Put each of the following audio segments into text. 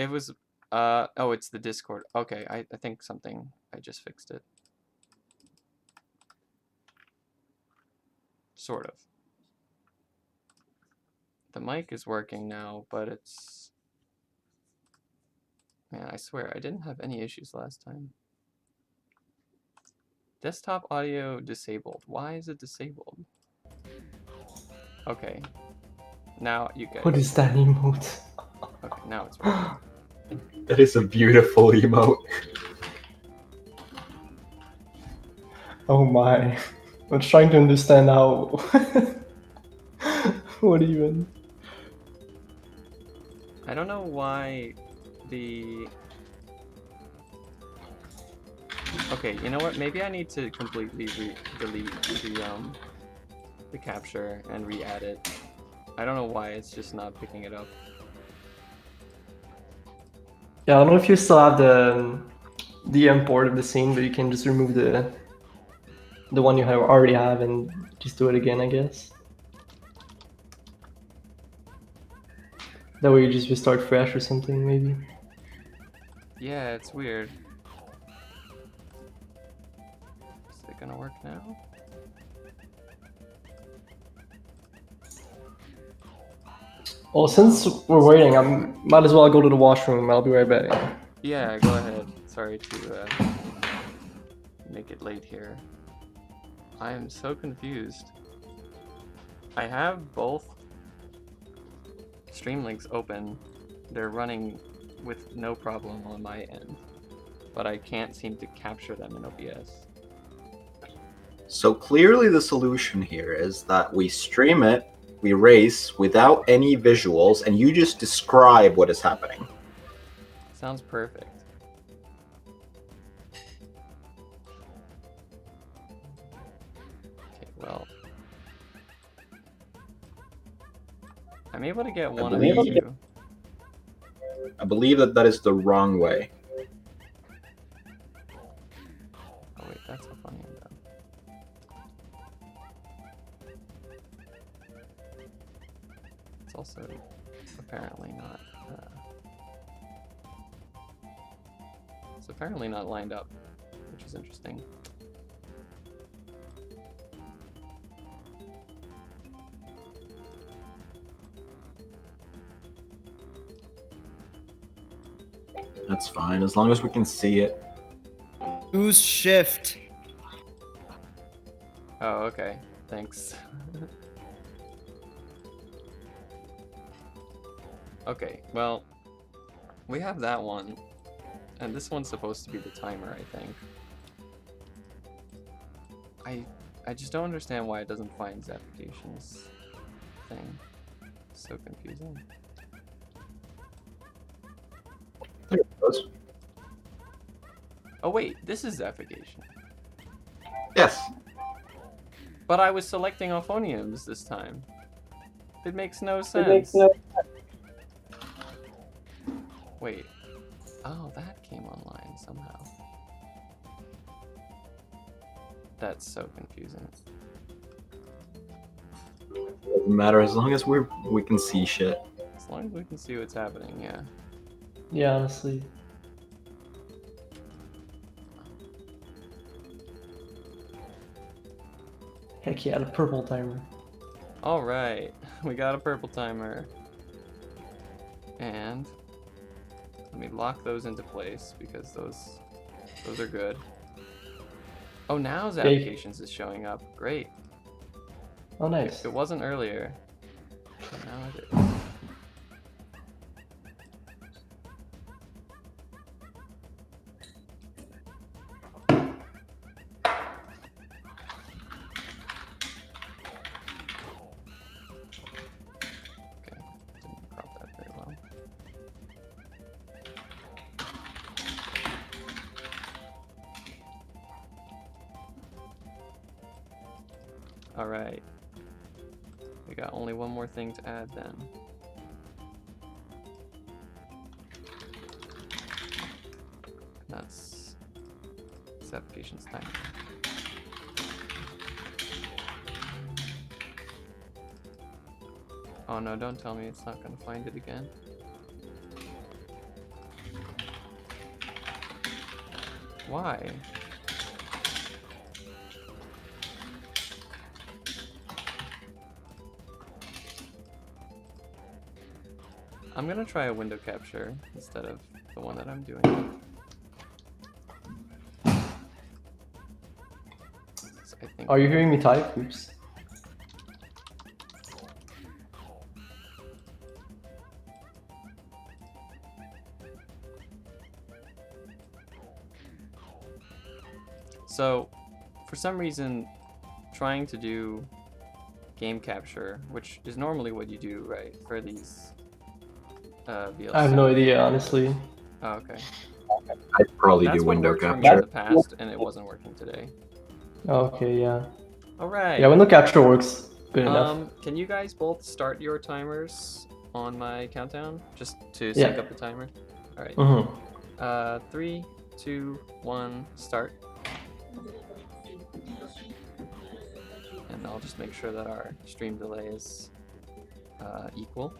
It was, oh, it's the Discord. Okay, I think something, I just fixed it. Sort of. The mic is working now, but it's... Man, I swear, I didn't have any issues last time. Desktop audio disabled. Why is it disabled? Okay. Now you guys... What is that emote? Okay, now it's working. That is a beautiful emote. Oh my. I'm trying to understand how... What even? I don't know why the... Okay, you know what? Maybe I need to completely delete the capture and re-add it. I don't know why it's just not picking it up. Yeah, I don't know if you still have the import of the scene, but you can just remove the one you already have and just do it again, I guess. That way you just restart fresh or something, maybe. Yeah, it's weird. Is it gonna work now? Well, since we're waiting, I might as well go to the washroom. I'll be right back. Yeah, go ahead. Sorry to make it late here. I am so confused. I have both stream links open. They're running with no problem on my end, but I can't seem to capture them in OBS. So clearly the solution here is that we stream it, we race without any visuals, and you just describe what is happening. Sounds perfect. Okay, well, I'm able to get one of these two. I believe that that is the wrong way. Oh wait, that's Auphonium though. It's also apparently not. It's apparently not lined up, which is interesting. That's fine, as long as we can see it. Use shift. Oh, okay. Thanks. Okay, well, we have that one, and this one's supposed to be the timer, I think. I just don't understand why it doesn't find Xafication's thing. It's so confusing. There it goes. Oh wait, this is Xafication. Yes. But I was selecting Auphoniums this time. It makes no sense. Wait. Oh, that came online somehow. That's so confusing. Doesn't matter as long as we can see shit. As long as we can see what's happening, yeah. Yeah, honestly. Heck yeah, the purple timer. Alright, we got a purple timer. And let me lock those into place because those are good. Oh, now Xafications is showing up. Great. Oh, nice. It wasn't earlier. But now it is. Okay, didn't crop that very well. All right. We got only one more thing to add then. And that's Xafication's timer. Oh no, don't tell me it's not gonna find it again. Why? I'm gonna try a window capture instead of the one that I'm doing. So I think Are you hearing me type? Oops. so, for some reason, trying to do game capture, which is normally what you do, right, for these VLC. I have no idea, honestly. Oh, okay. I'd probably That's do what window worked for me in capture. the past, and it wasn't working today. Okay, yeah. All right. Yeah, window capture works good enough. Can you guys both start your timers on my countdown just to Yeah. sync up the timer? All right. Mm-hmm. 3, 2, 1, start. And I'll just make sure that our stream delay is equal.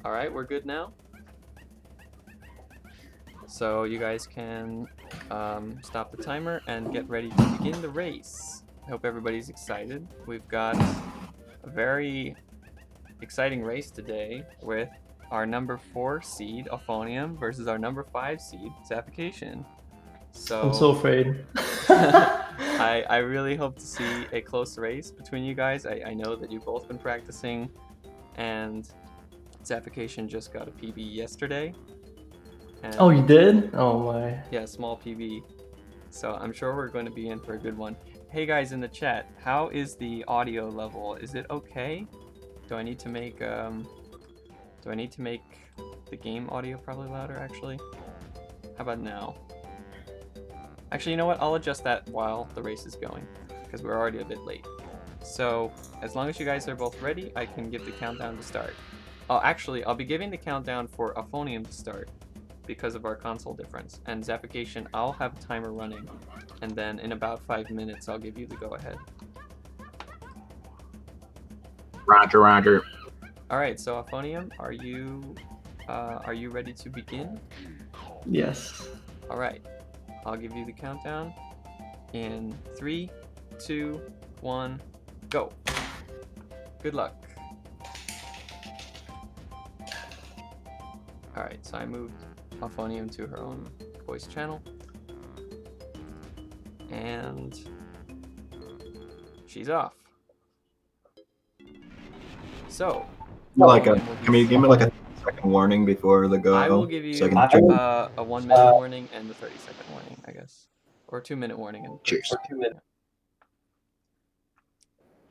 All right, we're good now. So you guys can stop the timer and get ready to begin the race. I hope everybody's excited. We've got a very exciting race today with our number 4 seed, Auphonium, versus our number 5 seed, Xafication. So I'm so afraid. I really hope to see a close race between you guys. I know that you've both been practicing, and Xafication just got a PB yesterday. And Oh, you did? Oh my. yeah, small PB. So I'm sure we're going to be in for a good one. Hey guys in the chat, how is the audio level? Is it okay? Do I need to make the game audio probably louder actually? How about now? Actually, you know what? I'll adjust that while the race is going because we're already a bit late. So as long as you guys are both ready, I can give the countdown to start. Oh, actually, I'll be giving the countdown for Auphonium to start because of our console difference. And Xafication, I'll have a timer running, and then in about 5 minutes, I'll give you the go-ahead. Roger, roger. All right, so Auphonium, are you ready to begin? Yes. All right, I'll give you the countdown in 3, 2, 1, go. Good luck. All right, so I moved Auphonium to her own voice channel, and she's off. So, Like Auphonium will can you give me like a second warning before the go? I will give you so I can check? a 1 minute warning and a 30-second warning, I guess, or 2 minute warning and Cheers. 30 second.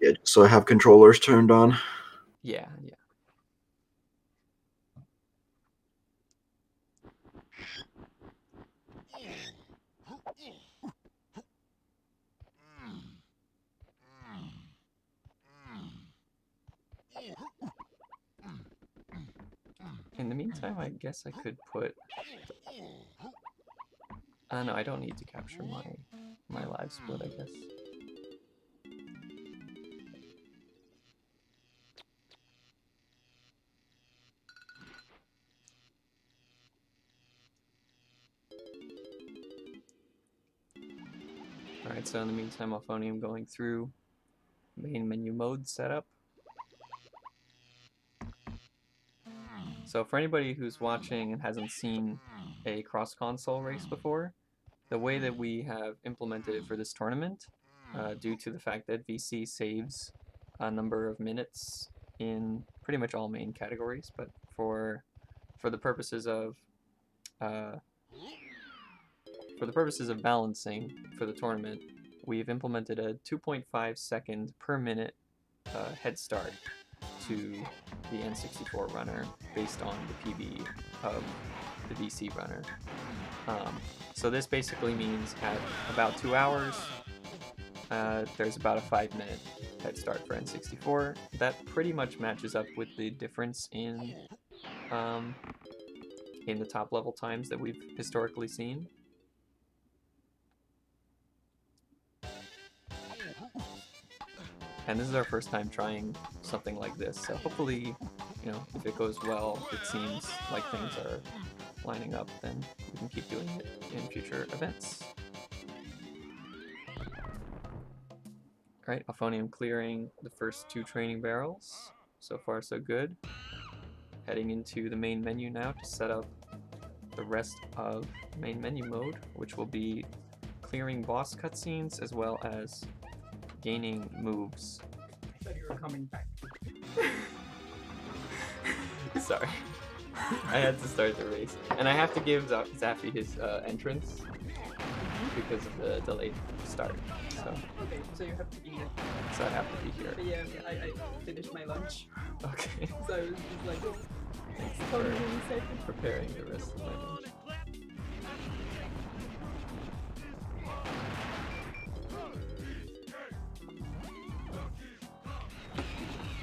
Yeah, so I have controllers turned on. Yeah, yeah. In the meantime, I guess I could put. No, I don't need to capture my live split, I guess. Alright, so in the meantime, Auphonium going through main menu mode setup. So for anybody who's watching and hasn't seen a cross-console race before, the way that we have implemented it for this tournament, due to the fact that VC saves a number of minutes in pretty much all main categories, but for the purposes of balancing for the tournament, we've implemented a 2.5 second per minute head start to the N64 runner based on the PB of the VC runner. So this basically means at about 2 hours, there's about a 5-minute head start for N64. That pretty much matches up with the difference in the top level times that we've historically seen. and this is our first time trying something like this. So hopefully, you know, if it goes well, it seems like things are lining up, then we can keep doing it in future events. Alright, Auphonium clearing the first 2 training barrels. So far so good. Heading into the main menu now to set up the rest of main menu mode, which will be clearing boss cutscenes as well as gaining moves. I thought you were coming back. Sorry. I had to start the race. And I have to give Zafi his entrance because of the delayed start. So, Okay, so you have to be here. so I have to be here. But yeah, I finished my lunch. Okay. So I was just like, oh, Thanks hold for on a second. preparing the rest of my lunch.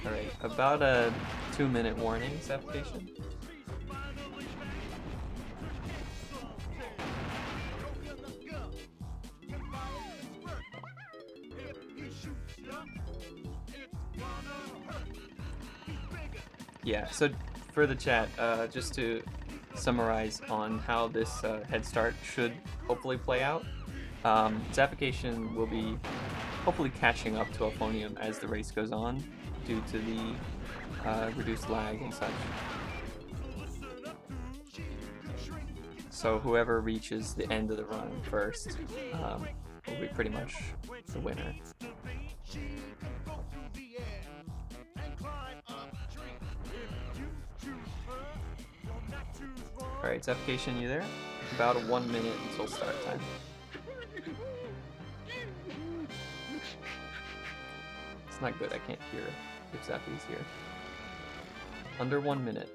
Alright, about a 2-minute warning, Xafication. Yeah, so for the chat, just to summarize on how this head start should hopefully play out, Xafication will be hopefully catching up to Auphonium as the race goes on due to the reduced lag and such. So whoever reaches the end of the run first will be pretty much the winner. Alright, Xafication, you there? About 1 minute until start time. It's not good, I can't hear if Zafi's here. Under 1 minute.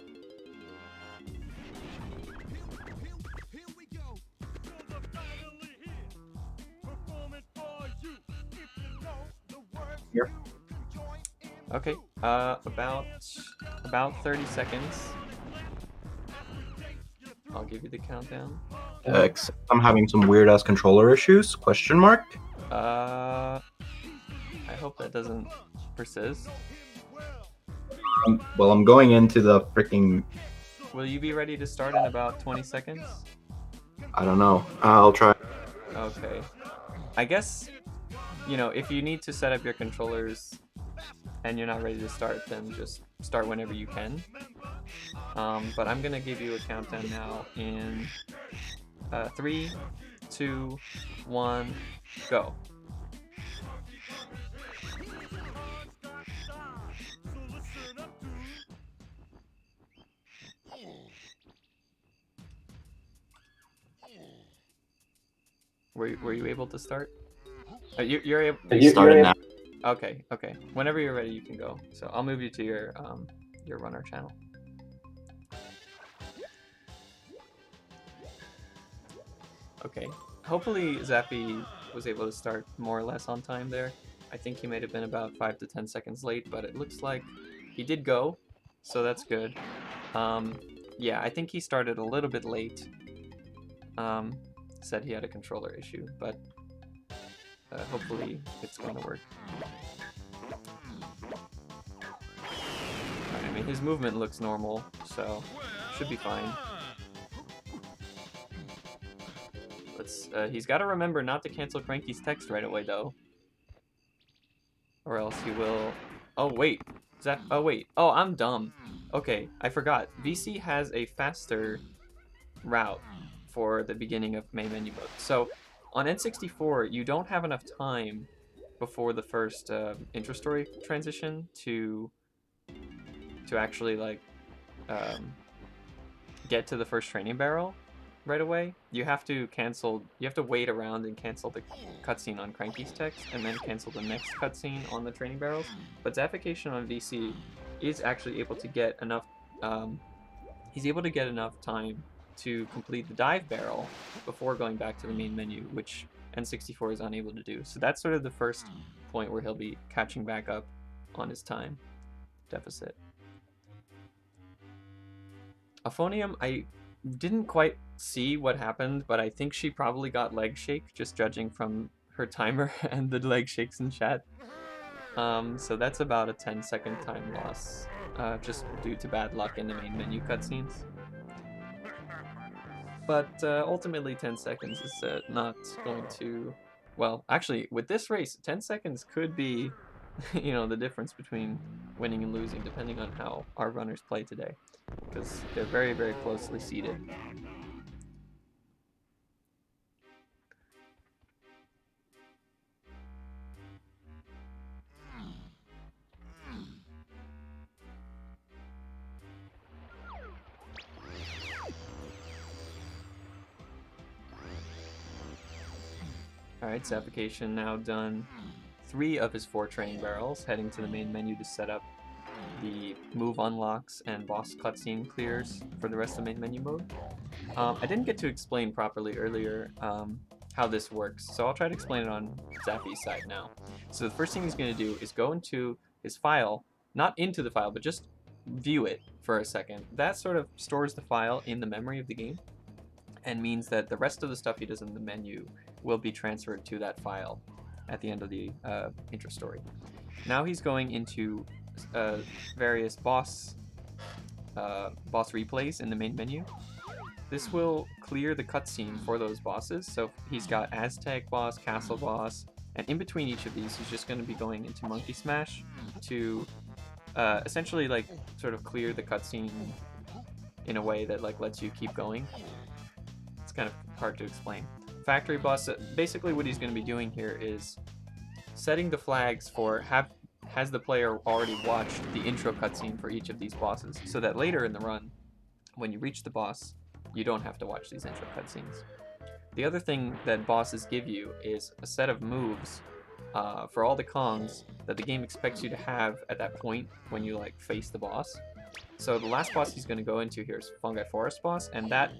Here. Okay, about 30 seconds. I'll give you the countdown. Except I'm having some weird ass controller issues? Question mark. I hope that doesn't persist. Well, I'm going into the freaking. Will you be ready to start in about 20 seconds? I don't know. I'll try. Okay. I guess, you know, if you need to set up your controllers and you're not ready to start, then just start whenever you can. But I'm gonna give you a countdown now in 3, 2, 1, go. Were you able to start? You're able. Started now. Okay, okay. Whenever you're ready, you can go. So I'll move you to your runner channel. Okay. Hopefully Zafi was able to start more or less on time there. I think he may have been about 5 to 10 seconds late, but it looks like he did go, so that's good. Yeah, I think he started a little bit late. Said he had a controller issue, but hopefully it's going to work. I mean, his movement looks normal, so should be fine. He's got to remember not to cancel Cranky's text right away, though. Or else he will... Oh, wait. Oh, wait. Oh, I'm dumb. Okay, I forgot. VC has a faster route for the beginning of main menu mode. So, on N64, you don't have enough time before the first intro-story transition to actually, like, get to the first training barrel right away. You have to wait around and cancel the cutscene on Cranky's text, and then cancel the next cutscene on the training barrels. But Xafication on VC is actually able to get enough, he's able to get enough time to complete the dive barrel before going back to the main menu, which N64 is unable to do. So that's sort of the first point where he'll be catching back up on his time deficit. Auphonium, I didn't quite see what happened, but I think she probably got leg shake, just judging from her timer and the leg shakes in chat. So that's about a 10-second time loss, just due to bad luck in the main menu cutscenes. But ultimately, 10 seconds is not going to... Well, actually, with this race, 10 seconds could be, the difference between winning and losing, depending on how our runners play today, because they're very, very closely seated. Alright, Xafication now done 3 of his 4 training barrels, heading to the main menu to set up the move unlocks and boss cutscene clears for the rest of the main menu mode. I didn't get to explain properly earlier how this works, so I'll try to explain it on Xafi's side now. So the first thing he's going to do is go into his file, not into the file, but just view it for a second. That sort of stores the file in the memory of the game, and means that the rest of the stuff he does in the menu will be transferred to that file at the end of the intro story. Now he's going into various boss replays in the main menu. This will clear the cutscene for those bosses. So he's got Aztec boss, Castle boss, and in between each of these, he's just going to be going into Monkey Smash to essentially like sort of clear the cutscene in a way that like lets you keep going. It's kind of hard to explain. Factory boss, basically what he's going to be doing here is setting the flags for has the player already watched the intro cutscene for each of these bosses, so that later in the run, when you reach the boss, you don't have to watch these intro cutscenes. The other thing that bosses give you is a set of moves for all the Kongs that the game expects you to have at that point when you like face the boss. So the last boss he's going to go into here is Fungi Forest boss, and that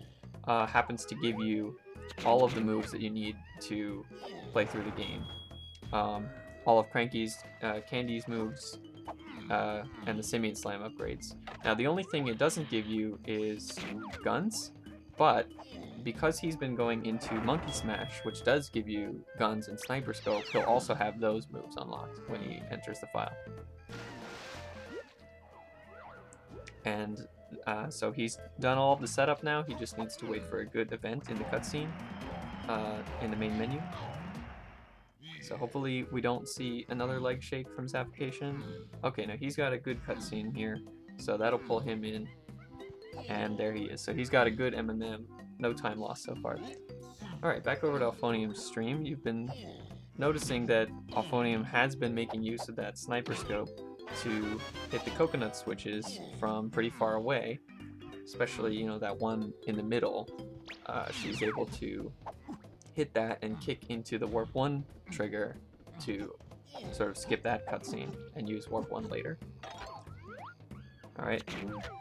happens to give you all of the moves that you need to play through the game. All of Cranky's, Candy's moves, and the Simian Slam upgrades. Now the only thing it doesn't give you is guns, but because he's been going into Monkey Smash, which does give you guns and Sniper Scope, he'll also have those moves unlocked when he enters the file. And so he's done all of the setup now. He just needs to wait for a good event in the cutscene in the main menu. So hopefully we don't see another leg shake from Xafication. Okay, no, he's got a good cutscene here, so that'll pull him in. And there he is. So he's got a good MMM. No time lost so far. Alright, back over to Auphonium's stream. You've been noticing that Auphonium has been making use of that Sniper Scope to hit the coconut switches from pretty far away. Especially, that one in the middle. She's able to hit that and kick into the Warp 1 trigger to sort of skip that cutscene and use Warp 1 later. Alright,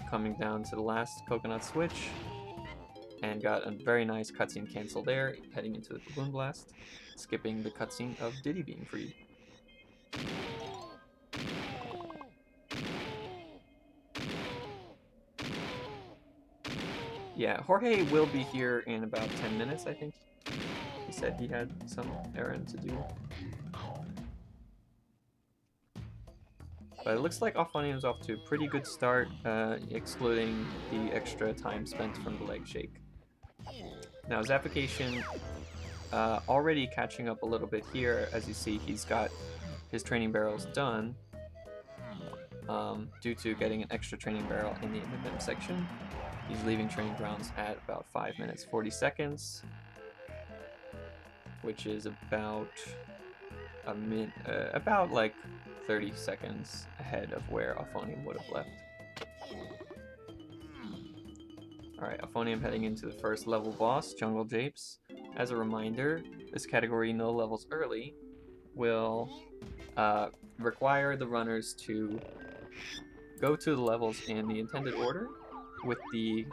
coming down to the last coconut switch, and got a very nice cutscene cancel there, heading into the Balloon Blast, skipping the cutscene of Diddy being freed. Yeah, Horhay will be here in about 10 minutes, I think. He said he had some errand to do. But it looks like Auphonium's off to a pretty good start, excluding the extra time spent from the leg shake. Now, Xafication already catching up a little bit here. As you see, he's got his training barrels done due to getting an extra training barrel in the MMM section. He's leaving training grounds at about 5 minutes 40 seconds, which is about about like 30 seconds ahead of where Auphonium would have left. Alright, Auphonium heading into the first level boss, Jungle Japes. As a reminder, this category no levels early will require the runners to go to the levels in the intended order with the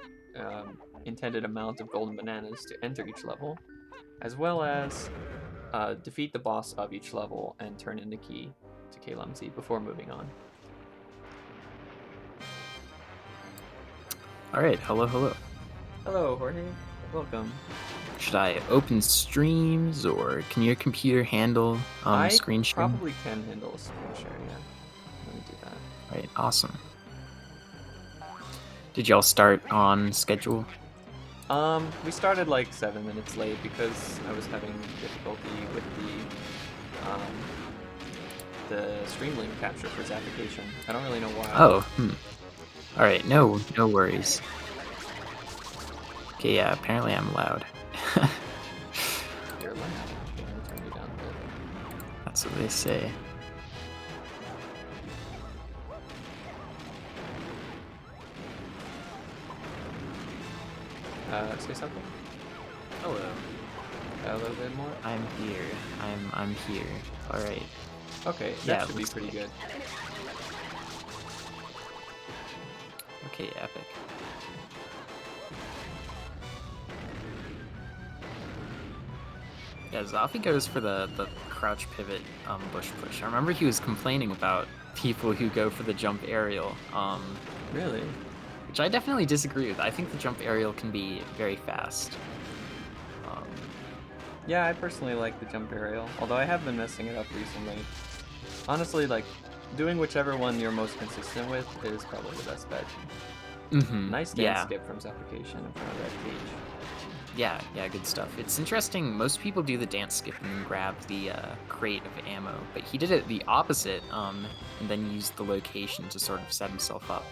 intended amount of golden bananas to enter each level, as well as defeat the boss of each level and turn in the key to Kalamzi before moving on. Alright, hello. Hello, Jorge. Welcome. Should I open streams, or can your computer handle I screen sharing? probably can handle a screen share, yeah. Let me do that. Right, awesome. Did y'all start on schedule? We started like 7 minutes late because I was having difficulty with the Streamlink capture for Xafication. I don't really know why. Oh, All right, no worries. Okay, yeah, apparently I'm loud. You're loud. Okay, let me turn you down a bit. That's what they say. Say something? Hello. A little bit more? I'm here. I'm here. All right. Okay, that Yeah, should be looks pretty good. Okay, epic. Yeah, Zafi goes for the crouch pivot bush push. I remember he was complaining about people who go for the jump aerial, Really? which I definitely disagree with. I think the jump aerial can be very fast. Yeah, I personally like the jump aerial, although I have been messing it up recently. Honestly, like, doing whichever one you're most consistent with is probably the best bet. Nice dance Yeah. skip from Xafication in front of that cage. Yeah, good stuff. It's interesting, most people do the dance skip and then grab the crate of ammo, but he did it the opposite, and then used the location to sort of set himself up.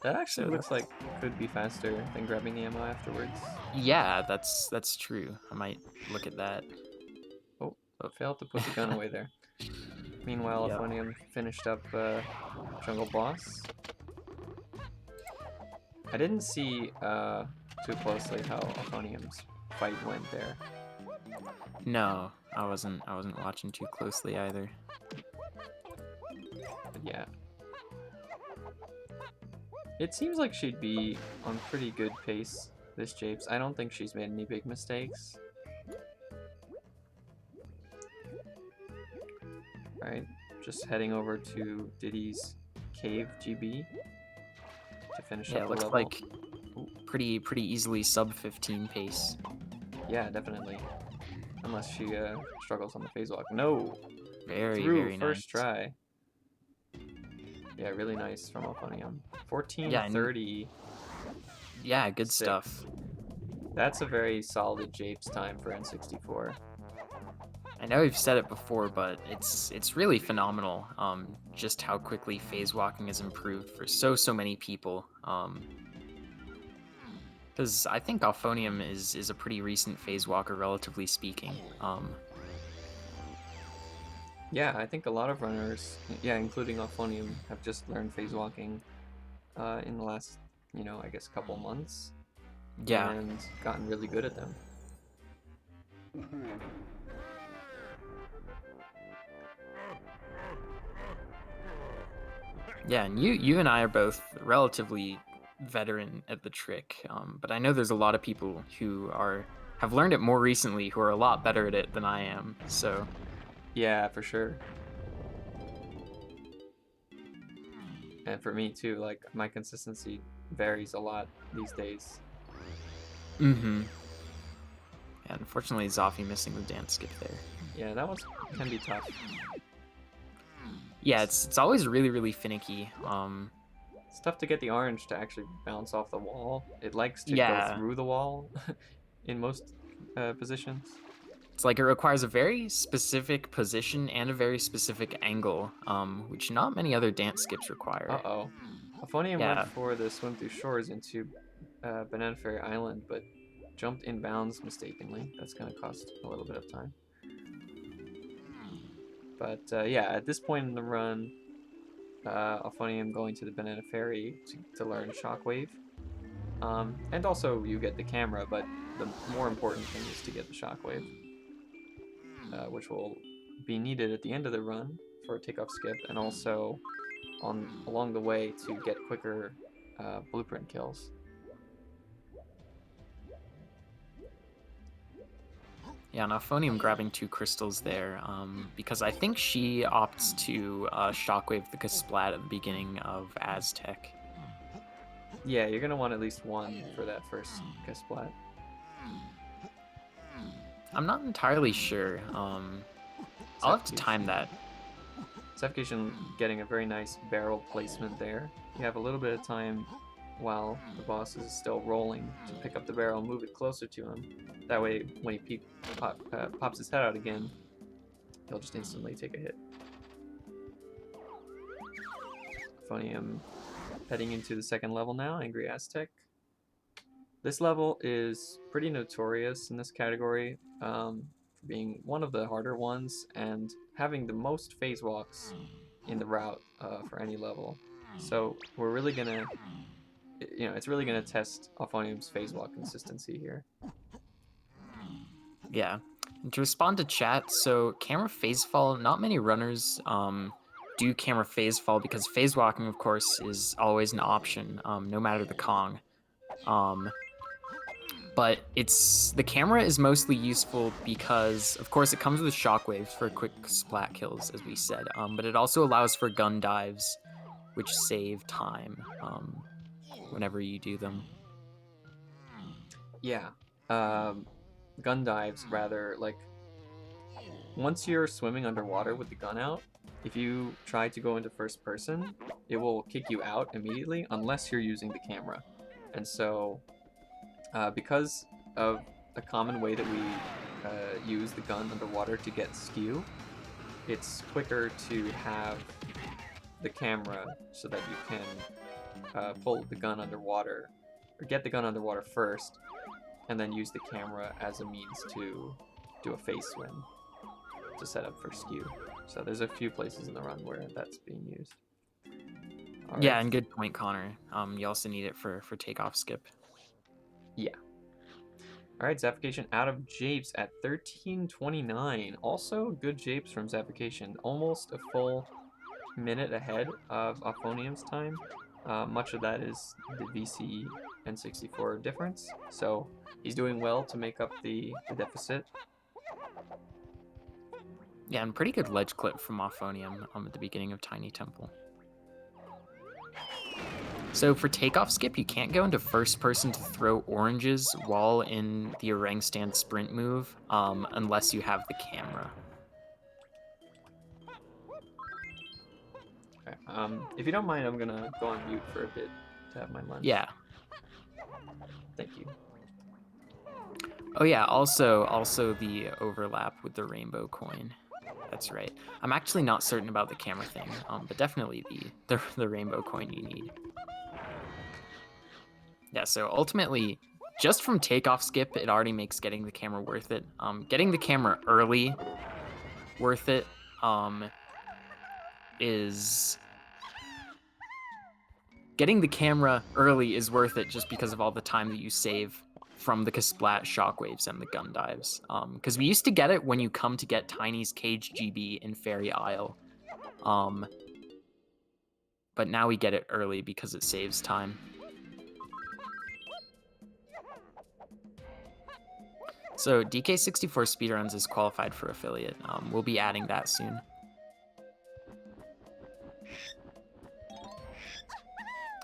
That actually So looks like it could be faster than grabbing the ammo afterwards. Yeah, that's true. I might look at that. Oh, but failed to put the gun away there. Meanwhile, Yep. Auphonium finished up Jungle Boss. I didn't see too closely how Auphonium's fight went there. No, I wasn't watching too closely either. But yeah. It seems like she'd be on pretty good pace, this Japes. I don't think she's made any big mistakes. Alright, just heading over to Diddy's Cave GB to finish Yeah, up it the looks level. like pretty easily sub 15 pace. Yeah, definitely. Unless she struggles on the phase walk. No! Very Through nice. first try. Yeah, really nice from Auphonium. 14:30. Yeah, good Sick. stuff. That's a very solid Japes time for N64. I know we've said it before, but it's really phenomenal. Just how quickly phase walking has improved for so many people. Because I think Auphonium is a pretty recent phase walker, relatively speaking. Yeah, I think a lot of runners, yeah, including Auphonium, have just learned phase walking in the last, I guess couple months. Yeah. And gotten really good at them. Yeah, and you and I are both relatively veteran at the trick, but I know there's a lot of people who have learned it more recently who are a lot better at it than I am. So Yeah, for sure. And for me too, like my consistency varies a lot these days. Yeah, unfortunately, Zafi missing the dance skip there. Yeah, that one can be tough. Yeah, it's always really finicky. It's tough to get the orange to actually bounce off the wall. It likes to Yeah. go through the wall in most positions. It's like it requires a very specific position and a very specific angle, which not many other dance skips require. Uh-oh. Auphonium Yeah. went for the swim through shores into Banana Ferry Island, but jumped inbounds mistakenly. That's going to cost a little bit of time. But yeah, at this point in the run, Auphonium going to the Banana Ferry to learn Shockwave. And also you get the camera, but the more important thing is to get the Shockwave, which will be needed at the end of the run for a takeoff skip, and also along the way to get quicker blueprint kills. Yeah, and Auphonium grabbing 2 crystals there, because I think she opts to Shockwave the Kasplat at the beginning of Aztec. Yeah, you're going to want at least one for that first Kasplat. I'm not entirely sure. I'll have to time that. Xafication getting a very nice barrel placement there. You have a little bit of time while the boss is still rolling to pick up the barrel and move it closer to him. That way, when he pops his head out again, he'll just instantly take a hit. Auphonium heading into the second level now, Angry Aztec. This level is pretty notorious in this category for being one of the harder ones and having the most phase walks in the route for any level. So we're really gonna, it's really gonna test Auphonium's phase walk consistency here. Yeah. And to respond to chat, so camera phase fall, not many runners do camera phase fall because phase walking, of course, is always an option, no matter the Kong. But the camera is mostly useful because, of course, it comes with shockwaves for quick splat kills, as we said, but it also allows for gun dives, which save time whenever you do them. Yeah. Gun dives, rather, like, once you're swimming underwater with the gun out, if you try to go into first person, it will kick you out immediately unless you're using the camera. And so, because of a common way that we use the gun underwater to get skew, it's quicker to have the camera so that you can pull the gun underwater, or get the gun underwater first, and then use the camera as a means to do a face swim to set up for skew. So there's a few places in the run where that's being used. All Yeah, right. and good point, Connor. You also need it for takeoff skip. Yeah. All right, Xafication out of japes at 13:29. Also good japes from Xafication. Almost a full minute ahead of Auphonium's time. Much of that is the VC N64 difference. So he's doing well to make up the deficit. Yeah, and pretty good ledge clip from Auphonium at the beginning of Tiny Temple. So for takeoff skip, you can't go into first person to throw oranges while in the orang stand sprint move unless you have the camera. Okay. If you don't mind, I'm gonna go on mute for a bit to have my lunch. Yeah. Thank you. Oh yeah, also the overlap with the rainbow coin. That's right. I'm actually not certain about the camera thing, but definitely the rainbow coin you need. Yeah, so ultimately, just from takeoff skip, it already makes getting the camera worth it. Getting the camera early worth it is... Getting the camera early is worth it just because of all the time that you save from the Kasplat shockwaves and the gun dives. Because we used to get it when you come to get Tiny's Cage GB in Fairy Isle. But now we get it early because it saves time. So DK64 Speedruns is qualified for affiliate. We'll be adding that soon.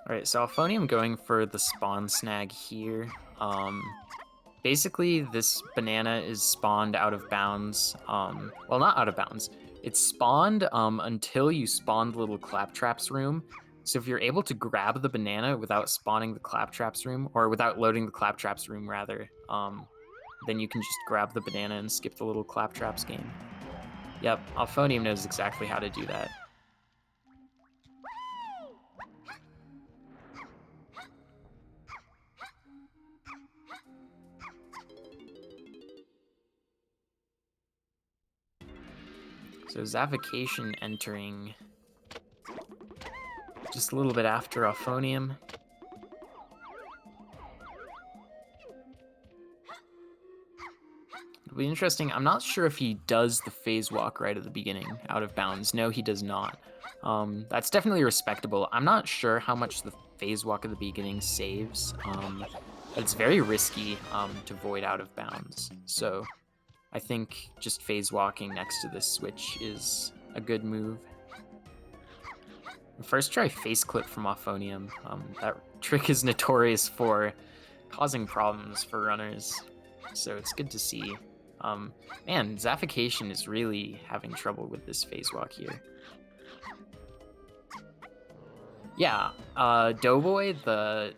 Alright, so Auphonium going for the spawn snag here. Basically, this banana is spawned out of bounds. Well, not out of bounds. It's spawned until you spawn the little claptraps room. So if you're able to grab the banana without spawning the claptraps room, or without loading the claptraps room, rather, then you can just grab the banana and skip the little claptraps game. Yep, Auphonium knows exactly how to do that. So Xafication entering just a little bit after Auphonium. It'll be interesting. I'm not sure if he does the phase walk right at the beginning, out of bounds. No, he does not. That's definitely respectable. I'm not sure how much the phase walk at the beginning saves. It's very risky to void out of bounds. So I think just phase walking next to this switch is a good move. First try face clip from Auphonium. That trick is notorious for causing problems for runners, so it's good to see. Man, Xafication is really having trouble with this phase walk here. Yeah, Doughboy,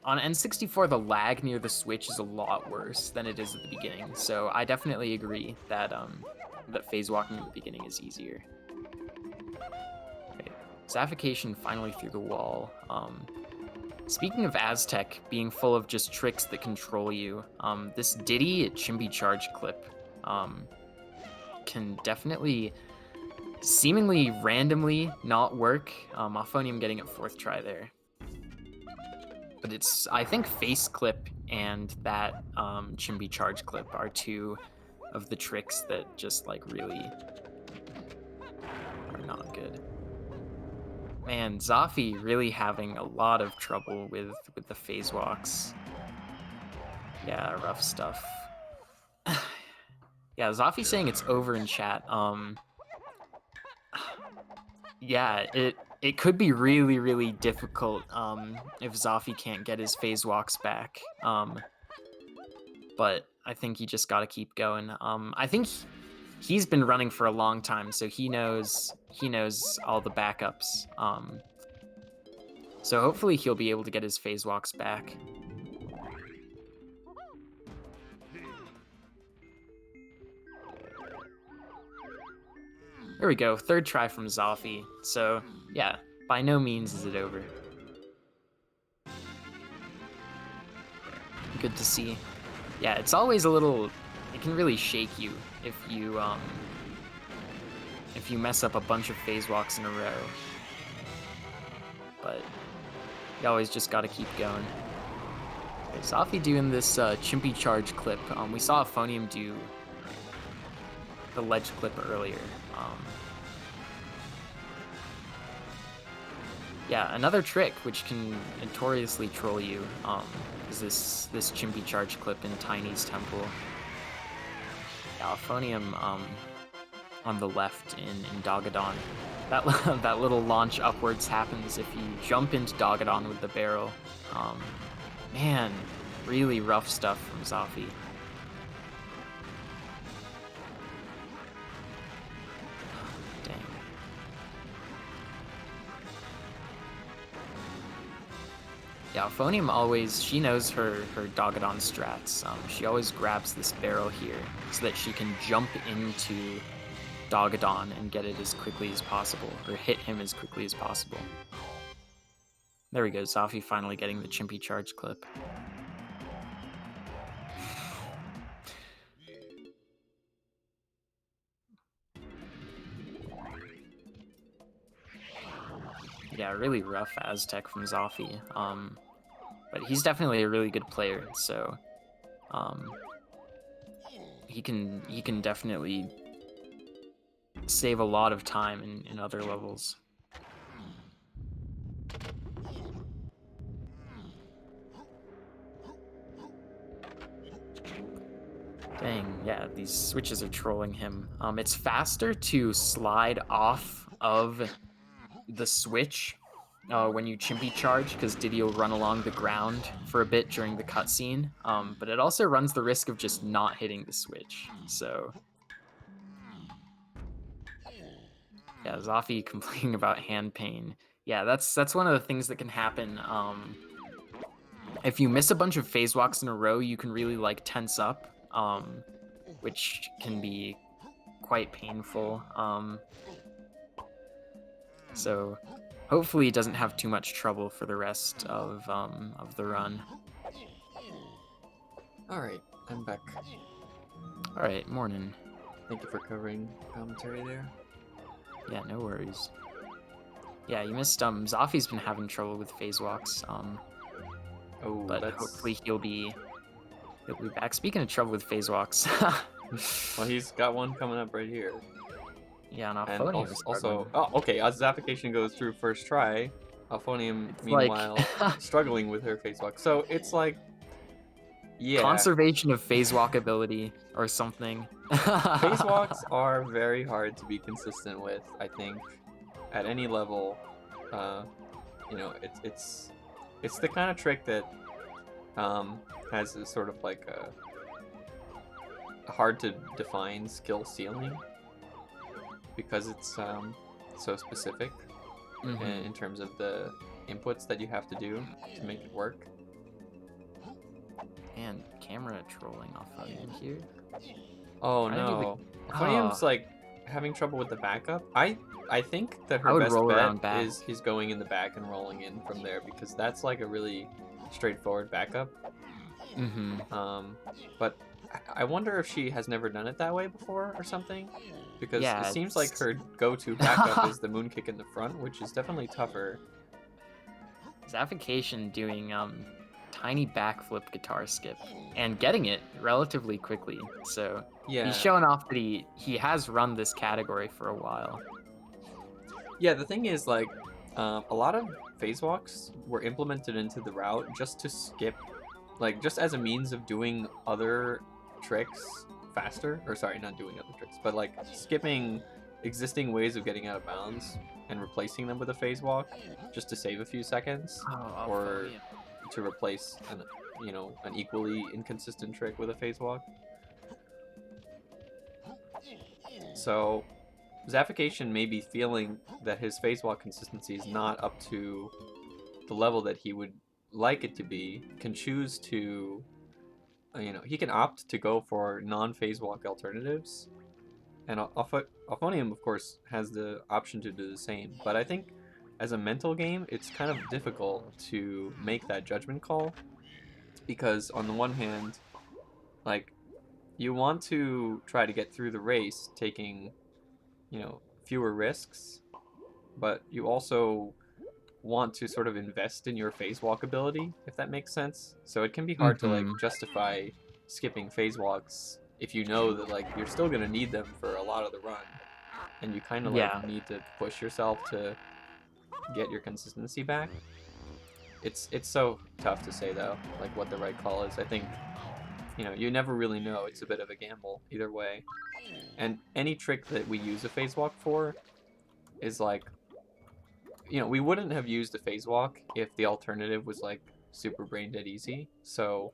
on N64, the lag near the switch is a lot worse than it is at the beginning. So I definitely agree that that phase walking at the beginning is easier. Okay. Xafication finally through the wall. Speaking of Aztec being full of just tricks that control you, this Diddy Chimpy Charge clip can definitely seemingly randomly not work. Auphonium getting it 4th try there. But it's, I think, Face Clip and that Chimpy Charge clip are 2 of the tricks that just like really are not good. Man, Xafi really having a lot of trouble with the phase walks. Yeah, rough stuff. Yeah, Xafi saying it's over in chat. Yeah, it could be really, really difficult if Xafi can't get his phase walks back. But I think you just gotta keep going. I think he's been running for a long time, so he knows all the backups. So hopefully he'll be able to get his phase walks back. There we go, 3rd try from Xafi. So yeah, by no means is it over. Good to see. Yeah, it's always a little, it can really shake you if you mess up a bunch of phase walks in a row. But you always just gotta keep going. Okay, Xafi doing this Chimpy Charge clip. We saw Auphonium do the ledge clip earlier. Yeah, another trick which can notoriously troll you is this Chimpy Charge clip in Tiny's Temple. Yeah, Auphonium on the left in Dogadon. That little launch upwards happens if you jump into Dogadon with the barrel. Man, really rough stuff from Xafi. Dang. Yeah, Auphonium always, she knows her Dogadon strats. She always grabs this barrel here so that she can jump into Dogadon and get it as quickly as possible, or hit him as quickly as possible. There we go, Xafi finally getting the Chimpy Charge clip. Yeah, really rough Aztec from Xafi. But he's definitely a really good player, so he can definitely save a lot of time in other levels. Dang, yeah, these switches are trolling him. It's faster to slide off of the switch when you Chimpy Charge, because Diddy will run along the ground for a bit during the cutscene, but it also runs the risk of just not hitting the switch, so... Yeah, Xafi complaining about hand pain. Yeah, that's one of the things that can happen. If you miss a bunch of phase walks in a row, you can really like tense up, which can be quite painful. So hopefully he doesn't have too much trouble for the rest of the run. All right, I'm back. All right, morning. Thank you for covering commentary there. Yeah, no worries. Yeah, you missed, Xafi's been having trouble with phase walks, Oh, but that's... hopefully he'll be back. Speaking of trouble with phase walks, Well, he's got one coming up right here. yeah, and And Auphonium is also, struggling. oh, okay, as Xafication goes through 1st try, Auphonium, It's meanwhile, like struggling with her phase walk. So it's like, yeah. conservation of phase walk ability or something. Phase walks are very hard to be consistent with, I think, at any level. You know, it's the kind of trick that has a sort of like hard to define skill ceiling because it's so specific in terms of the inputs that you have to do to make it work. And camera trolling Auphonium here. Oh I didn't even- no. Auphonium's like having trouble with the backup. I think that I her would best roll bet around back. is going in the back and rolling in from there because that's like a really straightforward backup. But I wonder if she has never done it that way before or something, because Yeah, it seems like it's- her go-to backup is the moon kick in the front, which is definitely tougher. Xafication doing tiny backflip guitar skip and getting it relatively quickly. So Yeah, he's showing off that he has run this category for a while. yeah. The thing is, like, a lot of phase walks were implemented into the route just to skip, like, just as a means of doing other tricks faster. Or sorry, not doing other tricks, but like skipping existing ways of getting out of bounds and replacing them with a phase walk, just to save a few seconds, Oh, or to replace an equally inconsistent trick with a phase walk. So Xafication may be feeling that his phase walk consistency is not up to the level that he would like it to be, can choose to, he can opt to go for non-phase walk alternatives. And Auphonium, of course, has the option to do the same. But I think as a mental game, it's kind of difficult to make that judgment call. Because on the one hand, like, you want to try to get through the race taking, fewer risks. But you also want to sort of invest in your phase walk ability, if that makes sense. So it can be hard to, like, justify skipping phase walks if you know that, like, you're still going to need them for a lot of the run, and you kind of need to push yourself to get your consistency back. It's so tough to say, though, like, what the right call is. I think, you never really know. It's a bit of a gamble either way. And any trick that we use a phase walk for is like, we wouldn't have used a phase walk if the alternative was like super brain dead easy. So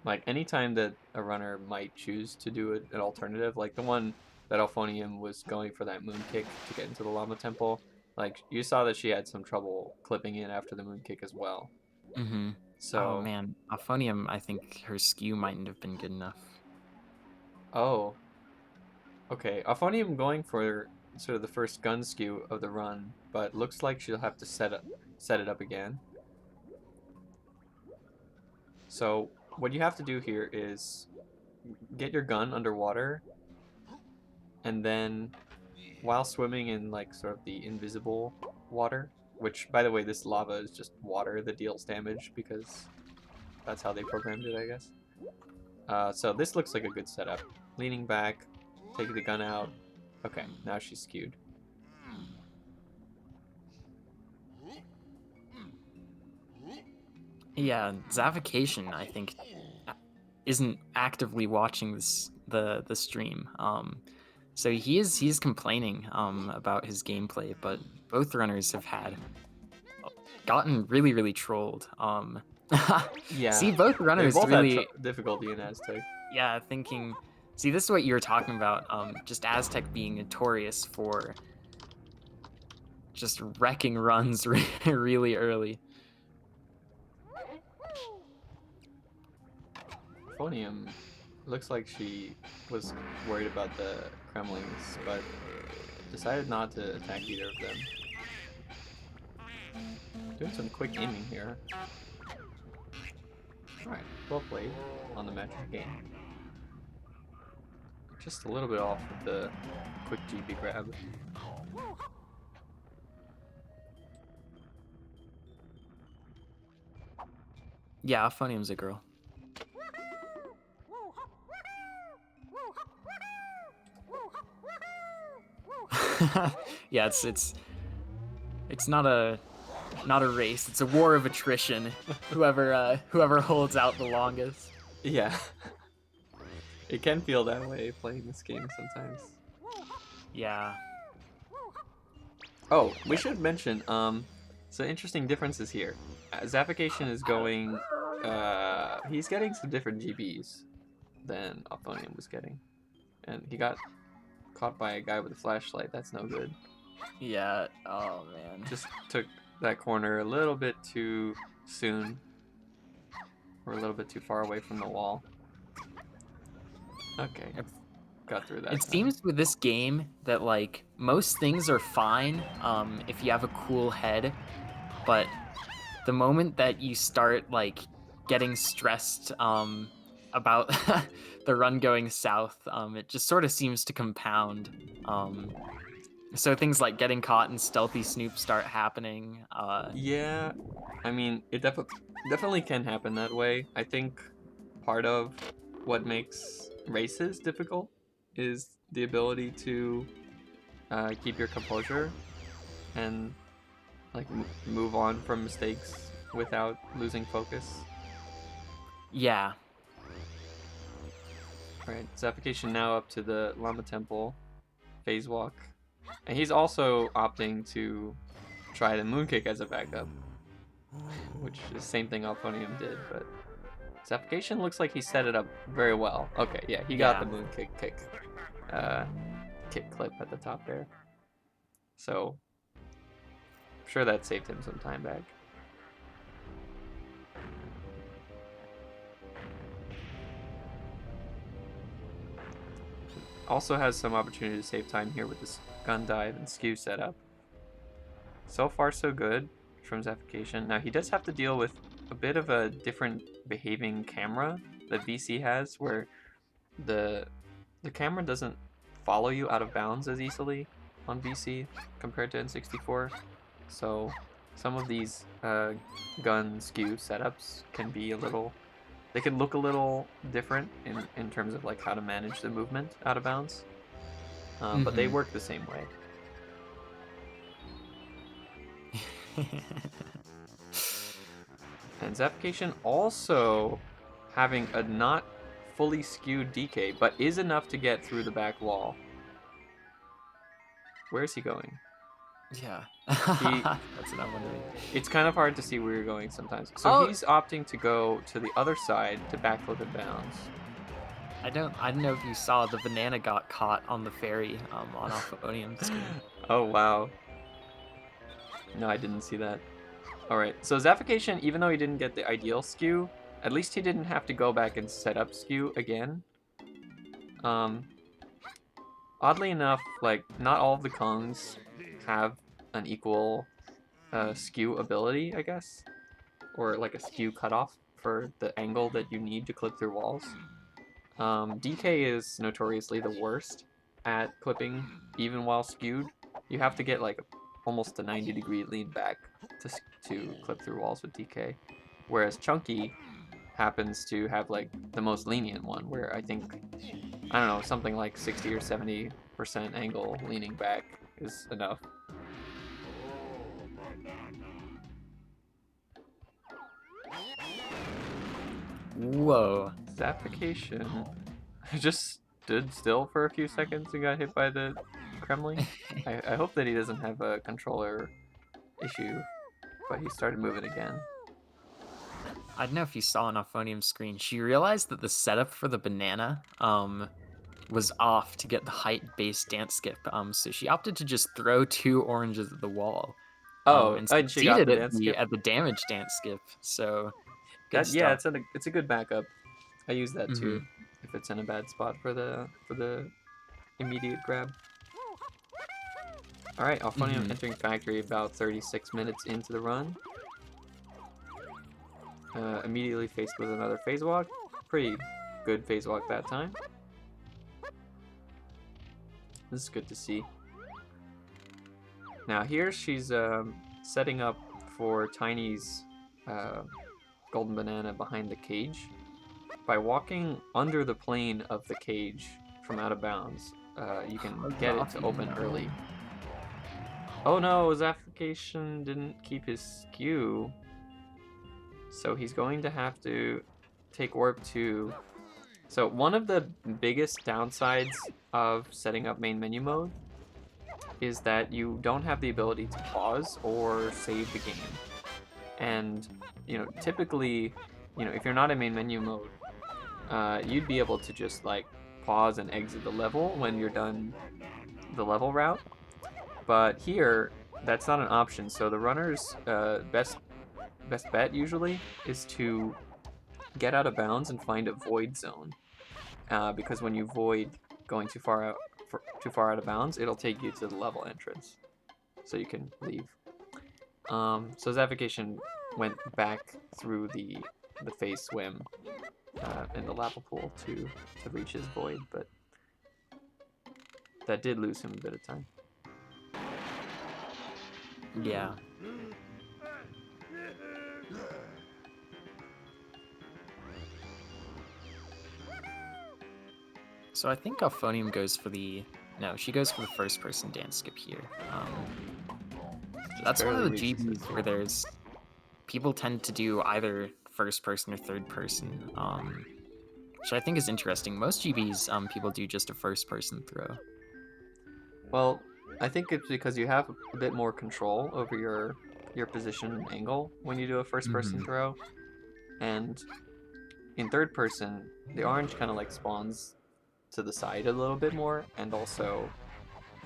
like, anytime that a runner might choose to do an alternative, like the one that Auphonium was going for that moon kick to get into the Llama Temple, like, you saw that she had some trouble clipping in after the moon kick as well. So, oh man, Auphonium, I think her skew mightn't have been good enough. Oh. Okay, Auphonium going for sort of the first gun skew of the run, but looks like she'll have to set it up again. So what you have to do here is get your gun underwater, and then while swimming in, like, sort of the invisible water, which, by the way, this lava is just water that deals damage because that's how they programmed it, I guess. So this looks like a good setup. Leaning back, take the gun out. Okay, now she's skewed. Yeah, Xafication, I think, isn't actively watching the stream. So he's complaining about his gameplay, but both runners have gotten really, really trolled. Yeah. See, both runners They both really had difficulty in Aztec. yeah, thinking. See, this is what you were talking about. Just Aztec being notorious for just wrecking runs really early. Auphonium looks like she was worried about the Kremlings, but decided not to attack either of them. Doing some quick aiming here. Alright, well played on the magic game. Just a little bit off with the quick GP grab. Yeah, Auphonium's a girl. Yeah, it's not a race. It's a war of attrition. Whoever holds out the longest. Yeah. It can feel that way playing this game sometimes. Yeah. Oh, we should mention, some interesting differences here. Xafication is going He's getting some different GBs than Auphonium was getting. And he got caught by a guy with a flashlight. That's no good. Yeah. Oh man. Just took that corner a little bit too soon. Or a little bit too far away from the wall. Okay. Got through that. It time. seems with this game that like most things are fine if you have a cool head, but the moment that you start like getting stressed about the run going south, it just sort of seems to compound. So things like getting caught and stealthy snoop start happening. Yeah, I mean, it definitely can happen that way. I think part of what makes races difficult is the ability to keep your composure and like move on from mistakes without losing focus. Yeah. Alright, Xafication now up to the Llama Temple phase walk. And he's also opting to try the Moonkick as a backup, which is the same thing Auphonium did, but Xafication looks like he set it up very well. Okay, yeah, he got the Moonkick kick clip at the top there. So, I'm sure that saved him some time back. Also has some opportunity to save time here with this gun dive and skew setup. So far so good from Xafication. Now he does have to deal with a bit of a different behaving camera that VC has, where the camera doesn't follow you out of bounds as easily on VC compared to N64. So some of these gun skew setups can be a little, they can look a little different in terms of like how to manage the movement out of bounds, but they work the same way. And Xafication also having a not fully skewed DK, but is enough to get through the back wall. Where is he going? Yeah. That's what I'm wondering. It's kind of hard to see where you're going sometimes. So he's opting to go to the other side to backflip and bounce. I don't know if you saw the banana got caught on the ferry on Auphonium screen. Oh wow. No, I didn't see that. Alright, so Xafication, even though he didn't get the ideal skew, at least he didn't have to go back and set up skew again. Oddly enough, like, not all of the Kongs have an equal skew ability, I guess. Or like a skew cutoff for the angle that you need to clip through walls. DK is notoriously the worst at clipping even while skewed. You have to get like almost a 90-degree lean back to clip through walls with DK. Whereas Chunky happens to have like the most lenient one, where I think, I don't know, something like 60 or 70% angle leaning back is enough. Whoa. Xafication just stood still for a few seconds and got hit by the Kremling. I hope that he doesn't have a controller issue, but he started moving again. I don't know if you saw on Auphonium's screen, she realized that the setup for the banana was off to get the height base dance skip. So she opted to just throw 2 oranges at the wall. And she got succeeded the dance skip. at the damage dance skip. So That, good yeah, stuff. it's a good backup. I use that too if it's in a bad spot for the immediate grab. All right, Auphonium entering factory about 36 minutes into the run. Immediately faced with another phase walk. Pretty good phase walk that time. This is good to see. Now here she's setting up for Tiny's golden banana behind the cage. By walking under the plane of the cage from out of bounds, you can get it to open early. Oh no, Xafication didn't keep his skew. So he's going to have to take Warp 2. So one of the biggest downsides of setting up main menu mode is that you don't have the ability to pause or save the game. And, you know, typically if you're not in main menu mode, you'd be able to just like pause and exit the level when you're done the level route. But here, that's not an option. So the runner's best bet usually is to get out of bounds and find a void zone, because when you void going too far out of bounds, it'll take you to the level entrance, so you can leave. So Xafication went back through the phase swim in the lava pool to reach his void, but that did lose him a bit of time. Yeah. So I think Auphonium goes for she goes for the first person dance skip here. That's one of the barely reaches GBs where people tend to do either first person or third person, which I think is interesting. Most GBs, people do just a first person throw. Well, I think it's because you have a bit more control over your position and angle when you do a first person throw. And in third person, the orange kind of like spawns to the side a little bit more, and also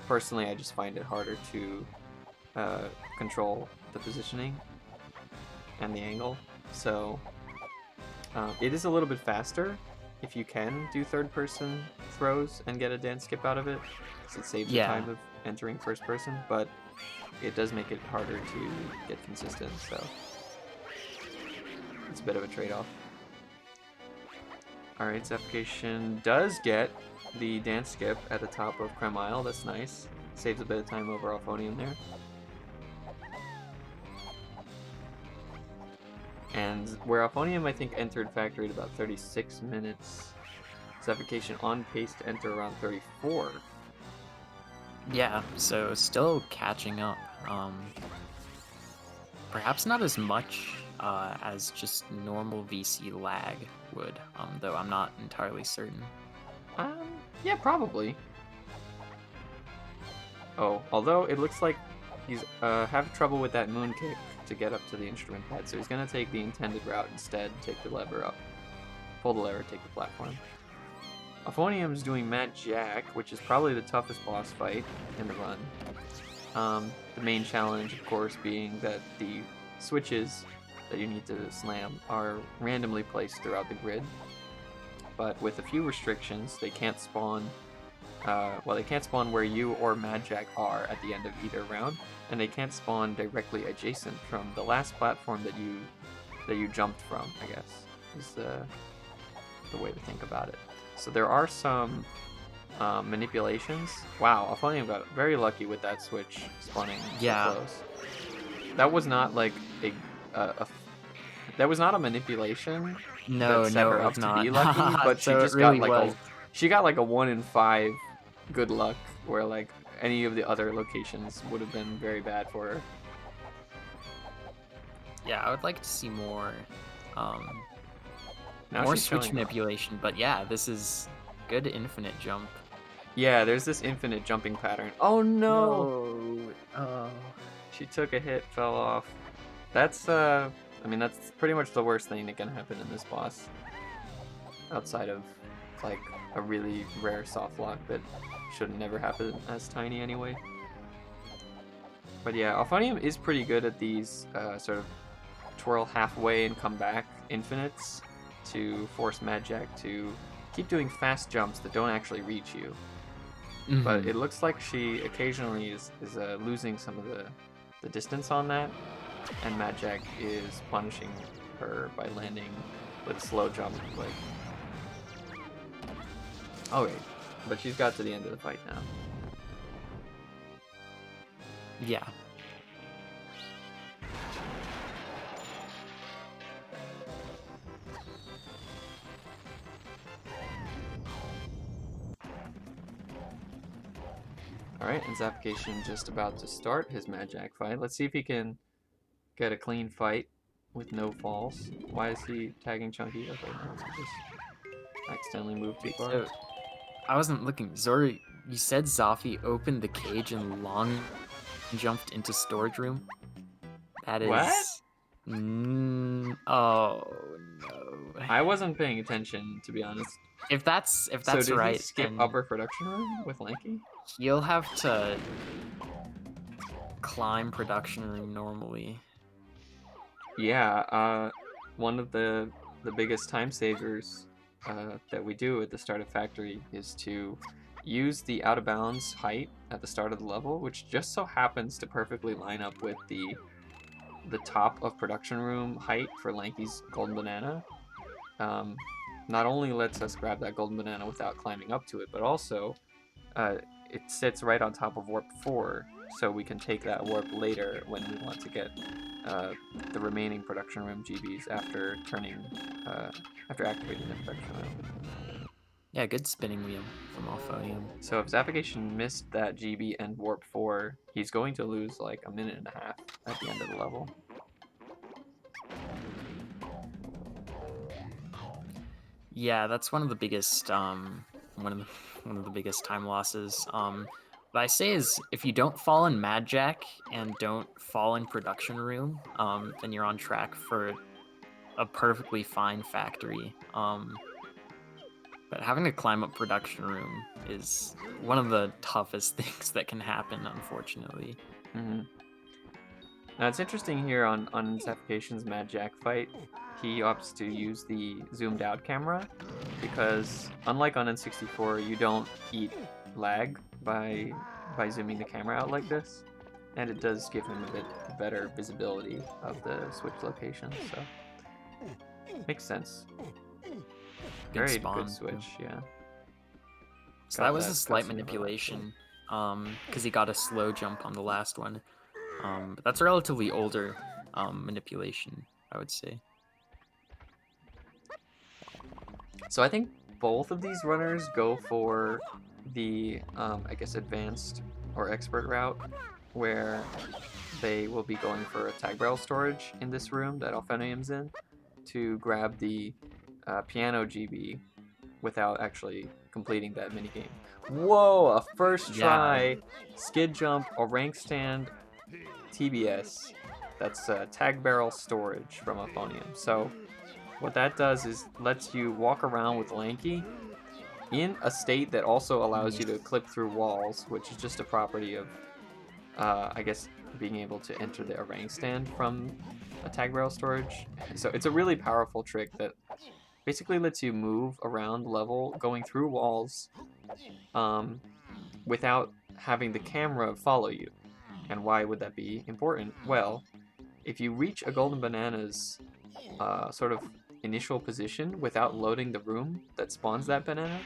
personally I just find it harder to control the positioning and the angle. So it is a little bit faster if you can do third person throws and get a dance skip out of it, because it saves the time of entering first person, but it does make it harder to get consistent, so it's a bit of a trade-off. Alright, Xafication does get the dance skip at the top of Creme Isle. That's nice. Saves a bit of time over Auphonium there. And where Auphonium, I think, entered factory at about 36 minutes, Xafication on pace to enter around 34. Yeah, so still catching up. Perhaps not as much as just normal VC lag would, though I'm not entirely certain. Yeah, probably. Oh, although it looks like he's having trouble with that moon kick to get up to the instrument pad, so he's gonna take the intended route instead, take the lever up. Pull the lever, take the platform. Auphonium's doing Mad Jack, which is probably the toughest boss fight in the run. The main challenge, of course, being that the switches that you need to slam are randomly placed throughout the grid, but with a few restrictions. They can't spawn they can't spawn where you or Mad Jack are at the end of either round, and they can't spawn directly adjacent from the last platform that you jumped from, I guess, is the way to think about it. So there are some manipulations. Wow, Auphonium got very lucky with that switch spawning so close. That was not like that was not a manipulation. No, that set her it up was to not. be lucky, but So she just it really got like was. she got like a 1 in 5 good luck, where like any of the other locations would have been very bad for her. Yeah, I would like to see more Now more she's switch showing off. manipulation, but yeah, this is good infinite jump. Yeah, there's this infinite jumping pattern. Oh no! Oh. She took a hit, fell off. That's I mean, that's pretty much the worst thing that can happen in this boss, outside of like a really rare soft lock that should never happen as Tiny anyway. But yeah, Auphonium is pretty good at these sort of twirl halfway and come back infinites to force Mad Jack to keep doing fast jumps that don't actually reach you. But it looks like she occasionally is losing some of the distance on that, and Mad Jack is punishing her by landing with slow jump. Like, okay, but she's got to the end of the fight now. Yeah. Alright, and Xafication just about to start his Mad Jack fight. Let's see if he can get a clean fight with no falls. Why is he tagging Chunky? Okay, no, he just accidentally moved too far. So, I wasn't looking. Zori, you said Zafi opened the cage and long jumped into storage room? That is... What? Oh, no. I wasn't paying attention, to be honest. If that's So did right, he skip then upper production room with Lanky? he'll have to climb production room normally. Yeah, one of the biggest time savers that we do at the start of factory is to use the out of bounds height at the start of the level, which just so happens to perfectly line up with the top of production room height for Lanky's golden banana. Not only lets us grab that golden banana without climbing up to it, but also it sits right on top of warp 4, so we can take that warp later when we want to get the remaining production room GBs after activating the production room. Yeah, good spinning wheel from Auphonium. So if Xafication missed that GB and warp 4, he's going to lose like a minute and a half at the end of the level. Yeah, that's one of the biggest one of the biggest time losses. What I say is, if you don't fall in Mad Jack and don't fall in production room, then you're on track for a perfectly fine factory. But having to climb up production room is one of the toughest things that can happen, unfortunately. Mm-hmm. Now it's interesting here on Xafication's Mad Jack fight, he opts to use the zoomed out camera because unlike on N64, you don't eat lag by zooming the camera out like this, and it does give him a bit better visibility of the switch location, so makes sense. Very spawn, good switch, yeah. So that was a slight manipulation, because he got a slow jump on the last one. But that's a relatively older manipulation, I would say. So I think both of these runners go for the, I guess, advanced or expert route, where they will be going for a tag barrel storage in this room that Auphonium's in to grab the piano GB without actually completing that minigame. Whoa, a first try skid jump, a rank stand, TBS. That's tag barrel storage from Auphonium. So what that does is lets you walk around with Lanky in a state that also allows you to clip through walls, which is just a property of, I guess, being able to enter the orang stand from a tag barrel storage. So it's a really powerful trick that basically lets you move around level, going through walls, without having the camera follow you. And why would that be important? Well, if you reach a golden banana's sort of initial position without loading the room that spawns that banana,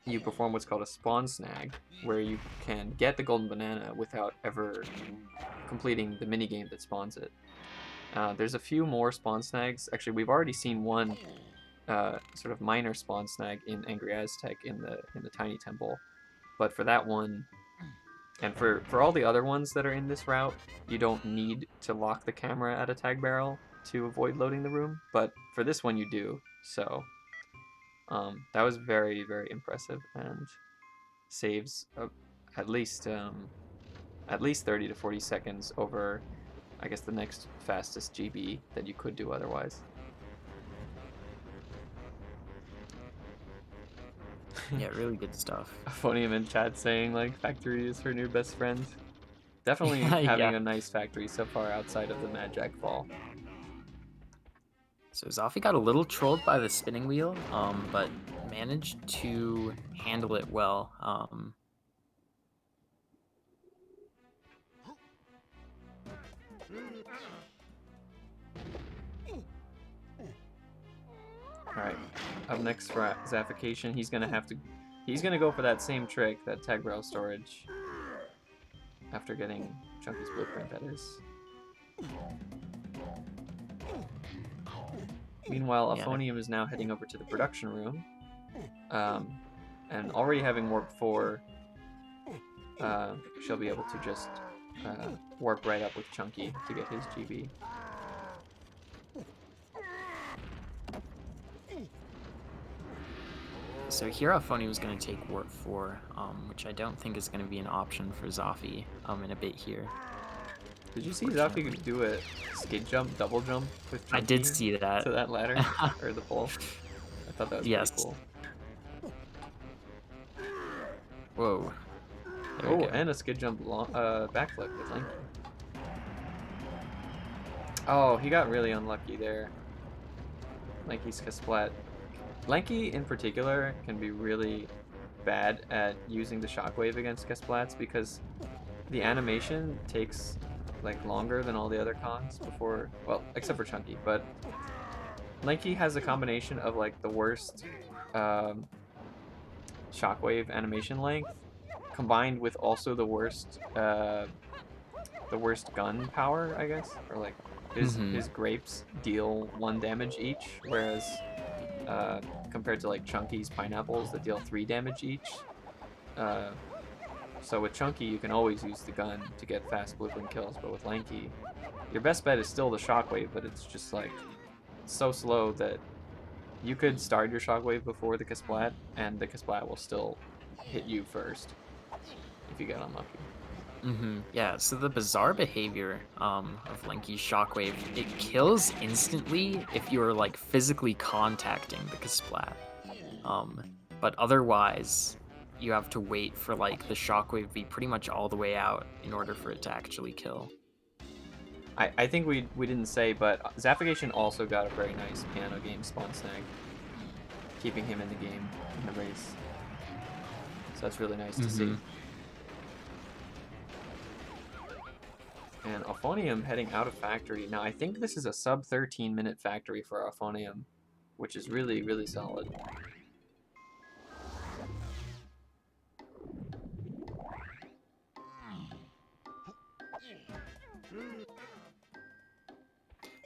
you perform what's called a spawn snag, where you can get the golden banana without ever completing the minigame that spawns it. There's a few more spawn snags. Actually, we've already seen one sort of minor spawn snag in Angry Aztec in the Tiny Temple, but for that one, and for all the other ones that are in this route, you don't need to lock the camera at a tag barrel to avoid loading the room, but for this one you do. So that was very, very impressive and saves at least 30 to 40 seconds over, I guess, the next fastest GB that you could do otherwise. Yeah, really good stuff. Auphonium in chat saying like factory is her new best friend. Definitely having a nice factory so far outside of the Mad Jack fall. So Zafi got a little trolled by the spinning wheel, but managed to handle it well. Alright, up next for Xafication, he's gonna go for that same trick, that tag barrel storage, after getting Chunky's blueprint, that is. Meanwhile, Auphonium is now heading over to the production room, and already having warp 4, she'll be able to just warp right up with Chunky to get his GB. So here Auphonium is going to take warp 4, which I don't think is going to be an option for Zafi in a bit here. Did you see Zafi do a skid jump, double jump with I did Chunky see that. to that ladder or the pole? I thought that was Yes. pretty cool. Whoa. There we Oh, go. and a skid jump backflip with Lanky. Oh, he got really unlucky there. Lanky's Kasplat. Lanky in particular can be really bad at using the shockwave against Kasplats because the animation takes like longer than all the other Kongs before, well, except for Chunky, but Lanky has a combination of like the worst shockwave animation length combined with also the worst gun power, I guess, or like his grapes deal 1 damage each, whereas compared to like Chunky's pineapples that deal 3 damage each. So with Chunky, you can always use the gun to get fast blueprint kills, but with Lanky, your best bet is still the shockwave, but it's just like so slow that you could start your shockwave before the Kasplat, and the Kasplat will still hit you first if you get unlucky. Yeah, so the bizarre behavior of Lanky's shockwave, it kills instantly if you're like physically contacting the Kasplat. But otherwise, you have to wait for like the shockwave to be pretty much all the way out in order for it to actually kill. I think we didn't say, but Xafication also got a very nice piano game spawn snag, keeping him in the game, in the race. So that's really nice to see. And Auphonium heading out of factory. Now I think this is a sub 13-minute factory for Auphonium, which is really, really solid.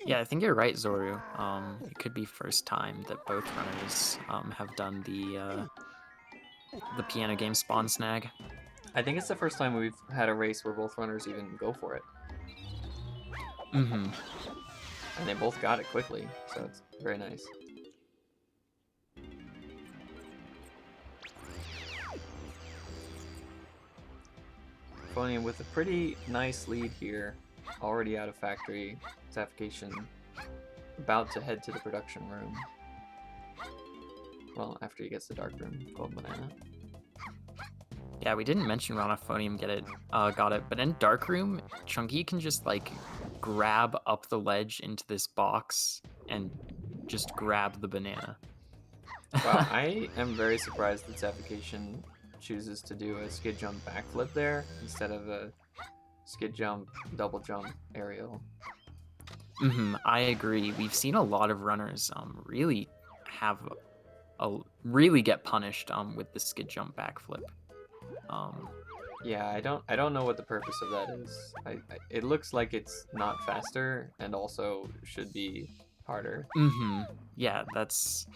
Yeah, I think you're right, Zoru. It could be first time that both runners have done the piano game spawn snag. I think it's the first time we've had a race where both runners even go for it. And they both got it quickly, so it's very nice. Funny, with a pretty nice lead here, already out of factory. Xafication about to head to the production room. Well, after he gets the dark room, Gold Banana. Yeah, we didn't mention Auphonium got it, but in dark room, Chunky can just like grab up the ledge into this box and just grab the banana. Wow, I am very surprised that Xafication chooses to do a skid jump backflip there instead of a skid jump, double jump aerial. I agree. We've seen a lot of runners really really get punished with the skid jump backflip. Yeah, I don't know what the purpose of that is. It looks like it's not faster and also should be harder. Yeah,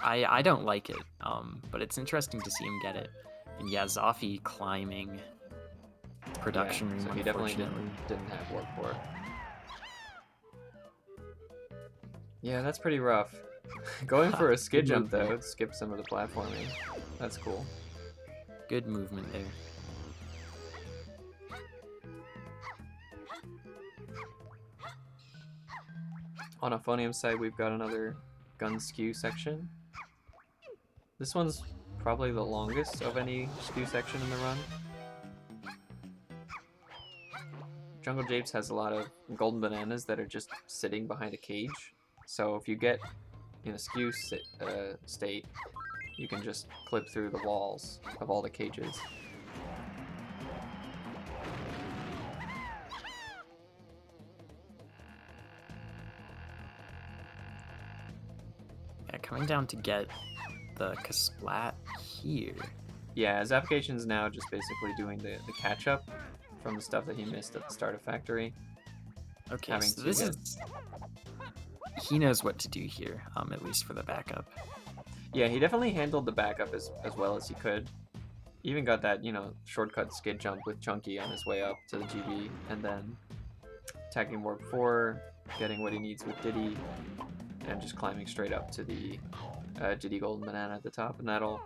I don't like it. But it's interesting to see him get it. And yeah, Zafi climbing production room. So he definitely didn't have work for it. Yeah, that's pretty rough. Going for a skid jump though, it skipped some of the platforming. That's cool. Good movement there. On Auphonium's side, we've got another gun skew section. This one's probably the longest of any skew section in the run. Jungle Japes has a lot of golden bananas that are just sitting behind a cage. So if you get in a skew state, you can just clip through the walls of all the cages. Yeah, coming down to get the Kasplat here. Yeah, Xafication's now just basically doing the catch-up from the stuff that he missed at the start of Factory. Okay, so this is... He knows what to do here, at least for the backup. Yeah, he definitely handled the backup as well as he could. Even got that, you know, shortcut skid jump with Chunky on his way up to the GB, and then tagging Warp 4, getting what he needs with Diddy, and just climbing straight up to the Diddy Golden Banana at the top, and that'll...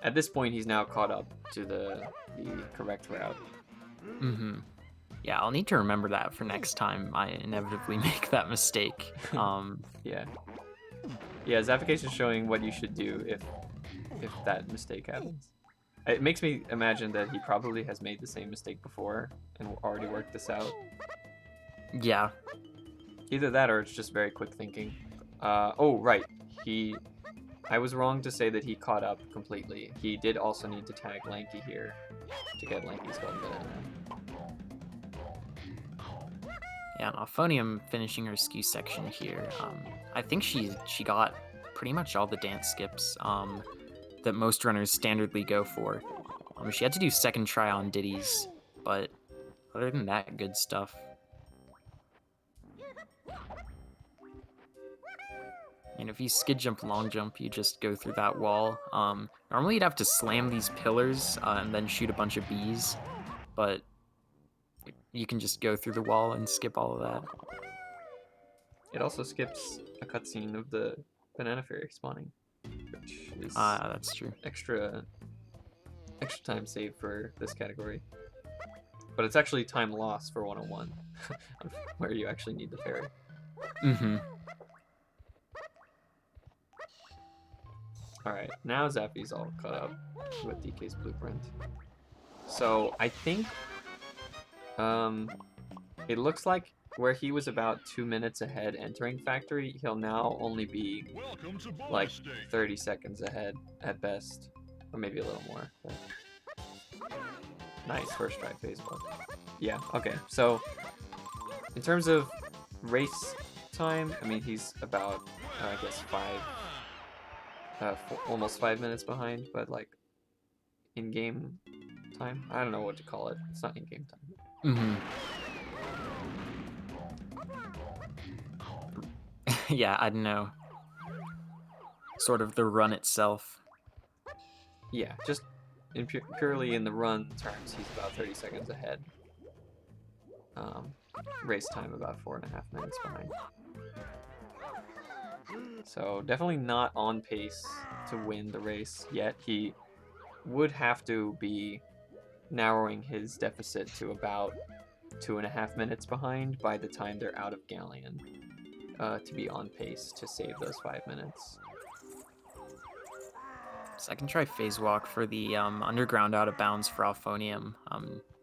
At this point, he's now caught up to the correct route. Yeah, I'll need to remember that for next time I inevitably make that mistake. Yeah. Yeah, Xafication is showing what you should do if that mistake happens. It makes me imagine that he probably has made the same mistake before and already worked this out. Yeah. Either that or it's just very quick thinking. Oh, right. I was wrong to say that he caught up completely. He did also need to tag Lanky here to get Lanky's Golden Banana. Yeah, and Auphonium finishing her skew section here. I think she got pretty much all the dance skips that most runners standardly go for. She had to do second try on ditties, but other than that, good stuff. And if you skid jump, long jump, you just go through that wall. Normally you'd have to slam these pillars and then shoot a bunch of bees, but you can just go through the wall and skip all of that. It also skips a cutscene of the Banana Fairy spawning, which is That's true. extra time saved for this category. But it's actually time lost for 101, where you actually need the fairy. Mm-hmm. Alright, now Zappy's all caught up with DK's blueprint. So I think it looks like where he was about 2 minutes ahead entering factory, he'll now only be like 30 seconds ahead at best, or maybe a little more. But... Nice first try phase one. Yeah, okay. So in terms of race time, I mean he's about I guess almost 5 minutes behind, but like in-game time, I don't know what to call it. It's not in-game time. Mm-hmm. Yeah, I don't know. Sort of the run itself. Yeah, just purely in the run terms, he's about 30 seconds ahead. Race time about 4.5 minutes behind. So definitely not on pace to win the race yet. He would have to be narrowing his deficit to about 2.5 minutes behind by the time they're out of Galion to be on pace to save those 5 minutes. So I can try phase walk for the underground out of bounds for Auphonium.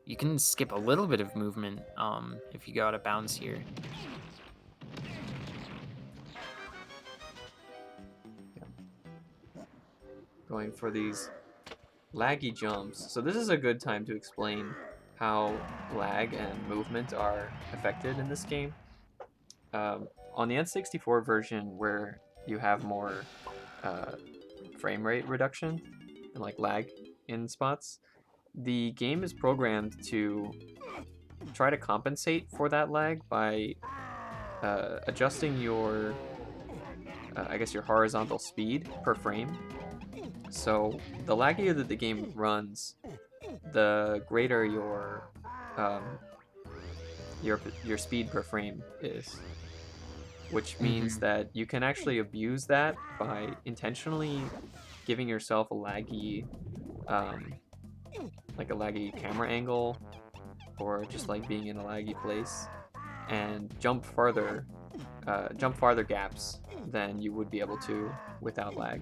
You can skip a little bit of movement if you go out of bounds here. Going for these laggy jumps. So this is a good time to explain how lag and movement are affected in this game. On the N64 version, where you have more frame rate reduction and like lag in spots, the game is programmed to try to compensate for that lag by adjusting your I guess your horizontal speed per frame. So the laggier that the game runs, the greater your speed per frame is, which means that you can actually abuse that by intentionally giving yourself a laggy like a laggy camera angle, or just like being in a laggy place, and jump farther gaps than you would be able to without lag.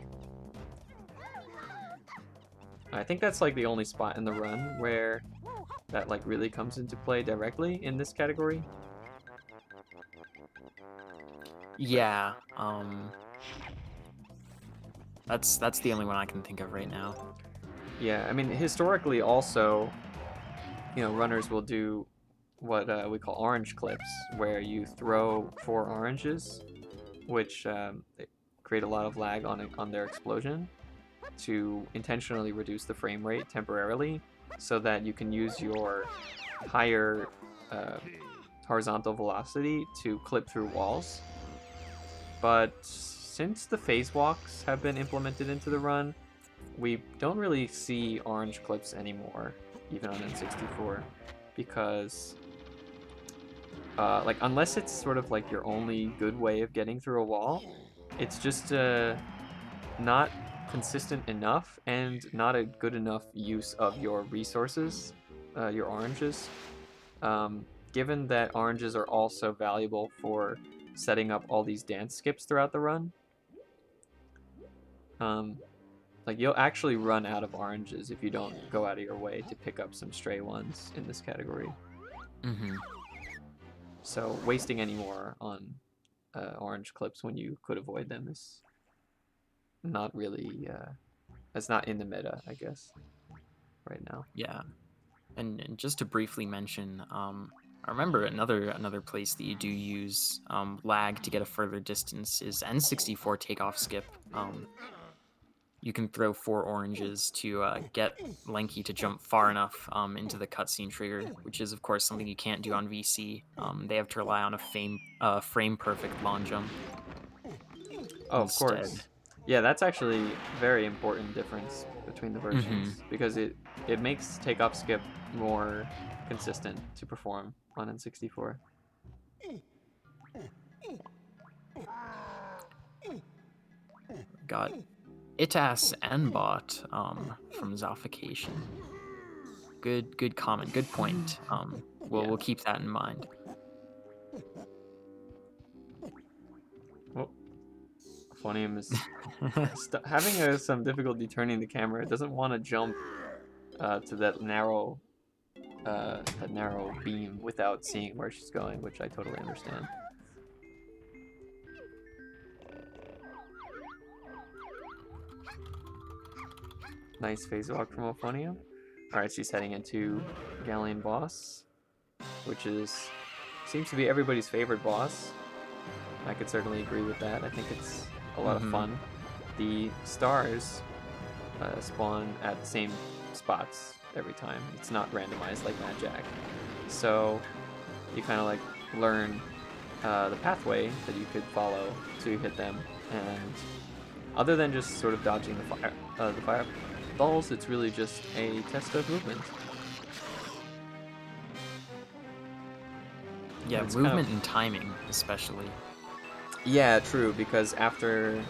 I think that's like the only spot in the run where that like really comes into play directly in this category. Yeah, that's the only one I can think of right now. Yeah, I mean historically also, you know, runners will do what we call orange clips, where you throw 4 oranges, which create a lot of lag on their explosion, to intentionally reduce the frame rate temporarily, so that you can use your higher horizontal velocity to clip through walls. But since the phase walks have been implemented into the run, we don't really see orange clips anymore, even on N64, because like unless it's sort of like your only good way of getting through a wall, it's just not consistent enough and not a good enough use of your resources, your oranges, given that oranges are also valuable for setting up all these dance skips throughout the run, like you'll actually run out of oranges if you don't go out of your way to pick up some stray ones in this category. Mm-hmm. So wasting any more on orange clips when you could avoid them is not really, it's not in the meta, I guess, right now. Yeah, and just to briefly mention, I remember another place that you do use lag to get a further distance is N64 takeoff skip. You can throw 4 oranges to get Lanky to jump far enough into the cutscene trigger, which is of course something you can't do on VC. They have to rely on a frame perfect lawn jump. Oh, of Instead. course. Yeah, that's actually a very important difference between the versions because it makes takeoff skip more consistent to perform on N64. Got Itas and Bot from Xafication. Good comment, good point. We'll keep that in mind. Well, Auphonium is having some difficulty turning the camera. It doesn't want to jump to that narrow beam without seeing where she's going, which I totally understand. Nice phase walk from Auphonium. Alright, she's heading into Galion Boss, which seems to be everybody's favorite boss. I could certainly agree with that. I think it's a lot of fun. The stars spawn at the same spots every time. It's not randomized like Mad Jack. So you kind of like learn the pathway that you could follow to hit them, and other than just sort of dodging the fireballs, it's really just a test of movement. Yeah, It's movement kind of, and timing especially. yeah, true, because after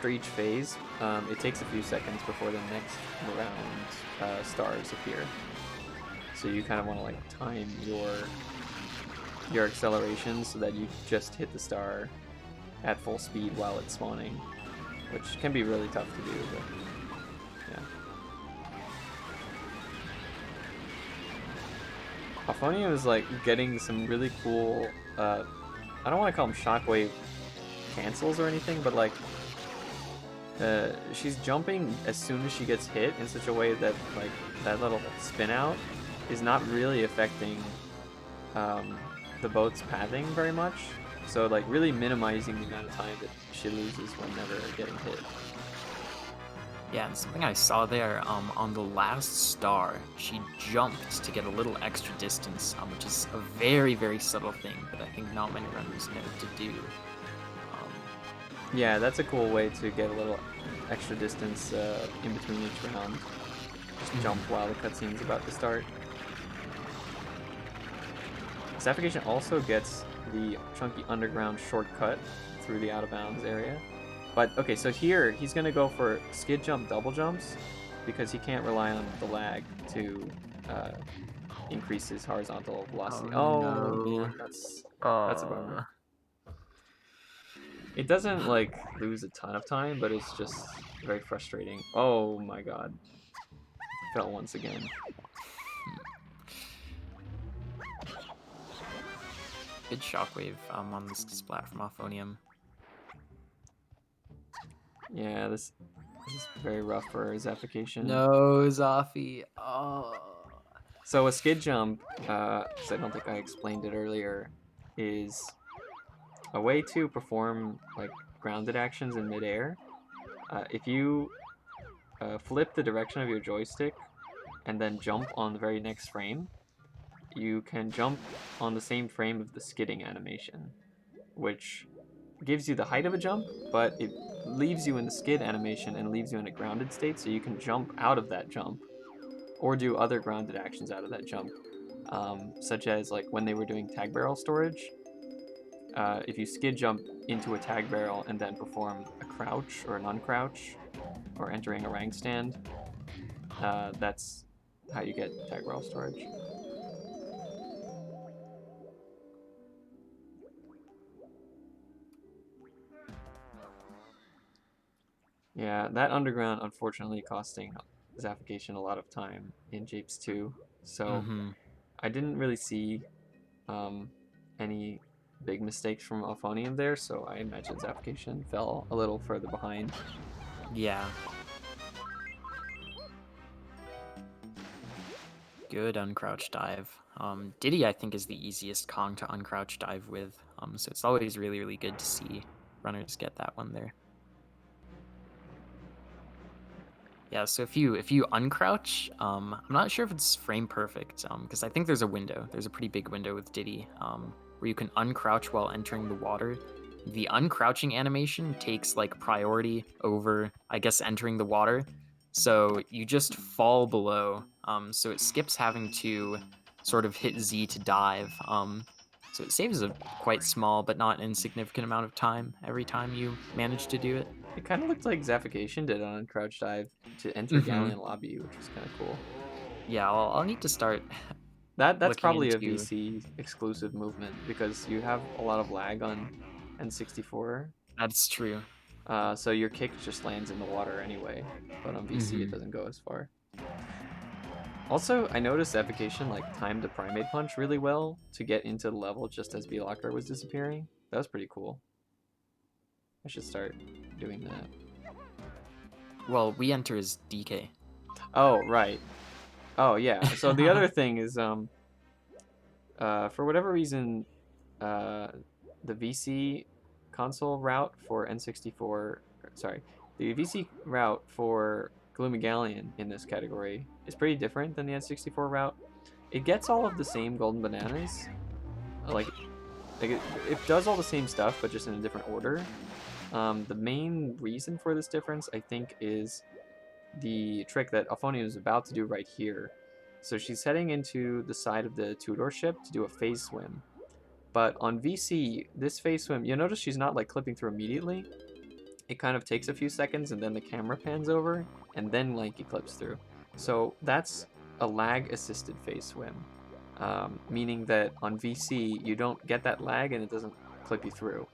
each phase, it takes a few seconds before the next round stars appear. So you kind of want to like time your acceleration so that you just hit the star at full speed while it's spawning, which can be really tough to do, but yeah. Auphonium is like getting some really cool, I don't want to call them shockwave cancels or anything, but like she's jumping as soon as she gets hit in such a way that like that little spin out is not really affecting the boat's pathing very much. So like really minimizing the amount of time that she loses whenever getting hit. Yeah, and something I saw there, on the last star, she jumped to get a little extra distance, which is a very, very subtle thing that I think not many runners know to do. Yeah, that's a cool way to get a little extra distance in between each round. Just jump while the cutscene's about to start. Xafication also gets the chunky underground shortcut through the out of bounds area. But okay, so here he's gonna go for skid jump double jumps because he can't rely on the lag to increase his horizontal velocity. No. That's a bummer. It doesn't like lose a ton of time, but it's just very frustrating. Oh my god. Fell once again. Good shockwave on this splat from Auphonium. Yeah, this is very rough for Xafication. No, Zafi. Oh. So a skid jump, because I don't think I explained it earlier, is a way to perform like grounded actions in midair. If you flip the direction of your joystick and then jump on the very next frame, you can jump on the same frame of the skidding animation, which gives you the height of a jump, but it leaves you in the skid animation and leaves you in a grounded state, so you can jump out of that jump or do other grounded actions out of that jump, such as like when they were doing tag barrel storage. If you skid jump into a tag barrel and then perform a crouch or an uncrouch or entering a rank stand, that's how you get tag barrel storage. Yeah, that underground unfortunately costing Xafication a lot of time in Japes 2. So Mm-hmm. I didn't really see any big mistakes from Auphonium there, so I imagine Xafication fell a little further behind. Yeah. Good uncrouch dive. Diddy, I think, is the easiest Kong to uncrouch dive with. So it's always really, really good to see runners get that one there. Yeah, so if you uncrouch, I'm not sure if it's frame perfect, because I think there's a window. There's a pretty big window with Diddy, where you can uncrouch while entering the water. The uncrouching animation takes like priority over, I guess, entering the water. So you just fall below. So it skips having to sort of hit Z to dive. So it saves a quite small but not insignificant amount of time every time you manage to do it. It kind of looked like Xafication did on Crouch Dive to enter Mhm. Galion Lobby, which was kind of cool. Yeah, I'll need to start That's looking probably a into. VC exclusive movement because you have a lot of lag on N64. That's true. So your kick just lands in the water anyway, but on VC it doesn't go as far. Also, I noticed Xafication like timed the Primate Punch really well to get into the level just as B-Locker was disappearing. That was pretty cool. I should start doing that. Well, we enter as DK. Oh, right. Oh, yeah. So the other thing is, for whatever reason, the VC console route for N64, sorry, the VC route for Gloomy Galleon in this category is pretty different than the N64 route. It gets all of the same golden bananas, like it does all the same stuff, but just in a different order. The main reason for this difference, I think, is the trick that Auphonium is about to do right here. So she's heading into the side of the two-door ship to do a phase swim. But on VC, this phase swim, you'll notice she's not like clipping through immediately. It kind of takes a few seconds and then the camera pans over and then Lanky clips through. So that's a lag assisted phase swim. Meaning that on VC, you don't get that lag and it doesn't clip you through.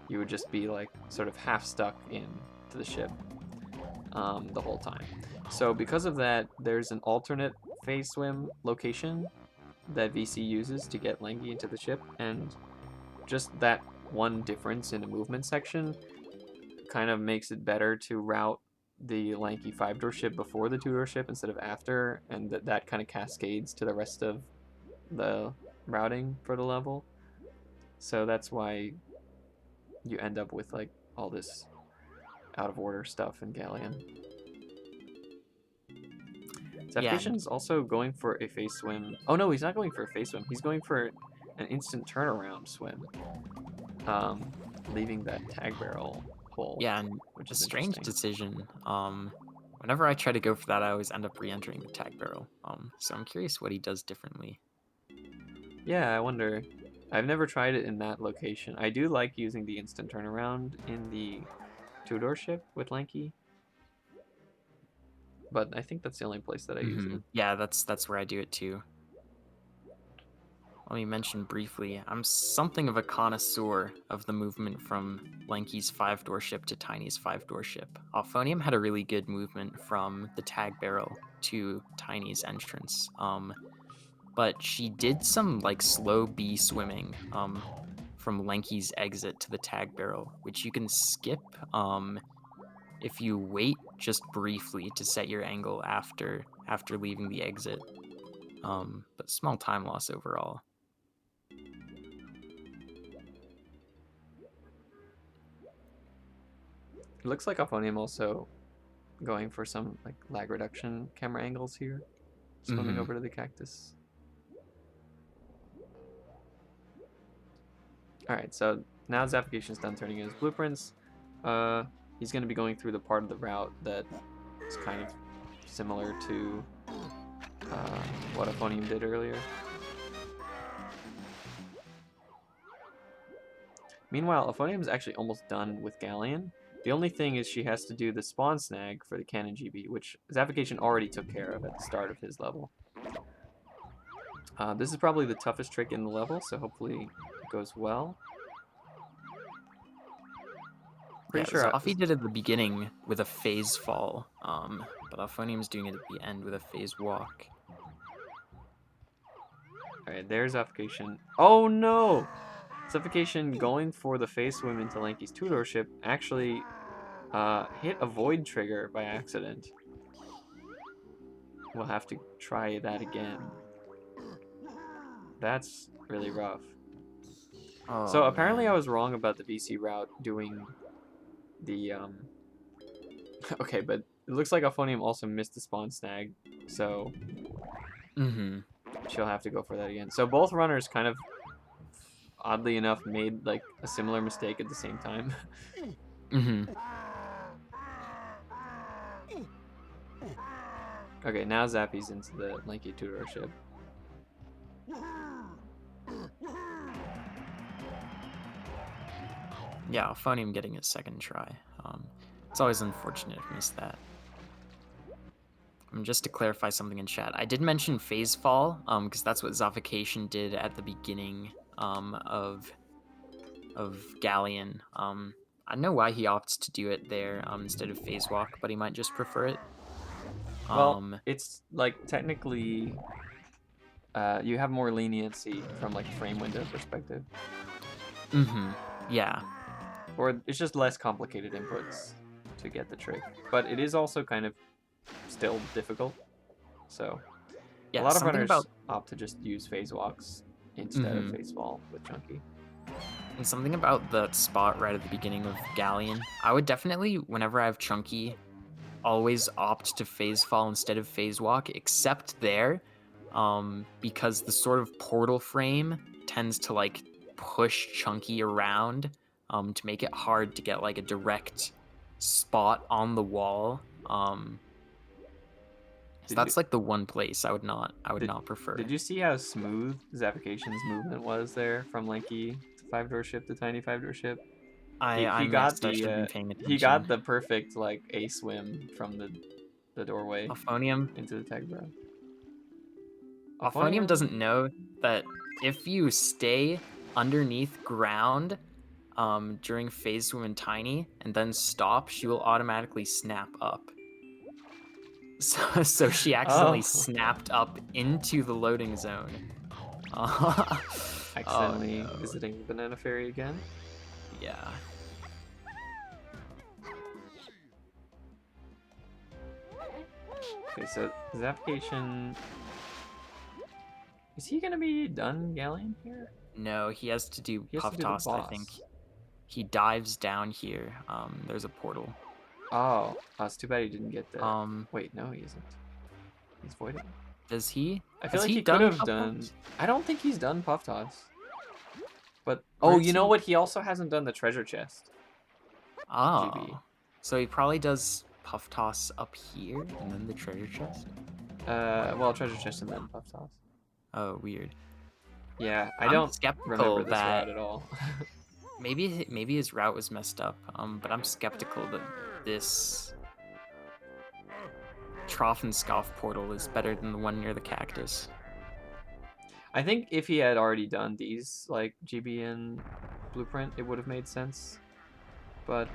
You would just be like sort of half stuck in to the ship the whole time. So because of that, there's an alternate phase swim location that VC uses to get Lanky into the ship, and just that one difference in the movement section kind of makes it better to route the Lanky 5-door ship before the 2-door ship instead of after, and that kind of cascades to the rest of the routing for the level. So that's why you end up with like all this out of order stuff in Galion. Xafication's also going for a face swim. Oh no, he's not going for a face swim. He's going for an instant turnaround swim, leaving that tag barrel hole. Yeah, and which a is strange interesting. decision. Whenever I try to go for that, I always end up re-entering the tag barrel. So I'm curious what he does differently. Yeah, I wonder. I've never tried it in that location. I do like using the instant turnaround in the 2-door ship with Lanky, but I think that's the only place that I use it. Yeah, that's where I do it too. Let me mention briefly, I'm something of a connoisseur of the movement from Lanky's 5-door ship to Tiny's 5-door ship. Auphonium had a really good movement from the tag barrel to Tiny's entrance. But she did some like slow B swimming from Lanky's exit to the tag barrel, which you can skip if you wait just briefly to set your angle after leaving the exit. But small time loss overall. It looks like Auphonium also going for some like lag reduction camera angles here, swimming over to the cactus. All right, so now Xafication's done turning in his blueprints. He's going to be going through the part of the route that is kind of similar to what Auphonium did earlier. Meanwhile, Auphonium is actually almost done with Galion. The only thing is she has to do the spawn snag for the cannon GB, which Xafication already took care of at the start of his level. This is probably the toughest trick in the level, so hopefully it goes well. pretty sure. Zafi did it at the beginning with a phase fall, but Auphonium's doing it at the end with a phase walk. Alright, there's Xafication. Oh no! Xafication going for the face swim into Lanky's two-door ship actually hit a void trigger by accident. We'll have to try that again. That's really rough. Oh, So apparently man. I was wrong about the VC route doing the okay, but it looks like Auphonium also missed the spawn snag, so Mm-hmm. she'll have to go for that again. So both runners kind of, oddly enough, made like a similar mistake at the same time. Mm-hmm. Okay, now Zappy's into the Lanky two-door ship. Yeah, Auphonium getting his second try. It's always unfortunate to miss that. Just to clarify something in chat, I did mention phase fall, because that's what Xafication did at the beginning of Galion. I don't know why he opts to do it there instead of phase walk, but he might just prefer it. Well, it's like technically you have more leniency from like a frame window perspective. Mm-hmm. Yeah. Or it's just less complicated inputs to get the trick. But it is also kind of still difficult. So Yeah, a lot of something runners opt to just use phase walks instead of phase fall with Chunky. And something about the spot right at the beginning of Galion. I would definitely, whenever I have Chunky, always opt to phase fall instead of phase walk, except there, because the sort of portal frame tends to like push Chunky around to make it hard to get like a direct spot on the wall. So that's like the one place I would not prefer. Did you see how smooth Xafication's movement was there from Lanky to five-door ship to tiny five-door ship? I got missed. I should have been the paying attention. he got the perfect like A swim from the doorway Auphonium. into the tag bro. Auphonium doesn't know that if you stay underneath ground during phase swim and tiny and then stop, she will automatically snap up. So she accidentally snapped up into the loading zone. Accidentally visiting the Banana Fairy again. Yeah. Okay, so Xafication, is he gonna be done Galion here? No, he has to do He has to puff do the toss, I boss. think. He dives down here. There's a portal. Oh, it's too bad he didn't get the. Um, Wait, no, he isn't. He's voiding. Does he? I feel Has like he he could done have puff done. toss? I don't think he's done puff toss. But Where oh, is you know he? what? He also hasn't done the treasure chest. Oh. GB. So he probably does puff toss up here and then the treasure chest? Well, treasure chest and then puff toss. Oh, weird. Yeah, I I'm don't skeptical remember this that route at all. maybe his route was messed up. But I'm skeptical that this Trough and Scoff portal is better than the one near the cactus. I think if he had already done these, like GB and Blueprint, it would have made sense. But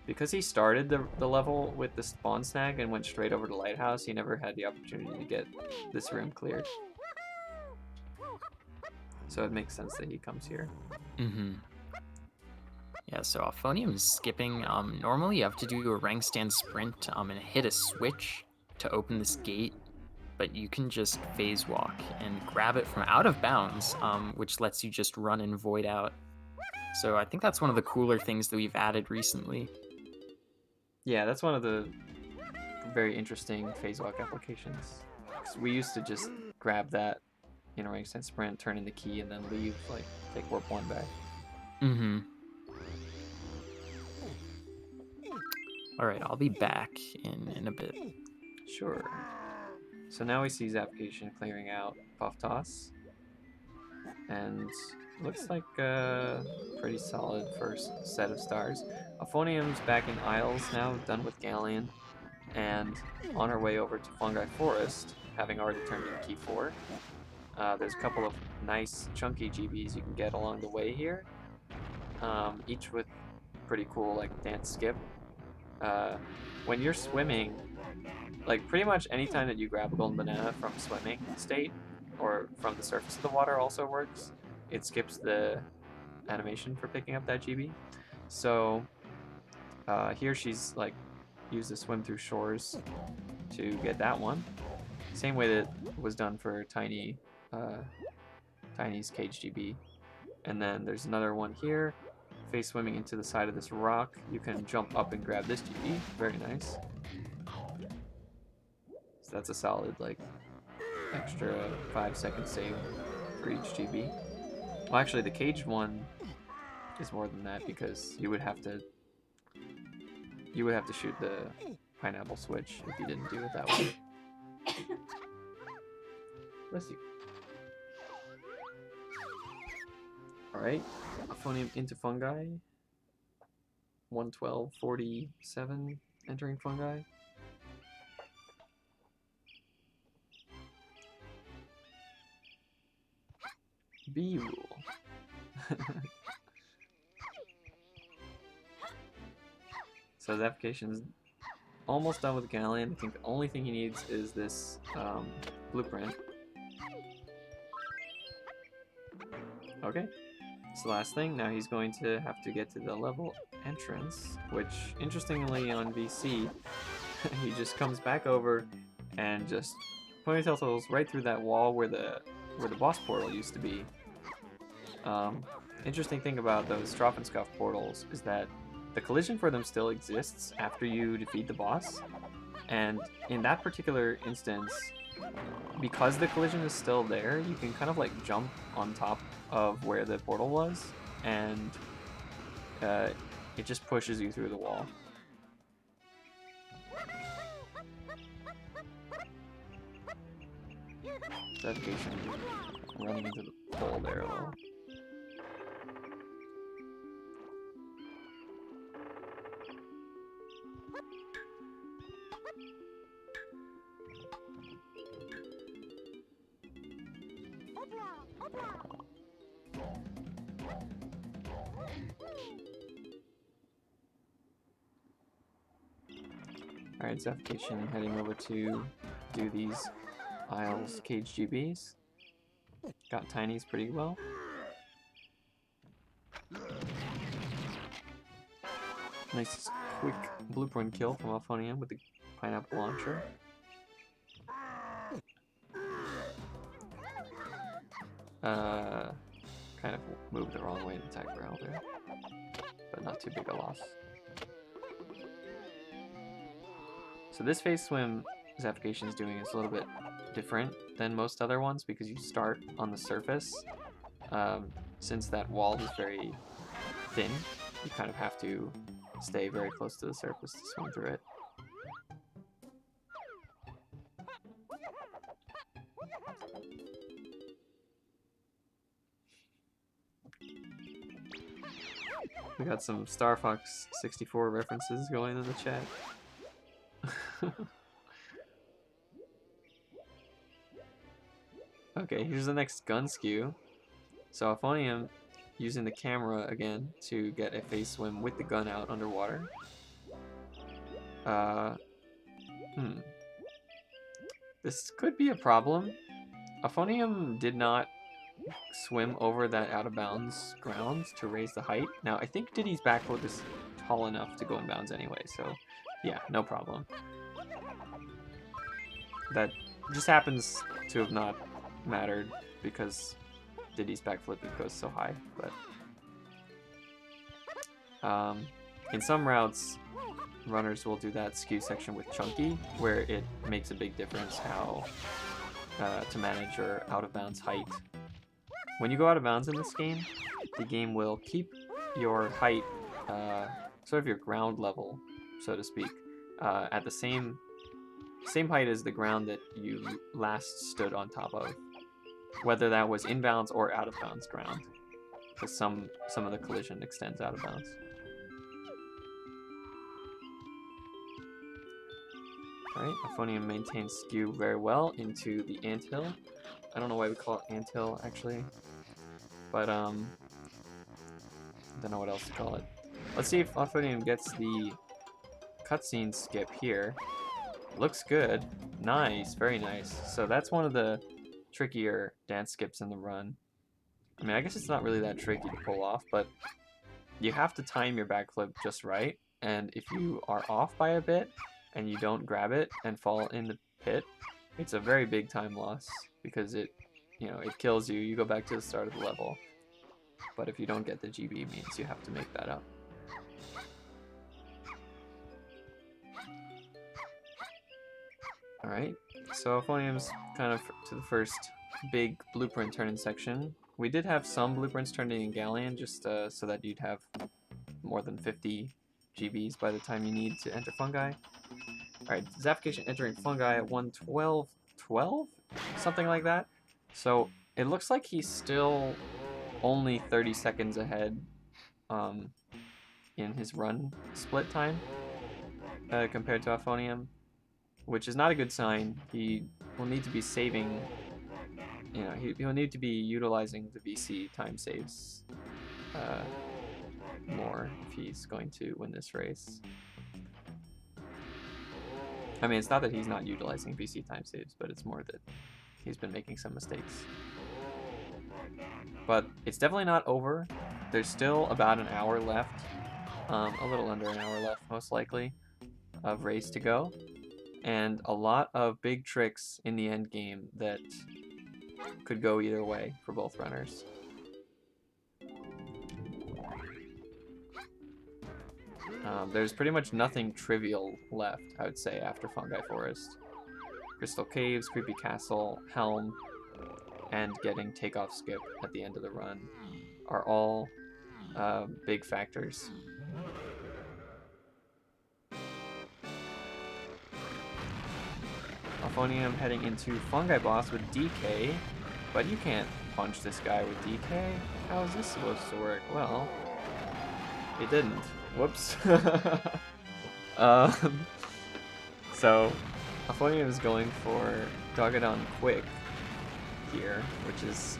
because he started the level with the spawn snag and went straight over to Lighthouse, he never had the opportunity to get this room cleared. So it makes sense that he comes here. Mm-hmm. Yeah, so Auphonium is skipping. Normally you have to do a rank stand sprint and hit a switch to open this gate, but you can just phase walk and grab it from out of bounds, which lets you just run and void out. So I think that's one of the cooler things that we've added recently. Yeah, that's one of the very interesting phase walk applications. 'Cause we used to just grab that in a rank stand sprint, turn in the key, and then leave, like take warp 1 back. Mm-hmm. Alright, I'll be back in a bit. Sure. So now we see Xafication clearing out Puff Toss. And looks like a pretty solid first set of stars. Auphonium's back in Isles now, done with Galion, and on her way over to Fungi Forest, having already turned in Key 4. There's a couple of nice chunky GBs you can get along the way here, each with pretty cool like dance skip. When you're swimming, like pretty much anytime that you grab a golden banana from swimming state or from the surface of the water also works. It skips the animation for picking up that GB. So here she's like used to swim through shores to get that one. Same way that was done for Tiny's Cage GB. And then there's another one here. Face swimming into the side of this rock. You can jump up and grab this GB. Very nice. So that's a solid like extra 5-second save for each GB. Well, actually, the caged one is more than that because you would have to shoot the pineapple switch if you didn't do it that way. Bless you. All right, Auphonium into Fungi. 112.47 entering Fungi. B rule. So Xafication's almost done with Galion. I think the only thing he needs is this blueprint. Okay, it's the last thing. Now he's going to have to get to the level entrance, which interestingly on VC, he just comes back over and just ponytails right through that wall where the boss portal used to be. Interesting thing about those Scuff portals is that the collision for them still exists after you defeat the boss, and in that particular instance, because the collision is still there, you can kind of like jump on top of where the portal was, and it just pushes you through the wall. Xafication running into the pole there a little. Alright, Xafication heading over to do these Isles Cage GBs. Got Tiny's pretty well. Nice quick blueprint kill from Auphonium with the pineapple launcher. Kind of moved the wrong way in the attack barrel there, but not too big a loss. So this face swim Xafication is doing is a little bit different than most other ones because you start on the surface. Since that wall is very thin, you kind of have to stay very close to the surface to swim through it. We got some Star Fox 64 references going in the chat. Okay, here's the next gun skew. So Auphonium using the camera again to get a face swim with the gun out underwater. This could be a problem. Auphonium did not swim over that out of bounds ground to raise the height. Now I think Diddy's backflip is tall enough to go in bounds anyway, so yeah, no problem. That just happens to have not mattered because Diddy's backflip goes so high, but in some routes runners will do that skew section with Chunky, where it makes a big difference how to manage your out of bounds height. When you go out of bounds in this game, the game will keep your height, sort of your ground level, so to speak, at the same height as the ground that you last stood on top of, whether that was in bounds or out of bounds ground, because some of the collision extends out of bounds. Alright, Auphonium maintains skew very well into the anthill. I don't know why we call it anthill actually, but I don't know what else to call it. Let's see if Auphonium gets the cutscene skip here. Looks good. Nice, very nice. So that's one of the trickier dance skips in the run. I mean, I guess it's not really that tricky to pull off, but you have to time your backflip just right. And if you are off by a bit and you don't grab it and fall in the pit, it's a very big time loss because it kills you. You go back to the start of the level. But if you don't get the GB, it means you have to make that up. Alright, so Auphonium's kind of to the first big blueprint turn-in section. We did have some blueprints turned in Galion just so that you'd have more than 50 GBs by the time you need to enter Fungi. Alright, Xafication entering Fungi at 1:12:12? Something like that. So it looks like he's still only 30 seconds ahead in his run split time compared to Auphonium, which is not a good sign. He will need to be saving, he'll need to be utilizing the VC time saves more if he's going to win this race. I mean, it's not that he's not utilizing VC time saves, but it's more that he's been making some mistakes. But it's definitely not over. There's still about an hour left, a little under an hour left, most likely, of race to go. And a lot of big tricks in the end game that could go either way for both runners. There's pretty much nothing trivial left, I would say, after Fungi Forest. Crystal Caves, Creepy Castle, Helm, and getting Takeoff Skip at the end of the run are all big factors. Auphonium heading into Fungi Boss with DK, but you can't punch this guy with DK. How is this supposed to work? Well, it didn't. Whoops. So, Auphonium is going for Dogadon Quick here, which is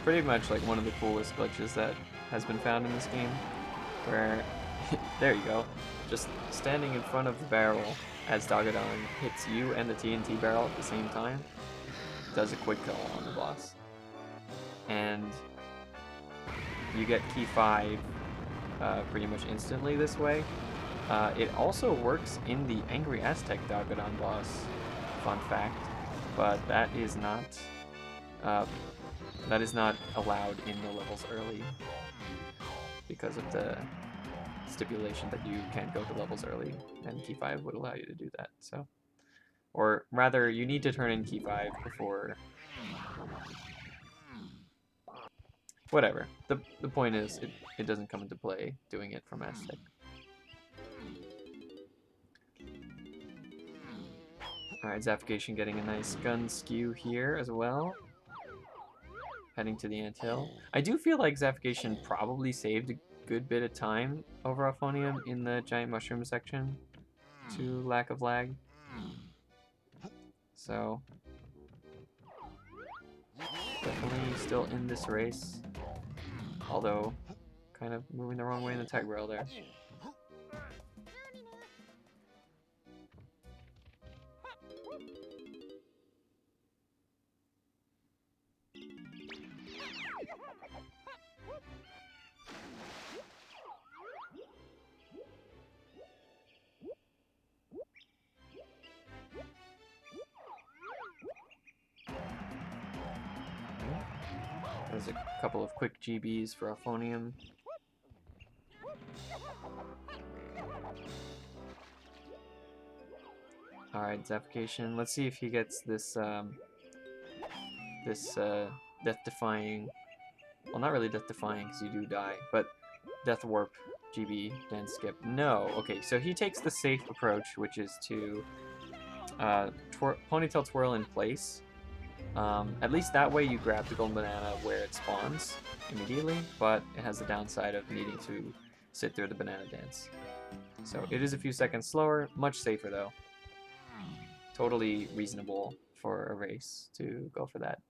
pretty much like one of the coolest glitches that has been found in this game, where, there you go, just standing in front of the barrel as Dogadon hits you and the TNT barrel at the same time, does a quick kill on the boss. And you get key 5 pretty much instantly this way. It also works in the Angry Aztec Dogadon boss, fun fact, but that is not allowed in the levels early because of the stipulation that you can't go to levels early, and key 5 would allow you to do that. So, or rather, you need to turn in key 5 before. Whatever. The point is, it doesn't come into play doing it from Aztec. Alright, Xafication getting a nice gun skew here as well. Heading to the anthill. I do feel like Xafication probably saved a good bit of time over Auphonium in the giant mushroom section to lack of lag. So, definitely still in this race. Although, kind of moving the wrong way in the tech rail there. There's a couple of quick GBs for Auphonium. Alright, Xafication. Let's see if he gets this death-defying... Well, not really death-defying because you do die, but Death Warp GB then skip. No! Okay, so he takes the safe approach, which is to ponytail twirl in place. At least that way you grab the golden banana where it spawns immediately, but it has the downside of needing to sit through the banana dance. So it is a few seconds slower, much safer though. Totally reasonable for a race to go for that.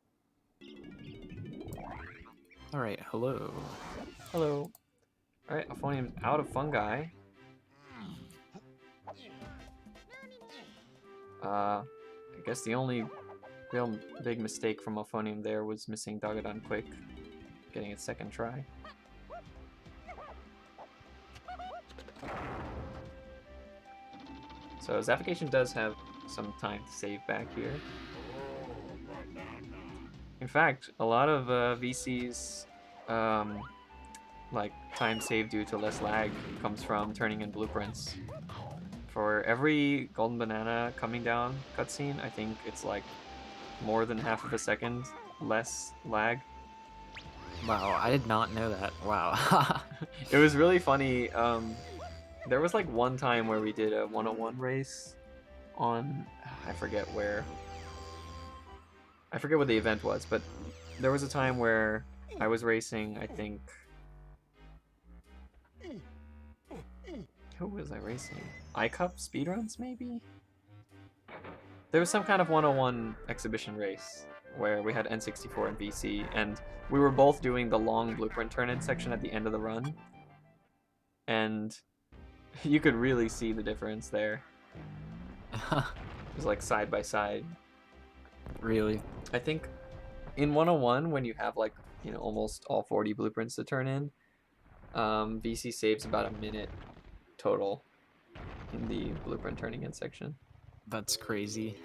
Alright, hello. Hello. Alright, Auphonium's out of fungi. I guess the only real big mistake from Auphonium there was missing Dogadon quick, getting its second try. So Xafication does have some time to save back here. In fact, a lot of VC's like time saved due to less lag comes from turning in blueprints. For every golden banana coming down cutscene, I think it's like more than half of a second less lag. Wow, I did not know that. Wow. It was really funny. There was like one time where we did a 101 race on, I forget where. I forget what the event was, but there was a time where I was racing, I think. Who was I racing? iCup speedruns, maybe? There was some kind of 101 exhibition race where we had N64 and VC, and we were both doing the long blueprint turn-in section at the end of the run. And you could really see the difference there. It was like side by side. Really? I think in 101, when you have like, you know, almost all 40 blueprints to turn in, VC saves about a minute total in the blueprint turning in section. That's crazy.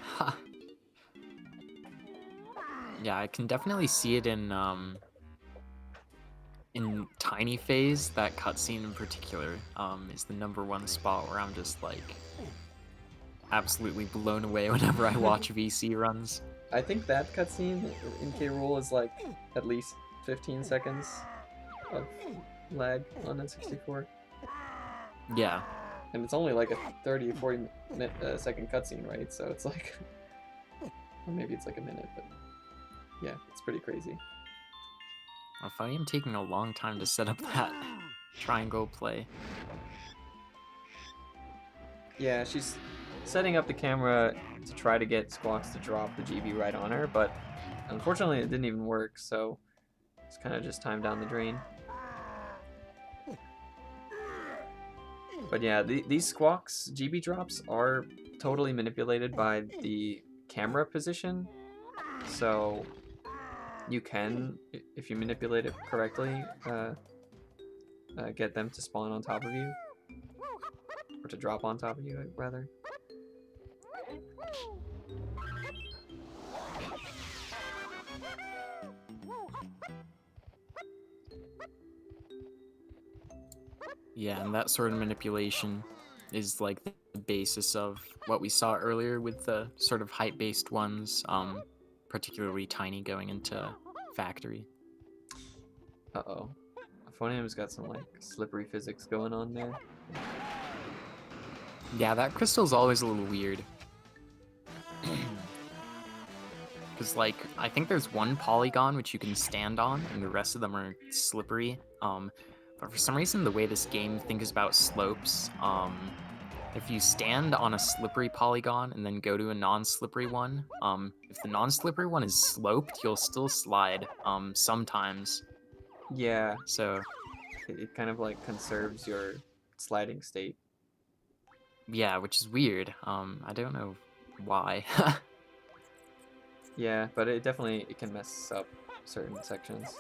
Yeah, I can definitely see it in Tiny Phase. That cutscene in particular is the #1 spot where I'm just like absolutely blown away whenever I watch VC runs. I think that cutscene in K. Rool is like at least 15 seconds of lag on N64. Yeah. And it's only like a 30 or 40 second cutscene, right? So it's like, or maybe it's like a minute, but yeah, it's pretty crazy. Auphonium taking a long time to set up that triangle play. Yeah, she's setting up the camera to try to get Squawks to drop the GB right on her, but unfortunately it didn't even work, so it's kind of just time down the drain. But yeah, these Squawks GB drops are totally manipulated by the camera position, so you can, if you manipulate it correctly, get them to spawn on top of you, or to drop on top of you, rather. Yeah, and that sort of manipulation is like the basis of what we saw earlier with the sort of height-based ones, particularly Tiny going into Factory. Uh-oh. Auphonium's got some, like, slippery physics going on there. Yeah, that crystal's always a little weird. Because, like, I think there's one polygon which you can stand on, and the rest of them are slippery. But for some reason, the way this game thinks about slopes, if you stand on a slippery polygon and then go to a non-slippery one, if the non-slippery one is sloped, you'll still slide, sometimes. Yeah, So, it kind of, like, conserves your sliding state. yeah, which is weird. I don't know why. Yeah, but it can mess up certain sections.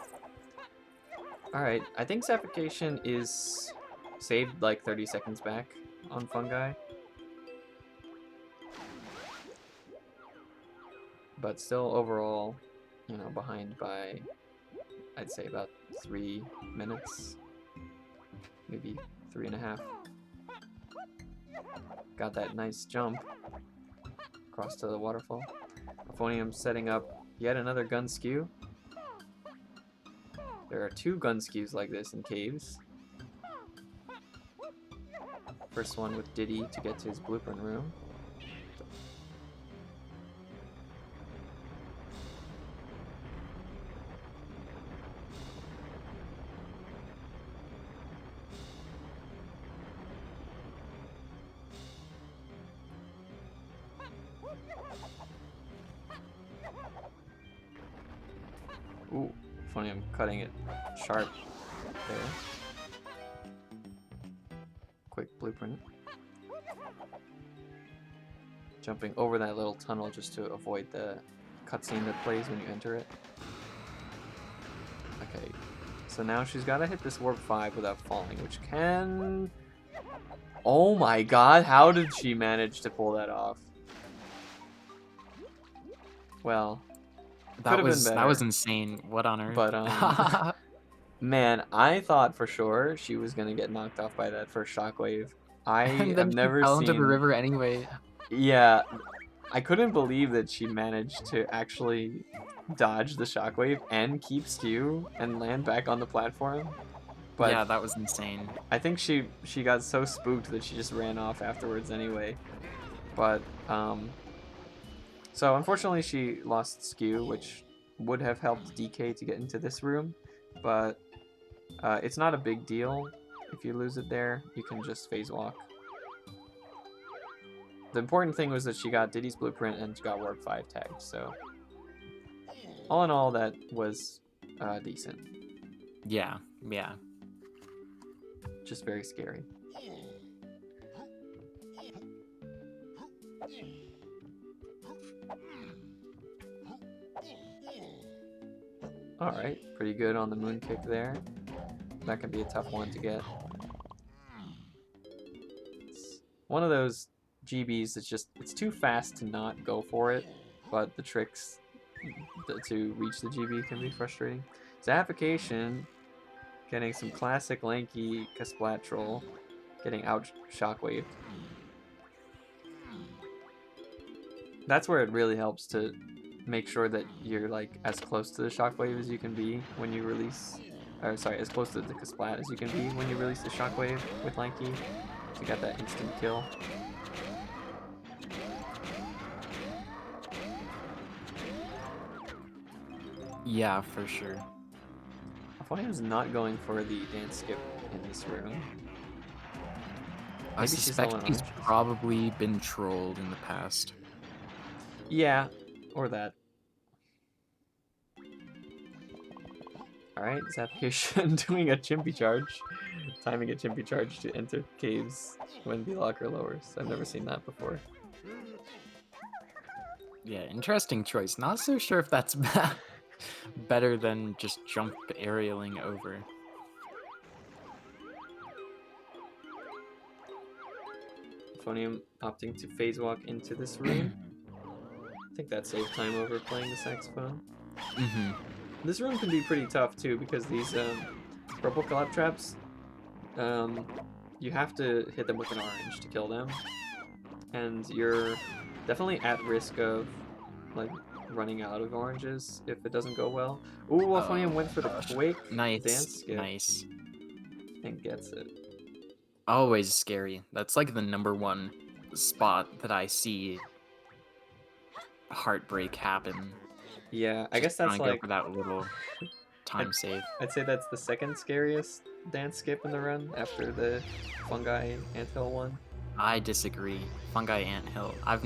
Alright, I think Xafication is saved like 30 seconds back on Fungi. But still overall, you know, behind by, I'd say about 3 minutes. Maybe 3.5. Got that nice jump across to the waterfall. Auphonium setting up yet another gun skew. There are 2 gun skews like this in caves. First one with Diddy to get to his blueprint room. Ooh, funny, I'm cutting it sharp there. blueprint. Jumping over that little tunnel just to avoid the cutscene that plays when you enter it. Okay, so now she's got to hit this warp 5 without falling, which can... Oh my god, how did she manage to pull that off? Well, That was been that was better. insane. What on earth? But man, I thought for sure she was gonna get knocked off by that first shockwave. I and have then she never fell seen. into the river anyway. Yeah, I couldn't believe that she managed to actually dodge the shockwave and keep skew and land back on the platform. But Yeah, that was insane. I think she got so spooked that she just ran off afterwards anyway. But so unfortunately she lost skew, which would have helped DK to get into this room, but it's not a big deal if you lose it there. You can just phase walk. The important thing was that she got Diddy's blueprint and got warp 5 tagged, so all in all that was decent. Yeah, yeah. Just very scary. Alright, pretty good on the moon kick there. That can be a tough one to get. It's one of those GBs that's just, it's too fast to not go for it, but the tricks to reach the GB can be frustrating. Xafication, getting some classic lanky Kasplatral, getting out shockwave. That's where it really helps to make sure that you're like as close to the shockwave as you can be when you release, or sorry, as close to the Kasplat as you can be when you release the shockwave with lanky to get that instant kill. Yeah, for sure. Auphonium's not going for the dance skip in this room. I Maybe she's suspect low on he's oranges. probably been trolled in the past. Yeah, or that. Alright, Xafication doing a chimpy charge. Timing a chimpy charge to enter caves when the locker lowers. I've never seen that before. Yeah, interesting choice. Not so sure if that's better than just jump aerialing over. Auphonium opting to phase walk into this room. I think that saved time over playing the saxophone. Mm-hmm. This room can be pretty tough too because these purple collab traps, you have to hit them with an orange to kill them, and you're definitely at risk of like running out of oranges if it doesn't go well. Ooh, Auphonium went for the Quake Nice, dance skip nice. and gets it. Always scary. That's like the #1 spot that I see heartbreak happen. Yeah, I guess that's Trying to like, go for that little time save. I'd say that's the second scariest dance skip in the run after the Fungi Anthill one. I disagree. Fungi Anthill. I've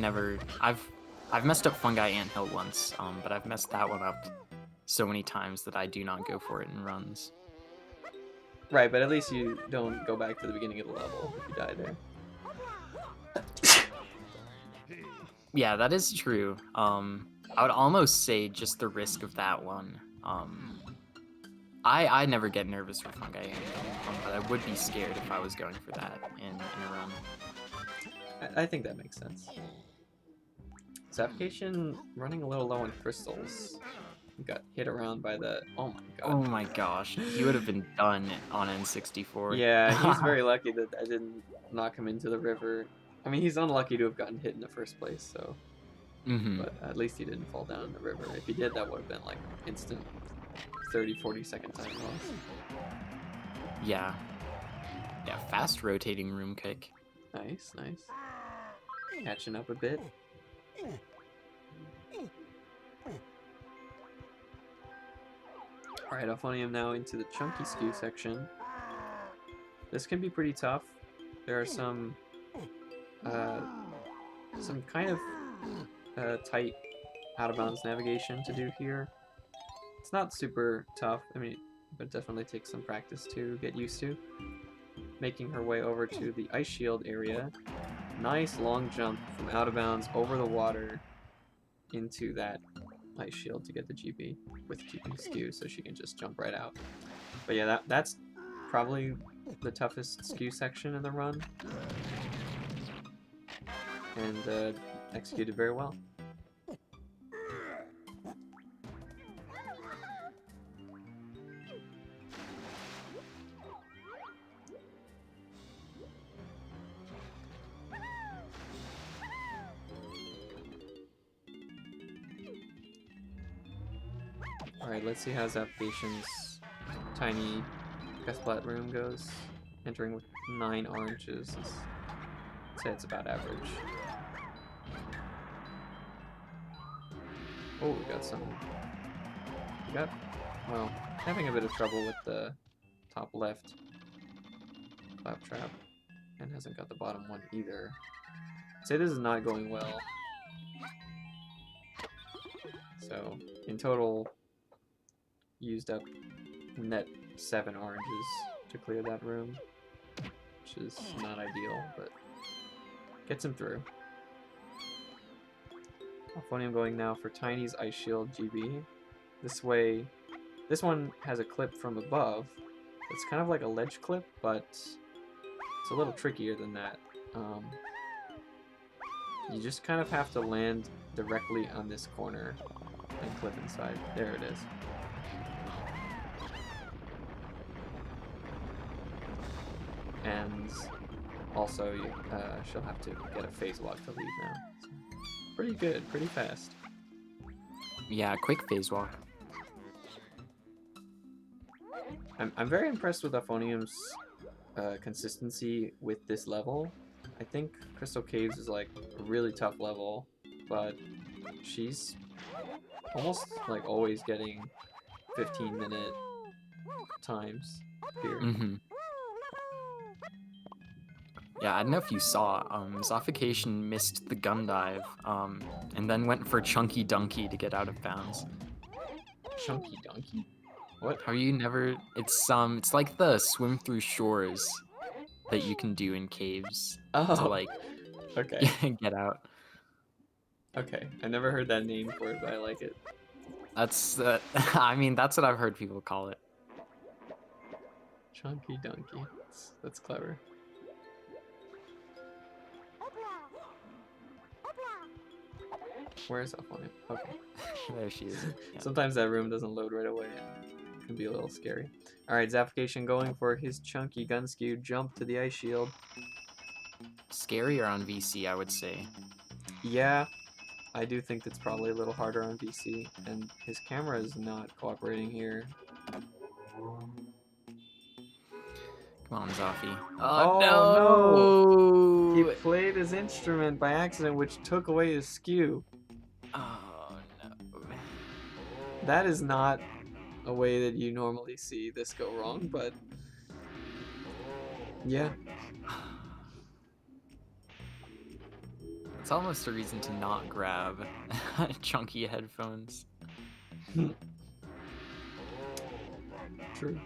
messed up Fungi Anthill once, but I've messed that one up so many times that I do not go for it in runs. Right, but at least you don't go back to the beginning of the level if you die there. Yeah, that is true. I would almost say just the risk of that one. I never get nervous for Fungi Anthill, but I would be scared if I was going for that in a run. I think that makes sense. Xafication running a little low on crystals. He got hit around by the... Oh my god. Oh my gosh, he would have been done on N64. Yeah, he's very lucky that I didn't knock him into the river. I mean, he's unlucky to have gotten hit in the first place, so... Mm-hmm. But at least he didn't fall down in the river. If he did, that would have been like instant 30-40 second time loss. Yeah. Yeah, fast rotating room kick. Nice, nice. Catching up a bit. Alright, Auphonium now into the chunky skew section. This can be pretty tough. There are some kind of tight out-of-bounds navigation to do here. It's not super tough, I mean, but definitely takes some practice to get used to. making her way over to the ice shield area. Nice long jump from out of bounds over the water into that ice shield to get the GB with keeping skew, so she can just jump right out. But yeah, that's probably the toughest skew section in the run, and executed very well. Alright, let's see how Xafication's tiny Gethplat room goes. Entering with 9 oranges. I'd say it's about average. Oh, we got some... well, having a bit of trouble with the top left claptrap. And hasn't got the bottom one either. I'd say this is not going well. So, in total... used up net 7 oranges to clear that room, which is not ideal, but gets him through. Auphonium going now for Tiny's Ice Shield GB. This way, this one has a clip from above. It's kind of like a ledge clip, but it's a little trickier than that. You just kind of have to land directly on this corner and clip inside. There it is. And also, she'll have to get a phase walk to leave now. So, pretty good, pretty fast. Yeah, quick phase walk. I'm very impressed with Auphonium's consistency with this level. I think Crystal Caves is like a really tough level, but she's almost like always getting 15-minute times here. Mm-hmm. Yeah, I don't know if you saw, Xafication missed the gun dive, and then went for Chunky Donkey to get out of bounds. Chunky Donkey? What? Have you never... It's like the swim through shores that you can do in caves to, like, okay. get out. Okay, I never heard that name for it, but I like it. That's, I mean, that's what I've heard people call it. Chunky Donkey. That's clever. Where is Auphonium? Okay. There she is. Yeah. Sometimes that room doesn't load right away. It can be a little scary. Alright, Xafication going for his chunky gun skew jump to the ice shield. Scarier on VC, I would say. Yeah, I do think it's probably a little harder on VC, and his camera is not cooperating here. Come on, Zafi. Oh, no! He played his instrument by accident, which took away his skew. Oh, no. That is not a way that you normally see this go wrong, but yeah. It's almost a reason to not grab chunky headphones. True.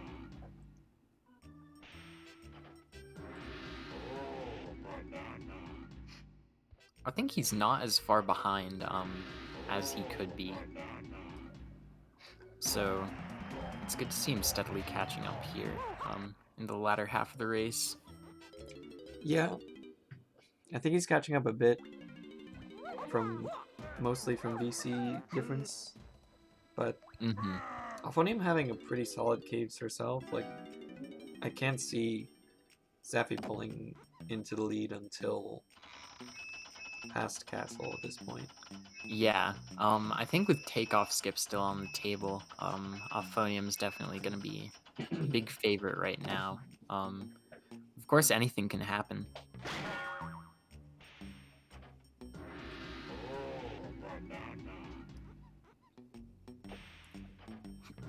I think he's not as far behind as he could be. So it's good to see him steadily catching up here in the latter half of the race. Yeah. I think he's catching up a bit mostly from VC difference, but Auphonium having a pretty solid caves herself. Like, I can't see Xafi pulling into the lead until past Castle at this point. Yeah, I think with takeoff skip still on the table, Auphonium's definitely going to be a big favorite right now. Of course, anything can happen.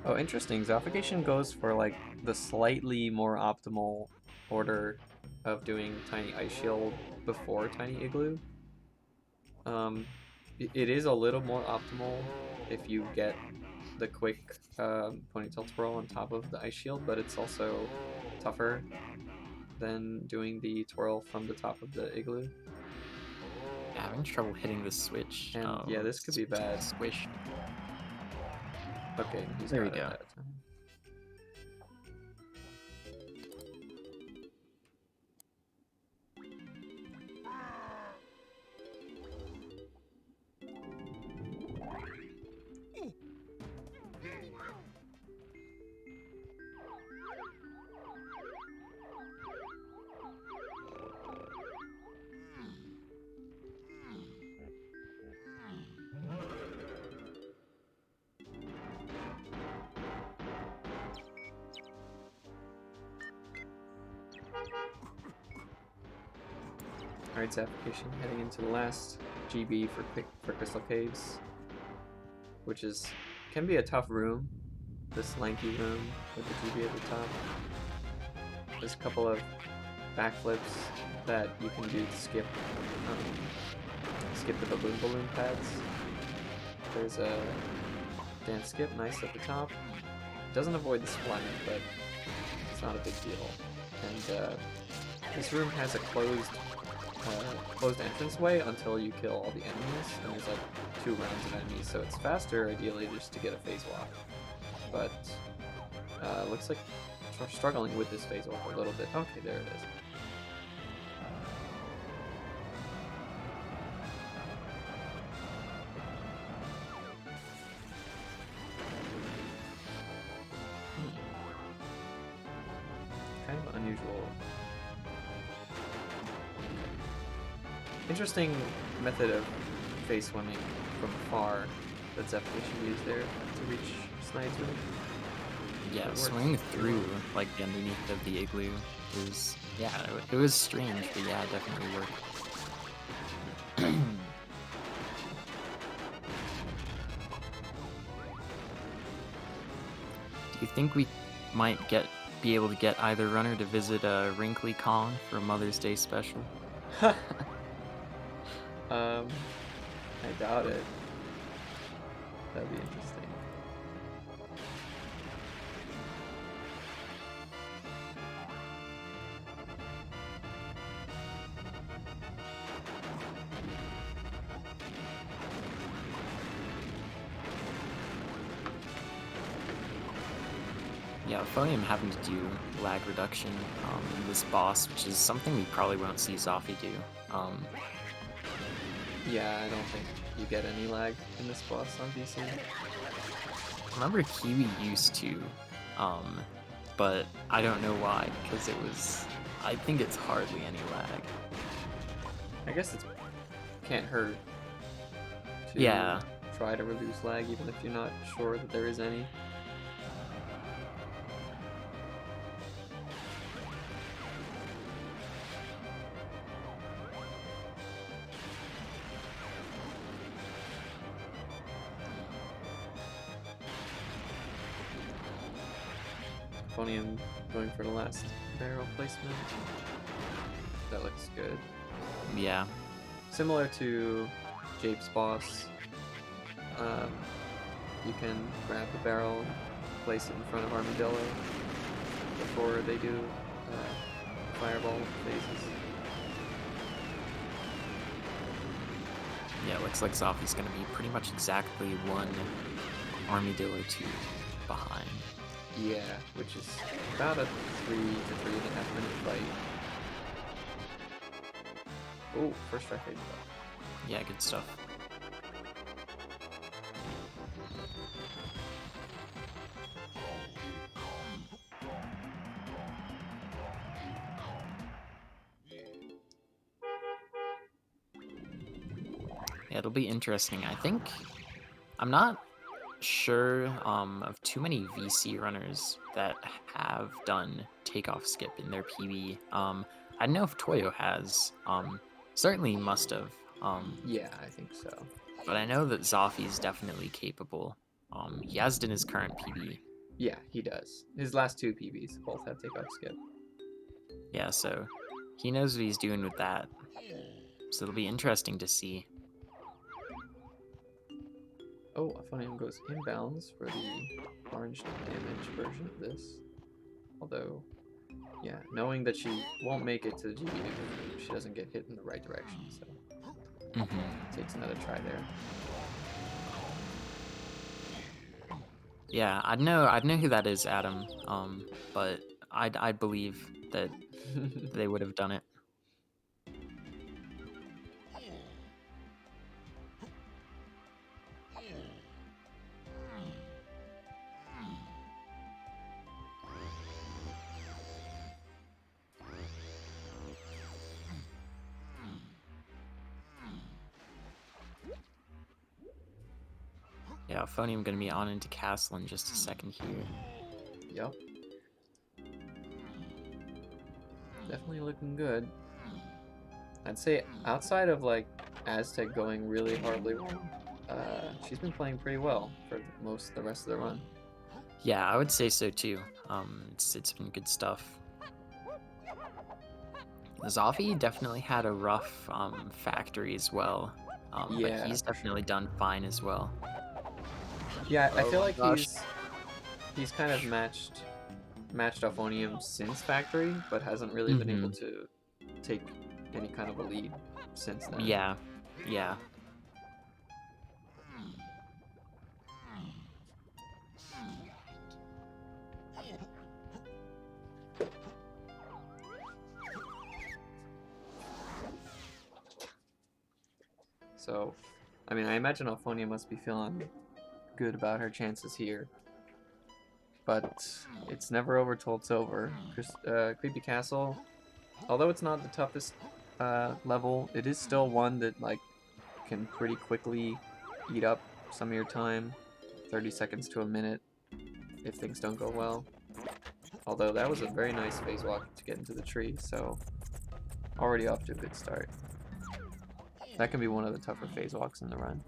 Oh, interesting. Xafication goes for like the slightly more optimal order of doing Tiny Ice Shield before Tiny Igloo. It is a little more optimal if you get the quick ponytail twirl on top of the Ice Shield, but it's also tougher than doing the twirl from the top of the igloo. Yeah, having trouble hitting the switch. And Oh, yeah, this could be bad. Squish. Okay, he's There we got it go. that time. Alright, Xafication heading into the last GB for Crystal Caves, which can be a tough room. This lanky room with the GB at the top. There's a couple of backflips that you can do to skip the balloon pads. There's a dance skip, nice at the top. Doesn't avoid the spline, but it's not a big deal. And this room has a closed entranceway until you kill all the enemies, and there's like 2 rounds of enemies, so it's faster ideally just to get a phase walk. But looks like we're struggling with this phase walk a little bit. Okay, there it is. Kind of unusual. Interesting method of phase swimming from afar that Xafication used there to reach Snide's room. Yeah, It works. swinging through like the underneath of the igloo is it was strange, but yeah, it definitely worked. Do you think we might be able to get either runner to visit a Wrinkly Kong for a Mother's Day special? I doubt it. That'd be interesting. Yeah, Auphonium having to do lag reduction in this boss, which is something we probably won't see Xafi do. Yeah, I don't think you get any lag in this boss on DC. I remember Kiwi used to, but I don't know why, because I think it's hardly any lag. I guess it can't hurt to Yeah. try to reduce lag even if you're not sure that there is any. Auphonium going for the last barrel placement. That looks good. Yeah. Similar to Jape's boss, you can grab the barrel and place it in front of Armadillo before they do fireball phases. Yeah, it looks like Xafi's going to be pretty much exactly 1 Armadillo 2 behind. Yeah, which is about a 3 to 3.5 minute fight. Oh, first try fade. Yeah, good stuff. Yeah, it'll be interesting. I'm not sure of too many VC runners that have done takeoff skip in their PB. I don't know if Toyo has. Certainly must have. Yeah, I think so. But I know that Xafi's definitely capable. He has done his current PB. Yeah, he does. His last 2 PBs both have takeoff skip. Yeah, so he knows what he's doing with that. So it'll be interesting to see. Oh, Auphonium goes inbounds for the orange damage version of this. Although, Yeah, knowing that she won't make it to the GBA if she doesn't get hit in the right direction, so takes another try there. Yeah, I'd know who that is, Adam. But I'd believe that they would have done it. Yeah, Auphonium gonna be on into Castle in just a second here. Yep. Definitely looking good. I'd say outside of like Aztec going really horribly wrong, she's been playing pretty well for most of the rest of the run. Yeah, I would say so too. It's been good stuff. Zafi definitely had a rough factory as well. Yeah, But he's for definitely done fine as well. Yeah, I feel Oh like gosh. he's kind of matched Auphonium since Factory, but hasn't really been able to take any kind of a lead since then. Yeah, yeah. So, I mean, I imagine Auphonium must be feeling good about her chances here. But it's never over till it's over. Creepy Castle, although it's not the toughest level, it is still one that like can pretty quickly eat up some of your time, 30 seconds to a minute, if things don't go well. Although that was a very nice phase walk to get into the tree, so already off to a good start. That can be one of the tougher phase walks in the run.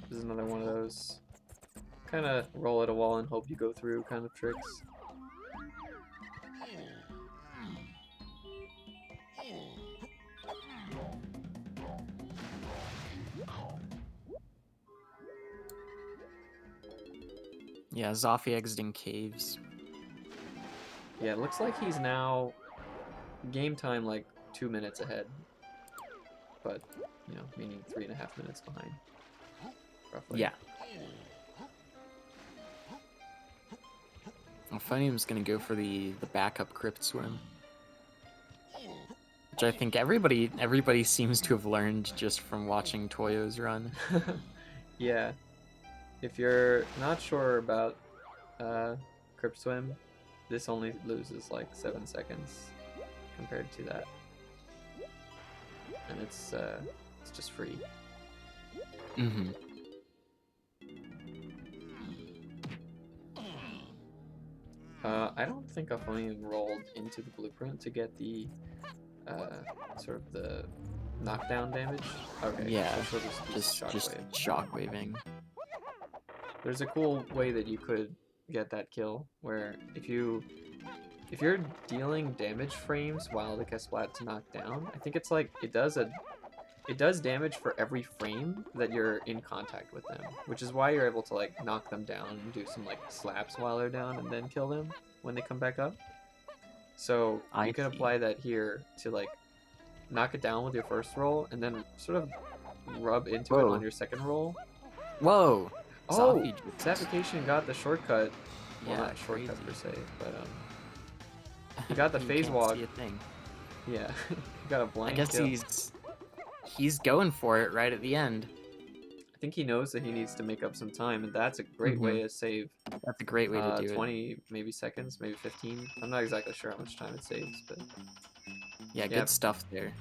This is another one of those kind of roll at a wall and hope you go through kind of tricks. Yeah, Zafi exiting caves. Yeah, it looks like he's now game time like 2 minutes ahead. But, you know, meaning 3.5 minutes behind. Roughly. Yeah. Auphonium's gonna go for the backup crypt swim. Which I think everybody seems to have learned just from watching Toyo's run. Yeah. If you're not sure about Crypt Swim, this only loses like 7 seconds compared to that. And it's just free. Mm-hmm. I don't think Auphonium rolled into the blueprint to get the sort of the knockdown damage. Okay. Yeah, so she'll just shockwave. shockwaving. There's a cool way that you could get that kill, where if you're dealing damage frames while the Kesplat to knock down, I think it's like it does damage for every frame that you're in contact with them, which is why you're able to like knock them down and do some like slaps while they're down and then kill them when they come back up. So I you can see. apply that here to like knock it down with your first roll and then sort of rub into it Whoa. on your second roll. Whoa! Oh, Zafi just- Xafication got the shortcut. Well, Yeah, not shortcut crazy. per se, but he got the You phase can't walk. see a thing. Yeah, he got a I blind guess kill. he's going for it right at the end. I think he knows that he needs to make up some time, and that's a great way to save That's a great way to do 20 maybe seconds, maybe 15. I'm not exactly sure how much time it saves, but it. Yeah, yeah. good stuff there.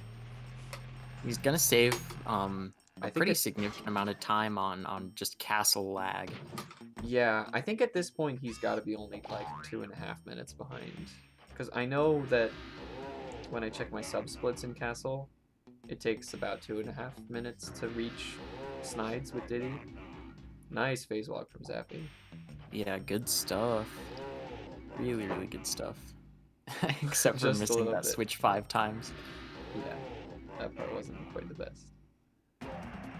He's gonna save a think pretty it's- significant amount of time on just castle lag. yeah, I think at this point he's got to be only like 2.5 minutes behind. Because I know that when I check my sub splits in Castle, it takes about 2.5 minutes to reach Snides with Diddy. Nice phase walk from Zappy. Yeah, good stuff. Really, really good stuff. Except for Just a missing little that bit. switch 5 times. Yeah, that part wasn't quite the best.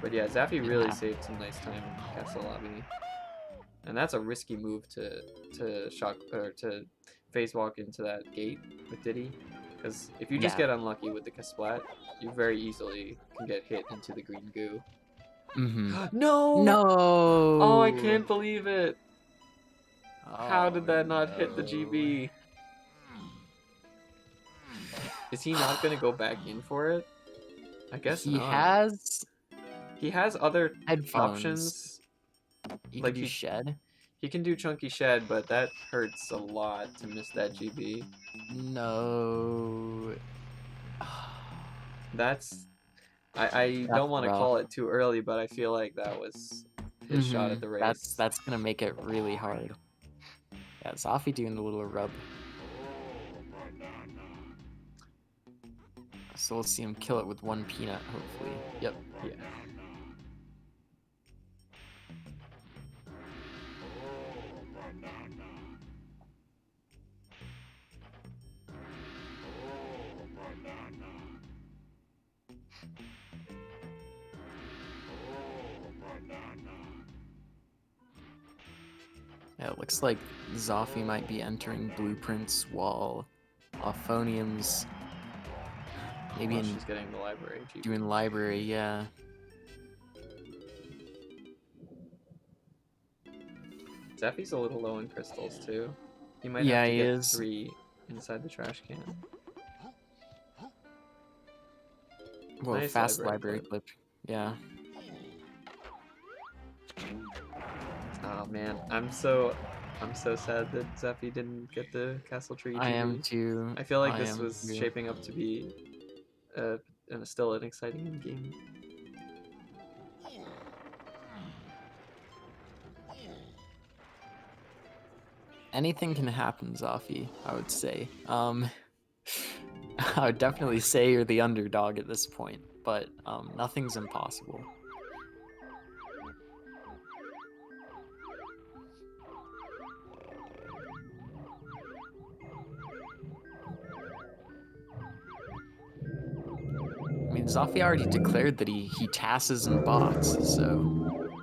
But yeah, Zafi really saved some nice time in Castle Lobby. And that's a risky move to shock or to phase walk into that gate with Diddy. Because if you just Yeah. get unlucky with the Kasplat, you very easily can get hit into the green goo. Mm-hmm. No! No! Oh, I can't believe it! How did that not hit the no. GB? Is he not gonna go back in for it? I guess He not. has He has other headphones. options. He Like can do shed. He can do Chunky Shed, but that hurts a lot to miss that GB. No. That's... I don't want to rough. call it too early, but I feel like that was his shot at the race. That's gonna make it really hard. Yeah, Zafi doing the little rub. So let's see him kill it with 1 peanut, hopefully. Yep. Yeah. Yeah, it looks like Zafi might be entering blueprints while Auphonium's maybe in She's getting the library GB. doing library, yeah. Zeffy's a little low in crystals too. He might Yeah, have to he get is. 3 inside the trash can. Whoa, Nice fast library library clip. Yeah. Oh man, I'm so sad that Zeffy didn't get the Castle Tree GB. I am too. I feel like I this am was too. shaping up to be still an exciting game. Anything can happen, Zafi, I would say. I would definitely say you're the underdog at this point, but nothing's impossible. I mean, Zafi already declared that he tasses and bots, so...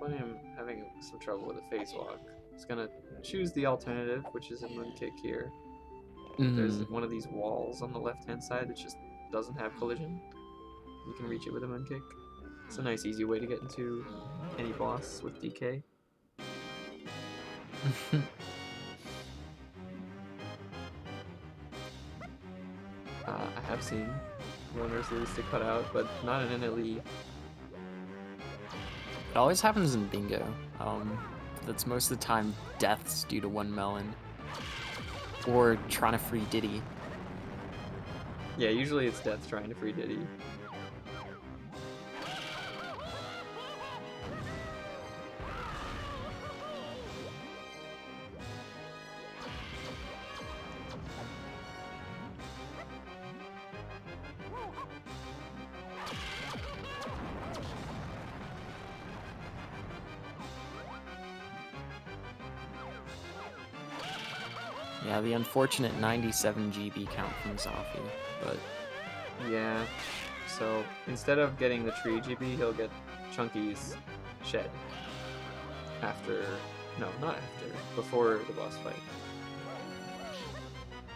Funny, I'm having some trouble with a phase walk. It's gonna choose the alternative, which is a mooncake here. There's one of these walls on the left-hand side that just doesn't have collision. You can reach it with a mooncake. It's a nice, easy way to get into any boss with DK. I have seen runners lose to cut out, but not in an elite. It always happens in bingo. That's most of the time deaths due to 1 melon. Or trying to free Diddy. Yeah, usually it's death trying to free Diddy. Yeah, the unfortunate 97 GB count from Zafi, but... Yeah, so instead of getting the tree GB, he'll get Chunky's shed. After... No, not after. Before the boss fight.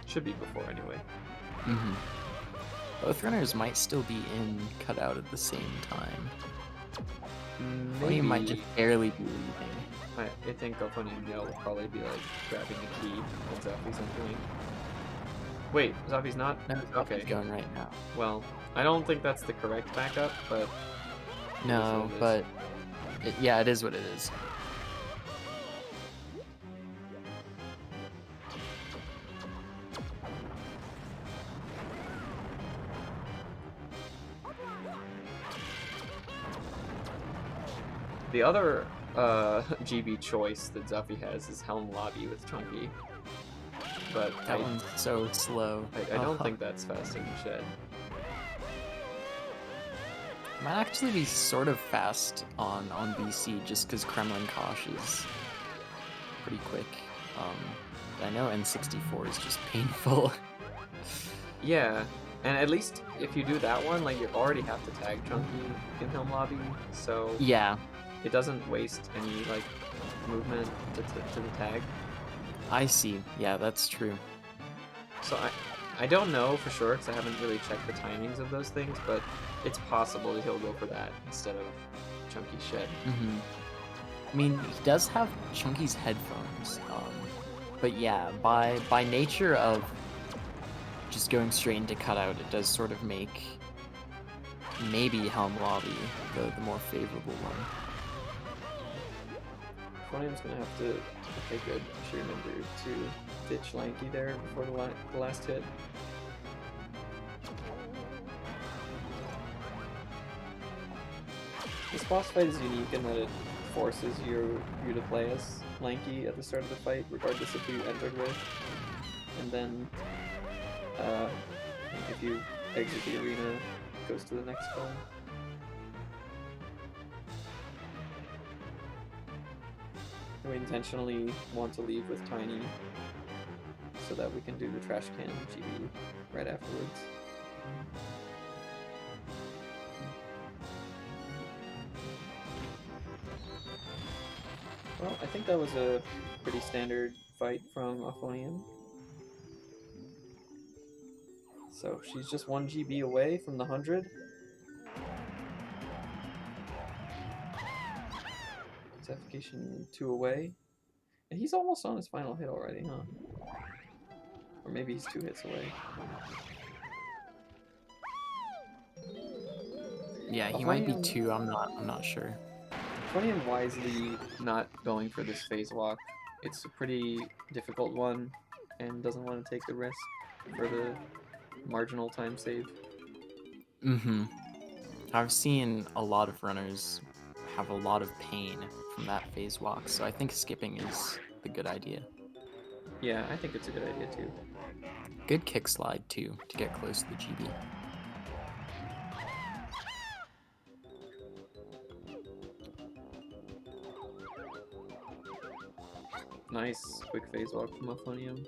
Should be before, anyway. Both runners might still be in cutout at the same time. Maybe. He might just barely be leaving. I think Auphonium will probably be like grabbing a key when Zafi's entering. Wait, Zafi's not? No, Okay. Zafi's going right now. Well, I don't think that's the correct backup, but... No, it is. but... yeah, it is what it is. The other GB choice that Zafi has is Helm Lobby with Chunky. But That one's so slow. I don't think that's faster than Shed. Might actually be sort of fast on BC just because Kremlin Kosh is pretty quick. I know N64 is just painful. Yeah, and at least if you do that one, like you already have to tag Chunky in home lobby, so Yeah, it doesn't waste any like movement to the tag. I see. Yeah, that's true. So I don't know for sure because I haven't really checked the timings of those things, but it's possible that he'll go for that instead of Chunky Shed. Hmm. I mean, he does have Chunky's headphones, but yeah, by nature of just going straight into cutout, it does sort of make maybe Helm Lobby the more favorable one. Auphonium's gonna have to. Okay, good. I should remember to ditch Lanky there before the last hit. This boss fight is unique in that it forces you to play as Lanky at the start of the fight, regardless of who you entered with. And then, if you exit the arena, it goes to the next one. We intentionally want to leave with Tiny so that we can do the trash can GB right afterwards. Well, I think that was a pretty standard fight from Auphonium. So she's just 1 GB away from the 100. Xafication 2 away. And he's almost on his final hit already, huh? Or maybe he's 2 hits away. Yeah, he might be 2. I'm not sure. Auphonium wisely not going for this phase walk. It's a pretty difficult one and doesn't want to take the risk for the marginal time save. Mm-hmm. I've seen a lot of runners have a lot of pain from that phase walk, so I think skipping is the good idea. Yeah, I think it's a good idea too. Good kick slide too, to get close to the GB. Nice quick phase walk from Auphonium.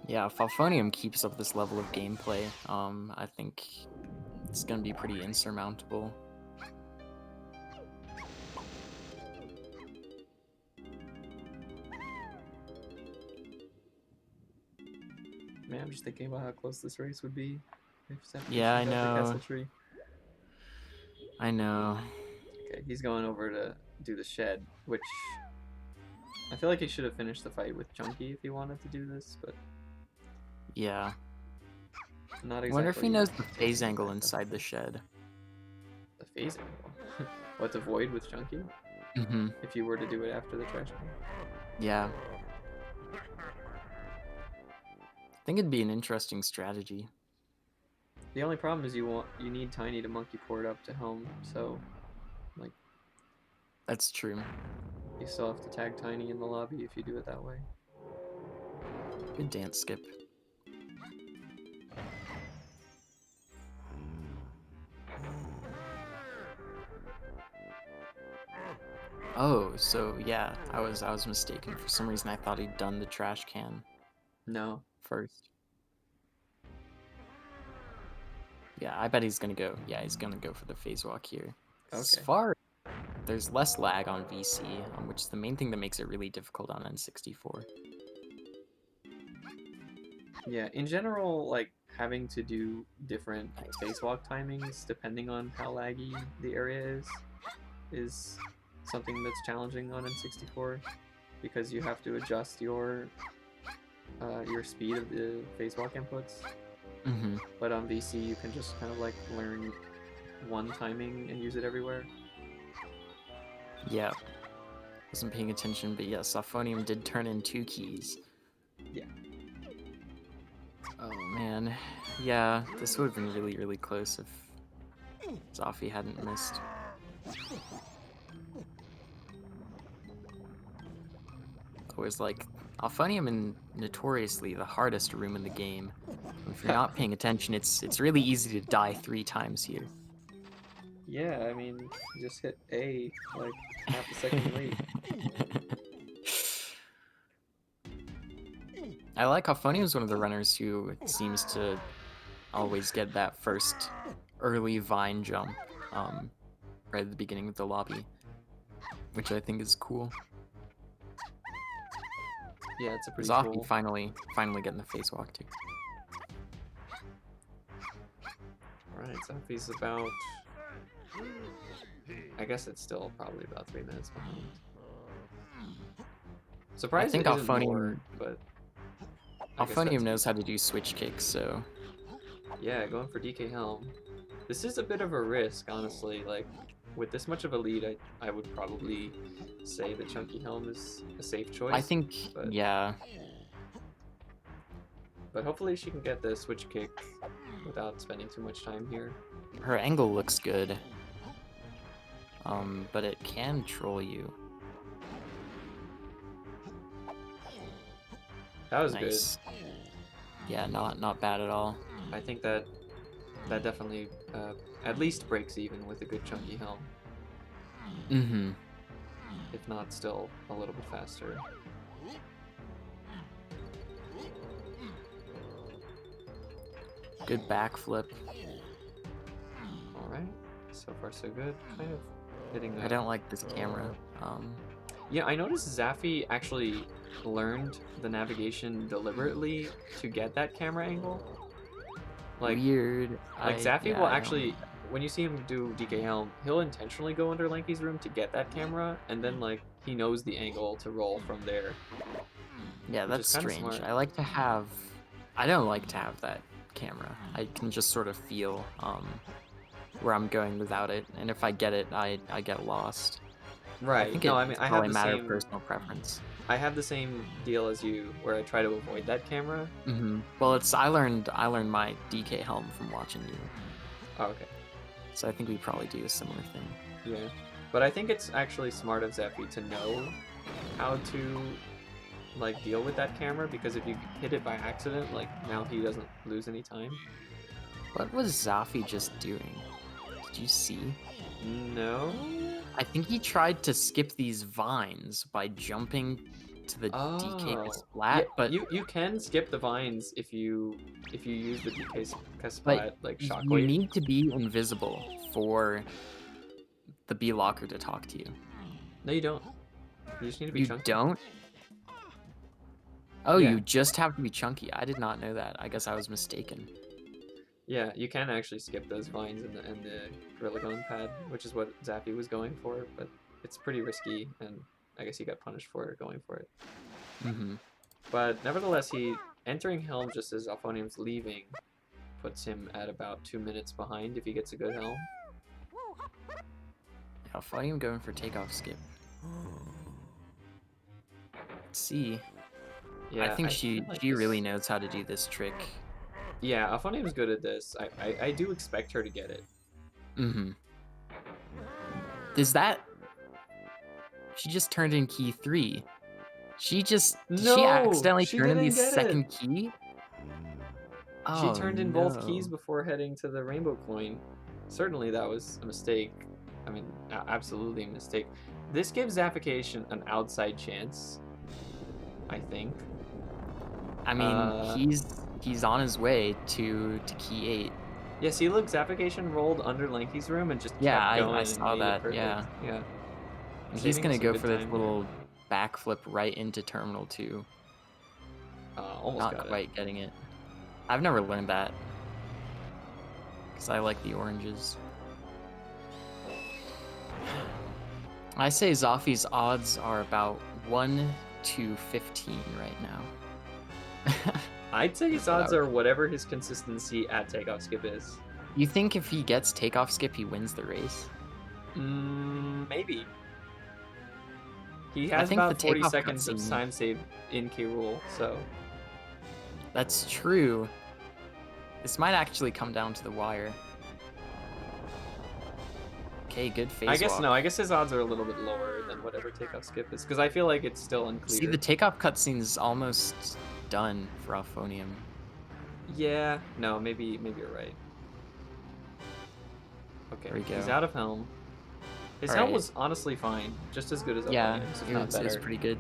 Yeah, if Auphonium keeps up this level of gameplay, I think it's gonna be pretty insurmountable. Man, I'm just thinking about how close this race would be if Xafication Yeah, I got the know. castle tree. I know. Okay, he's going over to do the shed, which I feel like he should have finished the fight with Chunky if he wanted to do this, but Yeah. not I exactly. wonder if he knows the phase angle inside the shed. The phase angle? What to avoid with Chunky? Mm-hmm. If you were to do it after the trash can? Yeah. I think it'd be an interesting strategy. The only problem is you need Tiny to monkey port up to home, so like That's true. you still have to tag Tiny in the lobby if you do it that way. Good dance skip. Oh, so yeah, I was mistaken. For some reason I thought he'd done the trash can No. first. Yeah, I bet he's gonna go. Yeah, he's gonna go for the phase walk here. As Okay. far there's less lag on VC, which is the main thing that makes it really difficult on N64. Yeah, in general, like having to do different spacewalk timings depending on how laggy the area is something that's challenging on N64 because you have to adjust your speed of the spacewalk inputs. Mm-hmm. But on VC, you can just kind of like learn one timing and use it everywhere. Yeah. Wasn't paying attention, but yes, Auphonium did turn in 2 keys. Yeah. Oh man. Yeah, this would have been really, really close if Zafi hadn't missed. Always like Auphonium and notoriously the hardest room in the game. If you're not paying attention, it's really easy to die 3 times here. Yeah, I mean, you just hit A like half a second late. I like Auphonium is one of the runners who seems to always get that first early vine jump right at the beginning of the lobby, which I think is cool. Yeah, it's a pretty Zafi cool. finally getting the phase walk too. Alright, Zafi's about... I guess it's still probably about 3 minutes behind. Surprised think it isn't Auphonium- more, but... I guess Auphonium that's- knows how to do switch kicks, so Yeah, going for DK Helm. This is a bit of a risk, honestly. Like, with this much of a lead, I would probably say the Chunky Helm is a safe choice. I think but- yeah. But hopefully she can get the switch kick without spending too much time here. Her angle looks good. But it can troll you. That was Nice. Yeah, not bad at all. good. I think that definitely at least breaks even with a good Chunky Helm. Mm-hmm. If not, still a little bit faster. Good backflip. Alright, so far so good. Kind of hitting I don't like this camera. Yeah, I noticed Zafi actually learned the navigation deliberately to get that camera angle. Like, Weird. Zafi yeah, will I don't- actually, when you see him do DK Helm, he'll intentionally go under Lanky's room to get that camera, and then like he knows the angle to roll from there. Yeah, which that's is kinda strange. smart. I like to have. I don't like to have that camera. I can just sort of feel where I'm going without it, and if I get it, I get lost. Right. I think no, it, I mean it's I have probably the a matter same. of personal preference. I have the same deal as you, where I try to avoid that camera. Hmm. Well, it's I learned my DK helm from watching you, Oh, okay. so I think we probably do a similar thing. Yeah. But I think it's actually smart of Zafi to know how to like deal with that camera, because if you hit it by accident, like now he doesn't lose any time. What was Zafi just doing? Did you see? No. I think he tried to skip these vines by jumping to the DK Oh. splat, Yeah, but you can skip the vines if you use the DK splat But like you shockwave. need to be invisible for the B locker to talk to you. No, you don't. You just need to be You chunky. don't? Oh, Yeah. you just have to be chunky. I did not know that. I guess I was mistaken. Yeah, you can actually skip those vines and the Gorilla Gun pad, which is what Zappy was going for, but it's pretty risky, and I guess he got punished for it, going for it. Mm-hmm. But nevertheless, he entering Helm just as Auphonium's leaving puts him at about 2 minutes behind if he gets a good Helm. Auphonium going for takeoff skip. Let's see. Yeah, I think she feel like she this- really knows how to do this trick. Yeah, Auphonium's good at this. I do expect her to get it. Mm-hmm. Does that? She just turned in key 3. Did she No, accidentally she turn in the didn't get it. second key? She turned in both keys no. before heading to the rainbow coin. Certainly that was a mistake. I mean, absolutely a mistake. This gives Xafication an outside chance, I think. I mean, he's on his way to key 8. Yeah, see, look, Xafication rolled under Lanky's room and just Yeah, kept I going and saw made it that, perfect. yeah. Yeah. And he's Saving gonna us a go good for this time little backflip right into Terminal 2. Almost Not got quite getting it. I've never learned that. Because I like the oranges. I say Zafi's odds are about 1 to 15 right now. it. I'd say his But I odds are whatever his consistency at takeoff skip is. You think if he gets takeoff skip, he wins the race? Maybe. He I has think about the 40 takeoff seconds of cutscene- time save in K rule, so That's true. This might actually come down to the wire. Okay, good phase I guess walk. no. I guess his odds are a little bit lower than whatever takeoff skip is, because I feel like it's still unclear. See, the takeoff cutscene is almost done for Auphonium. Yeah, no, maybe you're right. Okay, There we he's go. out of helm. His All helm right. was honestly fine, just as good as Yeah, Auphonium's, if it not was better. pretty good.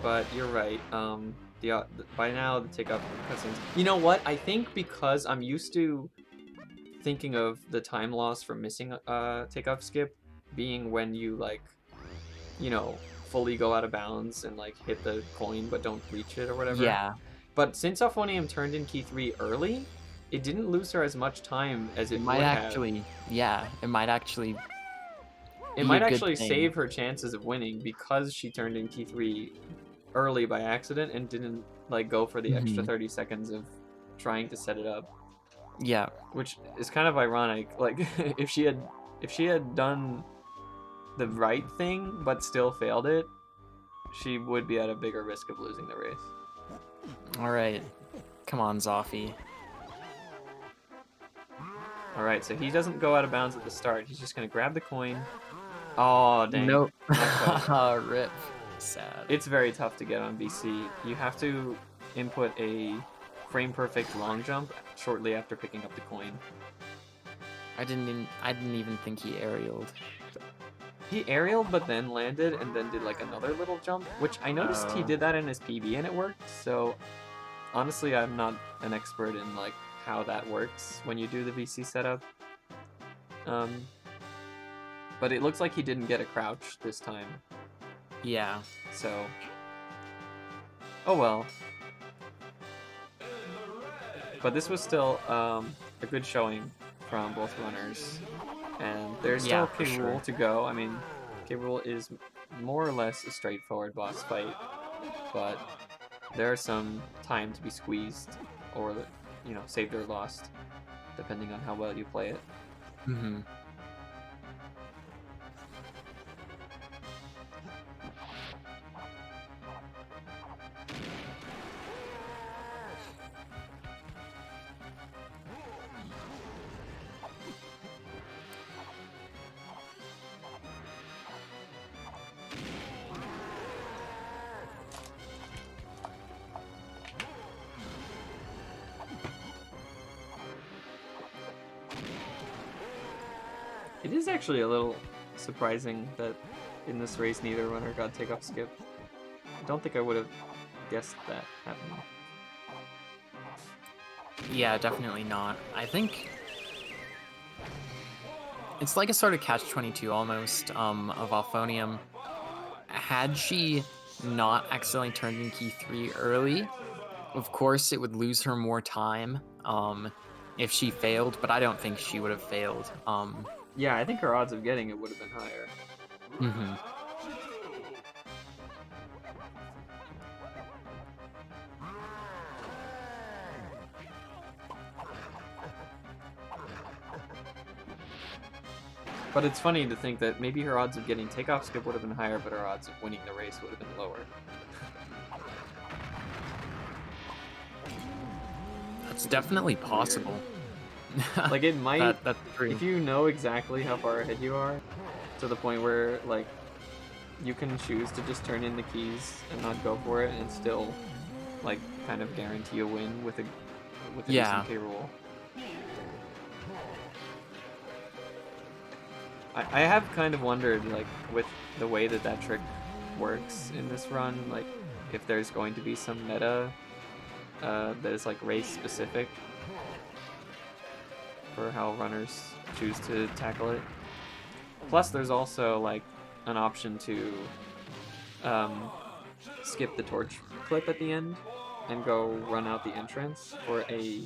but you're right. By now the takeoff cutscenes. You know what? I think because I'm used to thinking of the time loss from missing takeoff skip being when you like, you know, fully go out of bounds and like hit the coin but don't reach it or whatever. Yeah. But since Auphonium turned in key 3 early, it didn't lose her as much time as it might would actually, yeah, it might actually. It be might a good actually thing. save her chances of winning because she turned in key 3 early by accident and didn't like go for the extra 30 seconds of trying to set it up. Yeah. Which is kind of ironic. Like if she had done the right thing but still failed it, she would be at a bigger risk of losing the race. All right. Come on, Zafi. All right, so he doesn't go out of bounds at the start. He's just gonna grab the coin. Oh dang! Nope. Not quite. Rip. Sad. It's very tough to get on BC. You have to input a frame perfect long jump shortly after picking up the coin. I didn't even think he aerialed. He aerialed but then landed and then did like another little jump, which I noticed he Oh. did that in his PB and it worked. So honestly, I'm not an expert in like how that works when you do the VC setup. But it looks like he didn't get a crouch this time. Yeah. So, oh well. But this was still a good showing from both runners, and there's Yeah, still for K. Rool to go. I mean, K. Rool is more or less a straightforward boss fight, but there's some time to be squeezed, or you know, saved or lost, depending on how well you play it. Mm-hmm. It is actually a little surprising that in this race neither runner got takeoff skip. I don't think I would have guessed that happening. Yeah, definitely not. I think it's like a sort of catch-22 almost of Auphonium. Had she not accidentally turned in key 3 early, of course it would lose her more time if she failed, but I don't think she would have failed. Yeah, I think her odds of getting it would have been higher. Mm-hmm. But it's funny to think that maybe her odds of getting takeoff skip would have been higher, but her odds of winning the race would have been lower. It's definitely possible. Like it might, that's true. if you know exactly how far ahead you are, to the point where like you can choose to just turn in the keys and not go for it, and still like kind of guarantee a win with a Yeah. decent K roll. I have kind of wondered, like, with the way that trick works in this run, like, if there's going to be some meta that is, like, race-specific for how runners choose to tackle it. Plus, there's also, like, an option to skip the torch clip at the end and go run out the entrance for a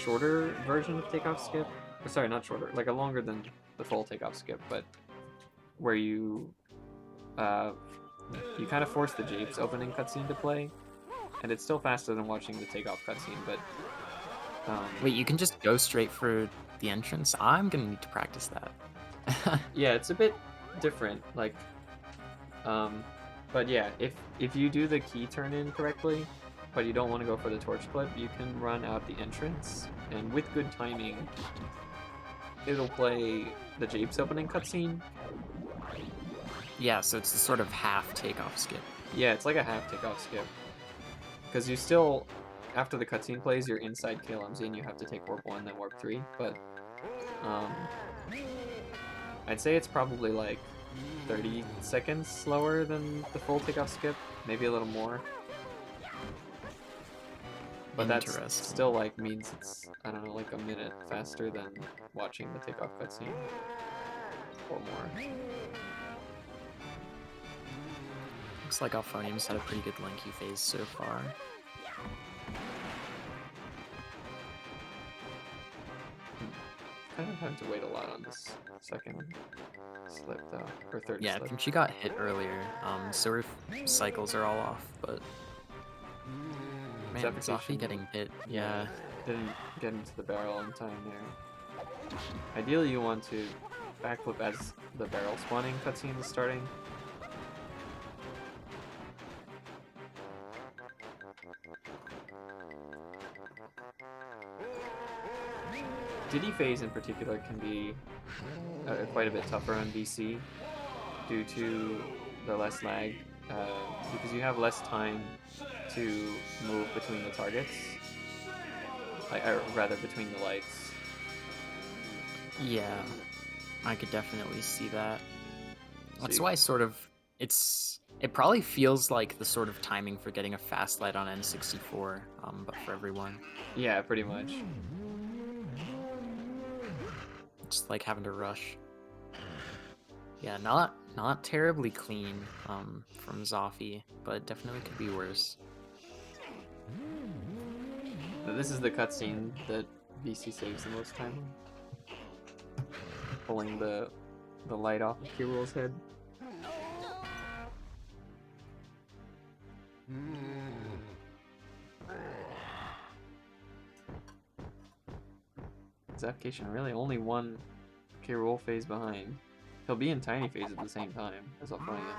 shorter version of takeoff skip. Or, sorry, not shorter, like a longer than the full takeoff skip, but where you kind of force the Japes opening cutscene to play, and it's still faster than watching the takeoff cutscene, but Wait, you can just go straight for the entrance? I'm gonna need to practice that. yeah, it's a bit different, like but yeah, if you do the key turn in correctly, but you don't want to go for the torch clip, you can run out the entrance, and with good timing it'll play the Japes opening cutscene. Yeah, so it's the sort of half takeoff skip. Yeah, it's like a half takeoff skip. Because you still, after the cutscene plays, you're inside KLMZ and you have to take warp 1, then warp 3. But I'd say it's probably like 30 seconds slower than the full takeoff skip, maybe a little more. But that's Interesting. still like means it's, I don't know, like a minute faster than watching the takeoff cutscene or more. Looks like Auphonium's had a pretty good lanky phase so far. Kind of having to wait a lot on this second slip though, or third Yeah, I slip. think she got hit earlier, so her cycles are all off, but... Man, Xafication Zafi getting hit, yeah. Didn't get into the barrel in time there. Ideally you want to backflip as the barrel spawning cutscene is starting. Diddy phase in particular can be quite a bit tougher on VC due to the less lag, because you have less time to move between the targets, or rather between the lights. Yeah, I could definitely see that. That's you- why sort of, it probably feels like the sort of timing for getting a fast light on N64, but for everyone. Yeah, pretty much. Just like having to rush. Yeah, not terribly clean from Zafi, but definitely could be worse. This is the cutscene that VC saves the most time on. Pulling the light off of Kirul's head. Xafication really only one Kirul phase behind. He'll be in tiny phase at the same time as Auphonium.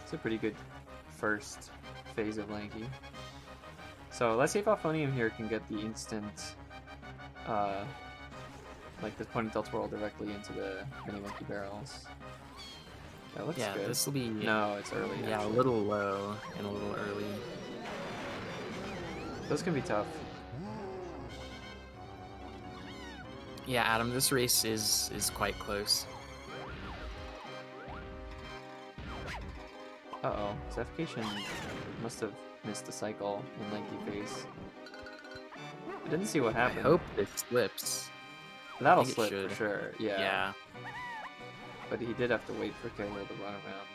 It's a pretty good first phase of Lanky. So let's see if Auphonium here can get the instant, like the ponytail twirl directly into the mini monkey barrels. That looks Yeah, good. this will be... No, it's early. Yeah, actually. a little low and a little early. Those can be tough. Yeah, Adam, this race is quite close. Uh-oh, Xafication must have missed a cycle in Lanky phase. I didn't see what I happened. hope it slips. That'll think it slip should. for sure, yeah. Yeah. But he did have to wait for Kirul to run around.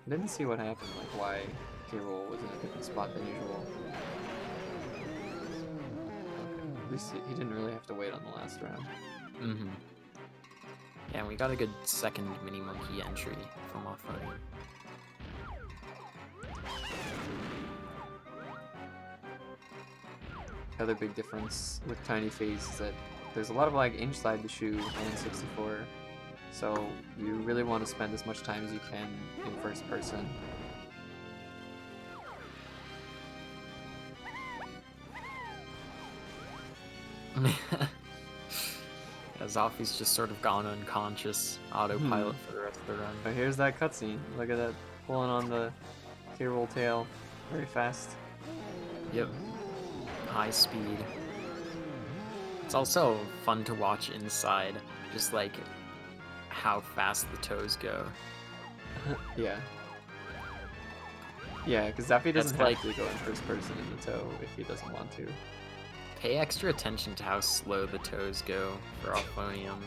I didn't see what happened, like why Kirul was in a different spot than usual. Okay. At least he didn't really have to wait on the last round. Mm-hmm. Yeah, we got a good second mini monkey entry from Auphonium. The other big difference with Tiny Phase is that there's a lot of lag inside the shoe in 64, so you really want to spend as much time as you can in first person. Yeah, Zafi's just sort of gone unconscious, autopilot for the rest of the run. But here's that cutscene. Look at that, pulling on the Kirul tail very fast. Yep. High speed. It's also fun to watch inside, just like how fast the toes go. Yeah. Yeah, because Zafi doesn't That's have to go in first person in the toe if he doesn't want to. Pay extra attention to how slow the toes go for Auphonium.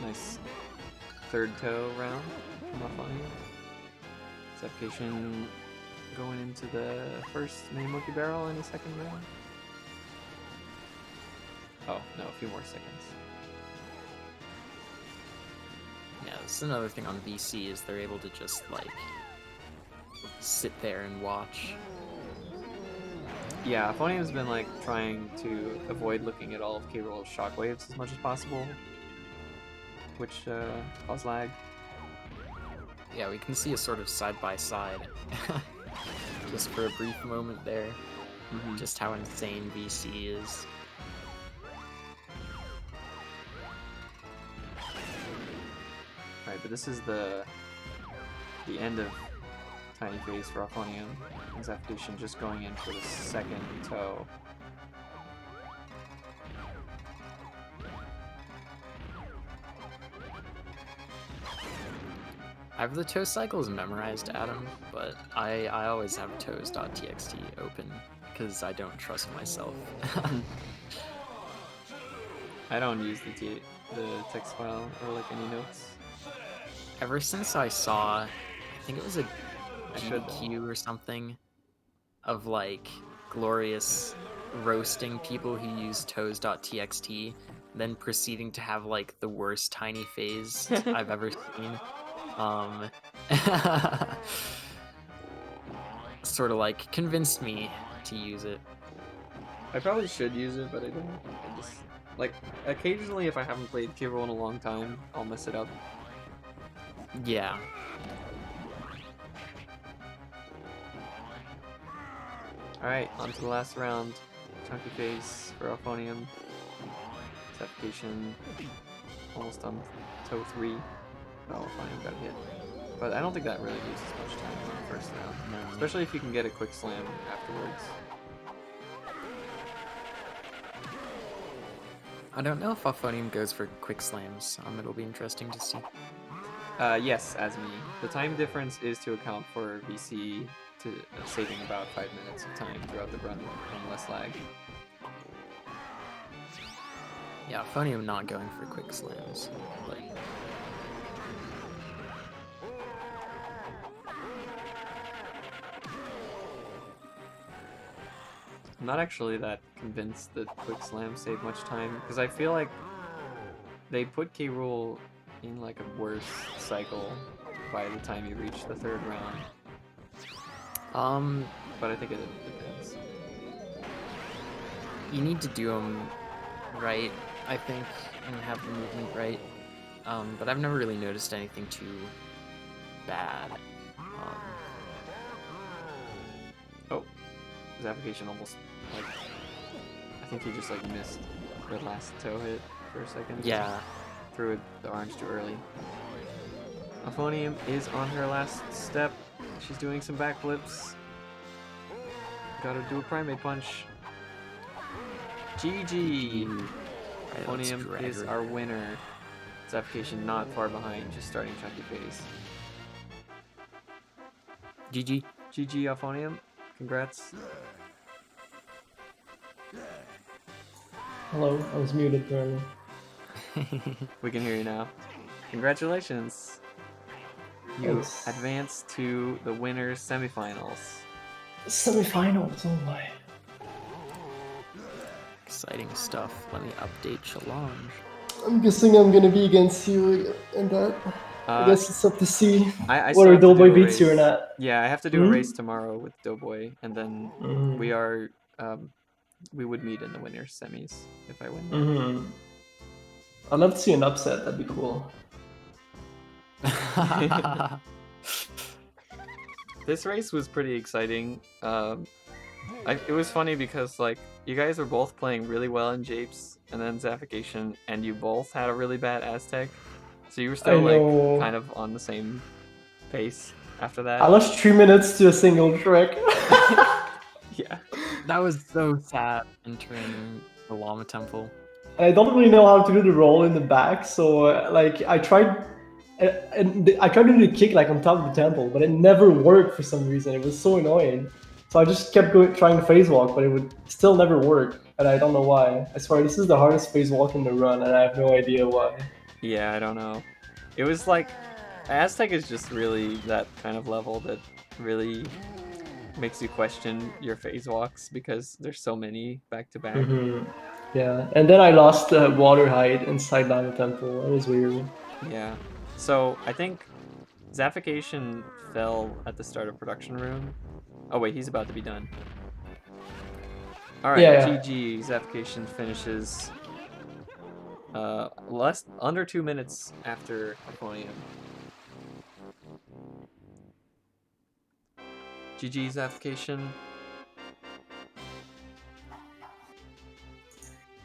Nice third toe round from Auphonium. Xafication going into the first mini monkey barrel in the second round. Oh, no, a few more seconds. Yeah, this is another thing on VC is they're able to just like sit there and watch. Yeah, Auphonium's been like trying to avoid looking at all of K-Roll's shockwaves as much as possible, which cause lag. Yeah, we can see a sort of side by side, just for a brief moment there, just how insane VC is. Alright, but this is the end of Tiny Phase for Auphonium, and Xafication just going in for the second toe. I have the toe cycles memorized, Adam, but I always have toes.txt open because I don't trust myself. I don't use the text file or like any notes. Ever since I saw, I think it was a I should, GDQ or something, of like Glorious roasting people who use toes.txt, then proceeding to have like the worst tiny phase I've ever seen. Sort of like convinced me to use it. I probably should use it, but I don't. I just like occasionally if I haven't played K-Roll in a long time, I'll mess it up. Yeah. Alright, on to the last round. Chunky Face for Auphonium. Xafication almost on toe 3. Oh, Auphonium got hit. But I don't think that really uses much time in the first round. No. Especially if you can get a quick slam afterwards. I don't know if Auphonium goes for quick slams. It'll be interesting to see. Yes, as me. The time difference is to account for VC to saving about 5 minutes of time throughout the run and less lag. Yeah, Auphonium not going for quick slams. But I'm not actually that convinced that quick slams save much time, because I feel like they put K-Rool in like a worse cycle by the time you reach the third round. But I think it depends. you need to do them right, I think, and have the movement right. But I've never really noticed anything too bad. Oh, his application almost like I think he just like missed the last toe hit for a second. Yeah. Threw the orange too early. Auphonium is on her last step. She's doing some backflips. Gotta do a primate punch. GG! Right, let's Auphonium drag is her. our winner. Xafication not far behind, just starting Chunky Phase. GG. GG Auphonium. Congrats. Hello, I was muted earlier. We can hear you now. Congratulations. You Thanks. advanced to the winners semifinals. Semifinals, oh my. Exciting stuff. Let me update Challenge. I'm guessing I'm gonna be against you in that. I guess it's up to see I still whether have to do Doughboy a beats you or race. not. Yeah, I have to do a race tomorrow with Doughboy, and then we are we would meet in the winners semis if I win. I'd love to see an upset, that'd be cool. This race was pretty exciting. It was funny because like you guys were both playing really well in Japes, and then Xafication, and you both had a really bad Aztec. So you were still like kind of on the same pace after that. I lost 3 minutes to a single trick. Yeah. That was so sad entering the Llama Temple. I don't really know how to do the roll in the back, so like I tried to do the kick like on top of the temple, but it never worked for some reason. It was so annoying. So I just kept trying to phase walk, but it would still never work, and I don't know why. I swear this is the hardest phase walk in the run, and I have no idea why. Yeah, I don't know. It was like Aztec is just really that kind of level that really makes you question your phase walks because there's so many back to back. Yeah, and then I lost water height inside down the temple. That was weird. Yeah. So I think Xafication fell at the start of production room. Oh wait, he's about to be done. All right, Yeah. GG. Xafication finishes under 2 minutes after Auphonium. GG Xafication.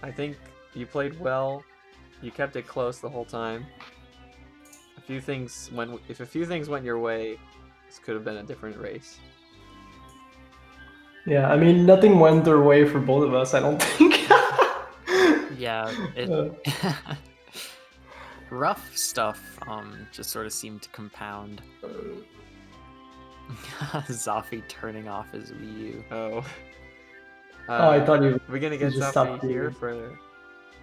I think you played well. You kept it close the whole time. If a few things went your way, this could have been a different race. Yeah, I mean, nothing went their way for both of us, I don't think. Yeah, Uh, rough stuff just sort of seemed to compound. Zafi turning off his Wii U. Oh. oh, I thought you We're gonna get just Zafi stopped here here. for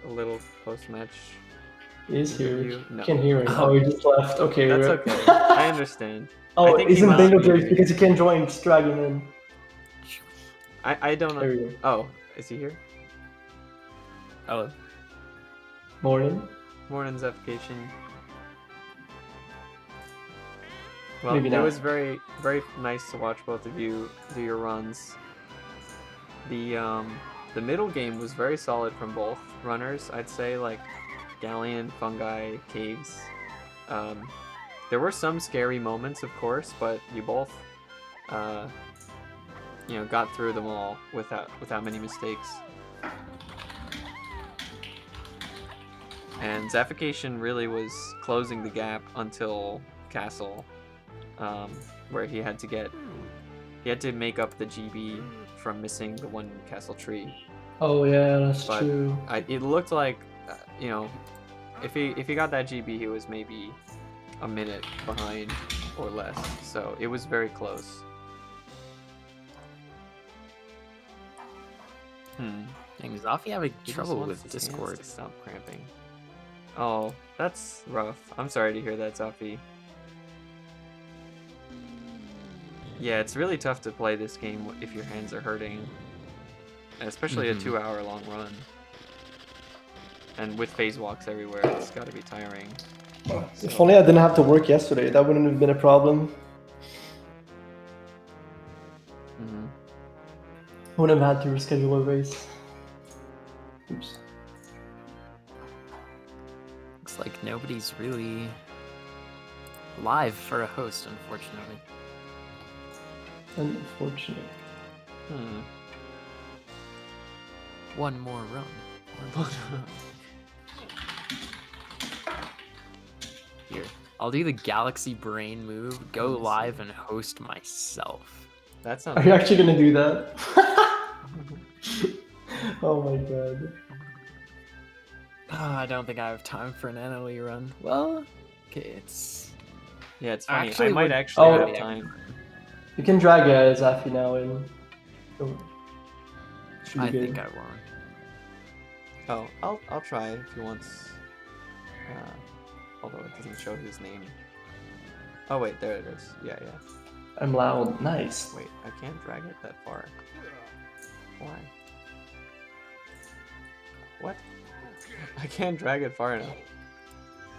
a little post-match. is here. interview? No. Can't hear him. Oh, he just left. Okay. That's we're- okay. I understand. I oh, think he isn't must Dingo be- Drake because he can't join? Just drag him in. I don't There know. we go. Oh, is he here? Oh, Morning. Morning, Xafication. Well, Maybe it not. was very, very nice to watch both of you do your runs. The middle game was very solid from both runners. I'd say like Galion, Fungi, Caves. There were some scary moments, of course, but you both, got through them all without many mistakes. And Xafication really was closing the gap until Castle, where he had to make up the GB from missing the one Castle tree. Oh yeah, that's But true. It looked like, if he got that GB, he was maybe a minute behind or less. So it was very close. dang, Zafi having He just trouble wants with his hands Discord. to stop cramping. Oh, that's rough. I'm sorry to hear that, Zafi. Yeah, it's really tough to play this game if your hands are hurting. Especially a 2-hour-long run. And with phase walks everywhere, it's gotta be tiring. If only I didn't have to work yesterday, that wouldn't have been a problem. Mm-hmm. I wouldn't have had to reschedule a race. Oops. Looks like nobody's really live for a host, unfortunately. Unfortunate. One more run. Here, I'll do the Galaxy Brain move, go live and host myself. That sounds. Are you actually gonna do that? Oh my god. I don't think I have time for an NLE run. Well, okay, it's... Yeah, it's funny. Actually, I might would- actually Oh. have time. You can drag Zafi now in. Should be I good. think I won't. Oh, I'll try if he wants. Although it doesn't show his name. Oh wait, there it is. Yeah. I'm loud. Nice. Wait, I can't drag it that far. Why? What? I can't drag it far enough.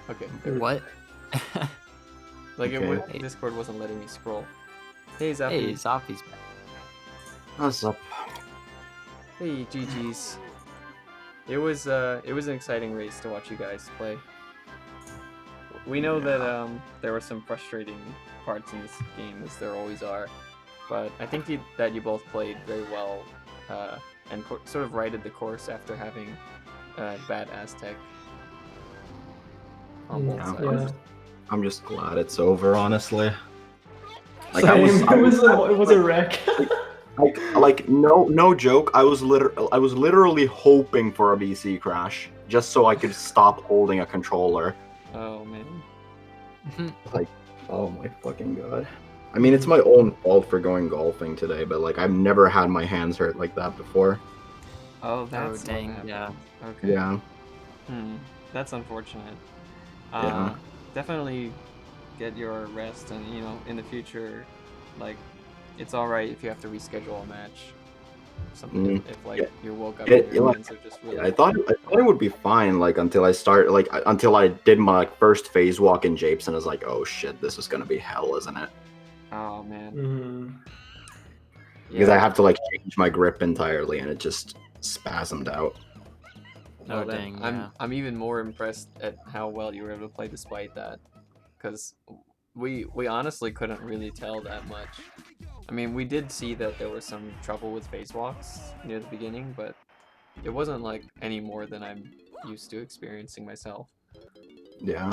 Okay. there we go. What? Like Okay. Discord wasn't letting me scroll. Hey Zafi. Hey, Zafi's back. What's up? Hey GG's. It was an exciting race to watch you guys play. We know that there were some frustrating parts in this game, as there always are, but I think that you both played very well and sort of righted the course after having bad Aztec on both Yeah. sides. I'm just glad it's over, honestly. Like Same. I it was a wreck. like no joke. I was literally hoping for a VC crash just so I could stop holding a controller. Oh man. Oh my fucking god. I mean, it's my own fault for going golfing today, but like I've never had my hands hurt like that before. Oh, that's what dang, happened. yeah. Okay. Yeah. That's unfortunate. Yeah. Definitely get your rest, and in the future, like, it's all right if you have to reschedule a match. Something if like you woke up Yeah, and your yeah, hands are just really. Yeah, I thought it would be fine, like until I did my first phase walk in Japes, and I was like, oh shit, this is gonna be hell, isn't it? Oh man. because I have to like change my grip entirely, and it just spasmed out. Oh, Well, then dang, I'm yeah. I'm even more impressed at how well you were able to play despite that, because we honestly couldn't really tell that much. I mean, we did see that there was some trouble with spacewalks near the beginning, but it wasn't like any more than I'm used to experiencing myself. Yeah,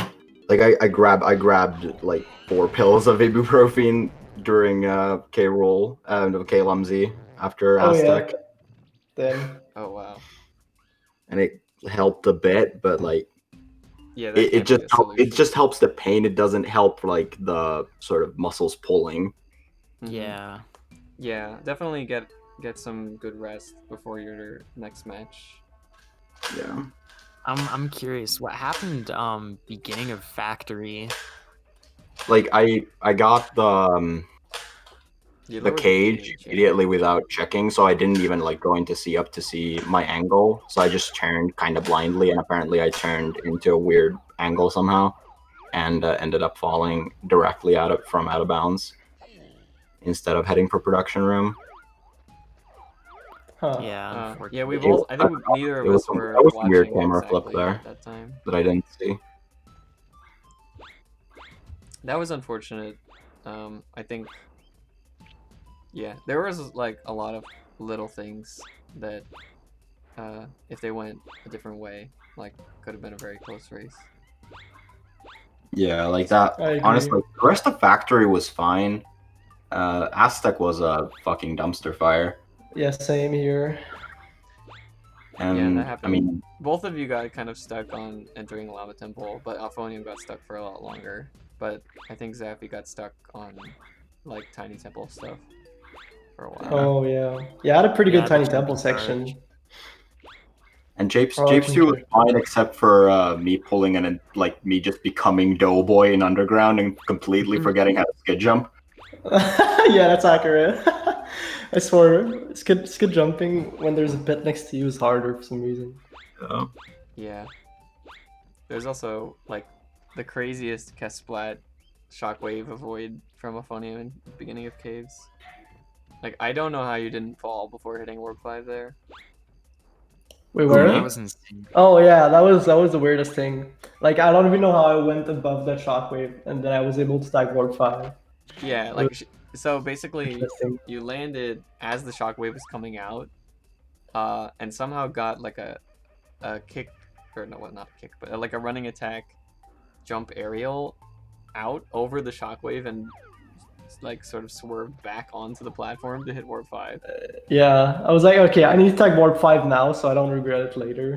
like I grabbed like 4 pills of ibuprofen during K roll K Lumsy after Oh Aztec, yeah. Then. Oh wow. and it helped a bit, but like Yeah, that it can't just be a solution. it just helps the pain. It doesn't help like the sort of muscles pulling. Mhm. Yeah. Yeah, definitely get some good rest before your next match. Yeah. I'm curious, what happened beginning of factory? Like I got You the lowered cage yeah. immediately without checking, so I didn't even like going to see up to see my angle. So I just turned kind of blindly, and apparently I turned into a weird angle somehow, and ended up falling directly out of bounds instead of heading for production room. Huh. Yeah, Yeah, we unfortunately. both. I think neither of us That were was a weird watching camera flip exactly there at that time. that I didn't see. That was unfortunate. I think. Yeah, there was like a lot of little things that, if they went a different way, like could have been a very close race. Yeah, like that. I agree. Honestly, the rest of Factory was fine. Aztec was a fucking dumpster fire. Yeah, same here. And Yeah, that happened. I mean, Both of you got kind of stuck on entering Lava Temple, but Auphonium got stuck for a lot longer. But I think Xafi got stuck on like Tiny Temple stuff for a while. Oh yeah. Yeah, I had a pretty Yeah, good the Tiny charge. Temple section. and Japes Oh, 2 was charge. fine except for me pulling in and like me just becoming Doughboy in Underground and completely forgetting how to skid jump. Yeah, that's accurate. I swear, skid jumping when there's a pit next to you is harder for some reason. Yeah. There's also like the craziest Kesplat shockwave avoid from Auphonium in the beginning of caves. Like I don't know how you didn't fall before hitting Warp 5 there. Wait, Who, where? me? That was insane. Oh yeah, that was the weirdest thing. Like I don't even know how I went above that shockwave and then I was able to stack Warp 5. Yeah, like so basically Interesting. you landed as the shockwave was coming out, and somehow got like a kick, or no, what, not a kick, but like a running attack jump aerial out over the shockwave and like sort of swerved back onto the platform to hit Warp 5. Yeah, I was like, okay, I need to tag Warp 5 now so I don't regret it later.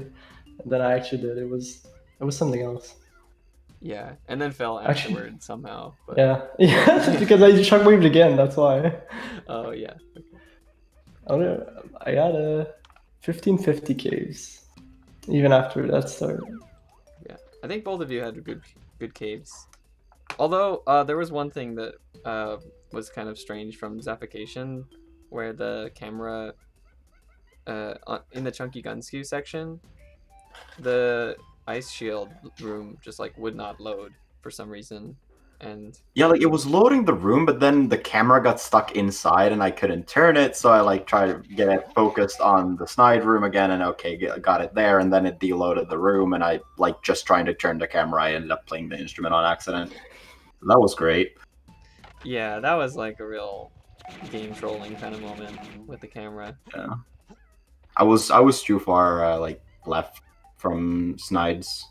And then I actually did. It was something else. Yeah, and then fell Actually- afterward somehow. But... Yeah, yeah, because I shockwaved again. That's why. Oh yeah. I got a 1550 caves even after that start. Yeah, I think both of you had good caves. Although there was one thing that was kind of strange from Xafication, where the camera in the chunky gun skew section, the ice shield room just like would not load for some reason, and Yeah, like it was loading the room, but then the camera got stuck inside and I couldn't turn it, so I like tried to get it focused on the snide room again, and okay, got it there, and then it deloaded the room, and I like just trying to turn the camera, I ended up playing the instrument on accident. That was great. yeah, that was like a real game trolling kind of moment with the camera. Yeah, I was too far like left from Snide's.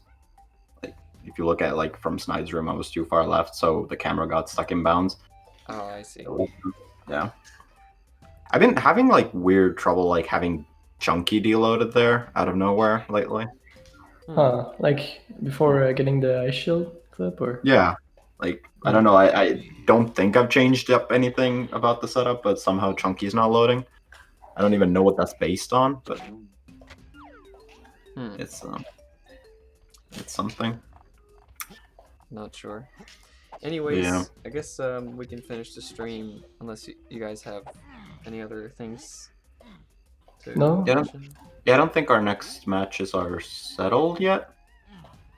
Like if you look at like from Snide's room, I was too far left, so the camera got stuck in bounds. Oh, I see. Yeah, I've been having like weird trouble like having Chunky deloaded there out of nowhere lately. Huh? Like before getting the ice shield clip, or Yeah, like I don't know. I don't think I've changed up anything about the setup, but somehow Chunky's not loading. I don't even know what that's based on, but it's something. Not sure. Anyways, Yeah. I guess we can finish the stream unless you guys have any other things to No? Yeah. mention. Yeah, I don't think our next matches are settled yet.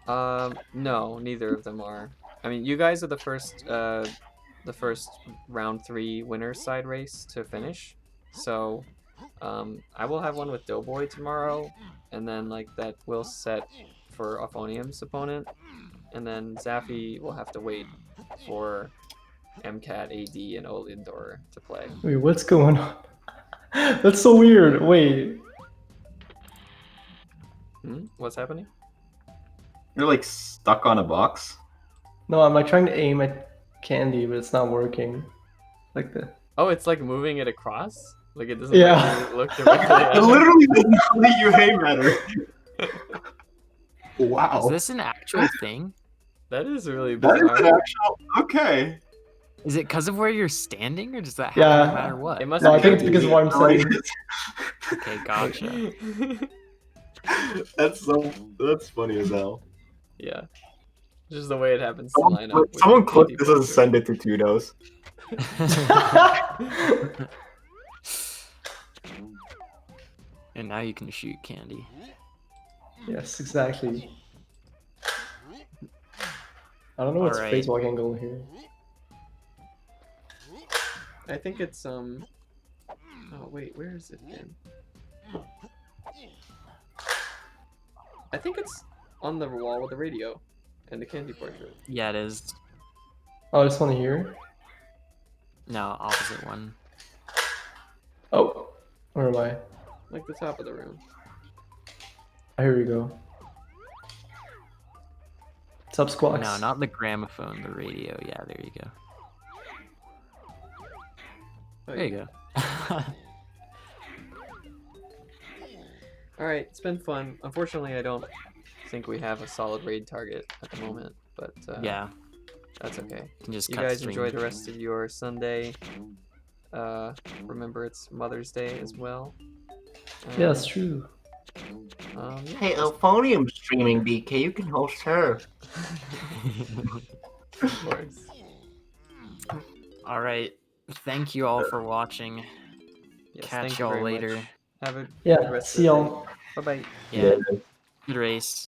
No, neither of them are. I mean, you guys are the first round 3 winners side race to finish. So I will have one with Doughboy tomorrow, and then like that will set for Auphonium's opponent, and then Xafi will have to wait for MCAT, AD, and Olindor to play. Wait, what's going on? That's so weird. Wait. What's happening? You're like stuck on a box. No, I'm like trying to aim at Candy, but it's not working. Like the. Oh, it's like moving it across? Like it doesn't Yeah. let you look directly at It it. literally doesn't let you aim at her. Wow. Is this an actual thing? That is really That is bizarre. an actual. Okay. Is it because of where you're standing, or does that happen Yeah. no matter what? It must No, be I think it's like- because of what I'm saying. Okay, gotcha. That's funny as hell. Yeah. Just the way it happens to line up. with Someone the clip AD this and pointer. send it to Tudos. And now you can shoot Candy. Yes, exactly. I don't know what's Alright. spacewalk angle here. I think it's Oh wait, where is it again? I think it's on the wall with the radio and the Candy portrait. Yeah, it is. Oh, this one here. No, opposite one. Oh, where am I? Like the top of the room. Oh, here we go. What's up, Squawks? No, not the gramophone, the radio. Yeah, there you go. Oh, There you go. Alright, it's been fun. Unfortunately, I don't think we have a solid raid target at the moment, but Yeah, that's okay. you can just You cut guys stream. enjoy the rest of your Sunday. Remember, it's Mother's Day as well. Yeah, that's true. Yeah, Hey, Auphonium streaming, DK. You can host her. of course. All right. Thank you all for watching. Yes, Catch thank you y'all very later. much. Have a good Yeah, rest see of the y'all. day. Bye bye. Yeah. Good race.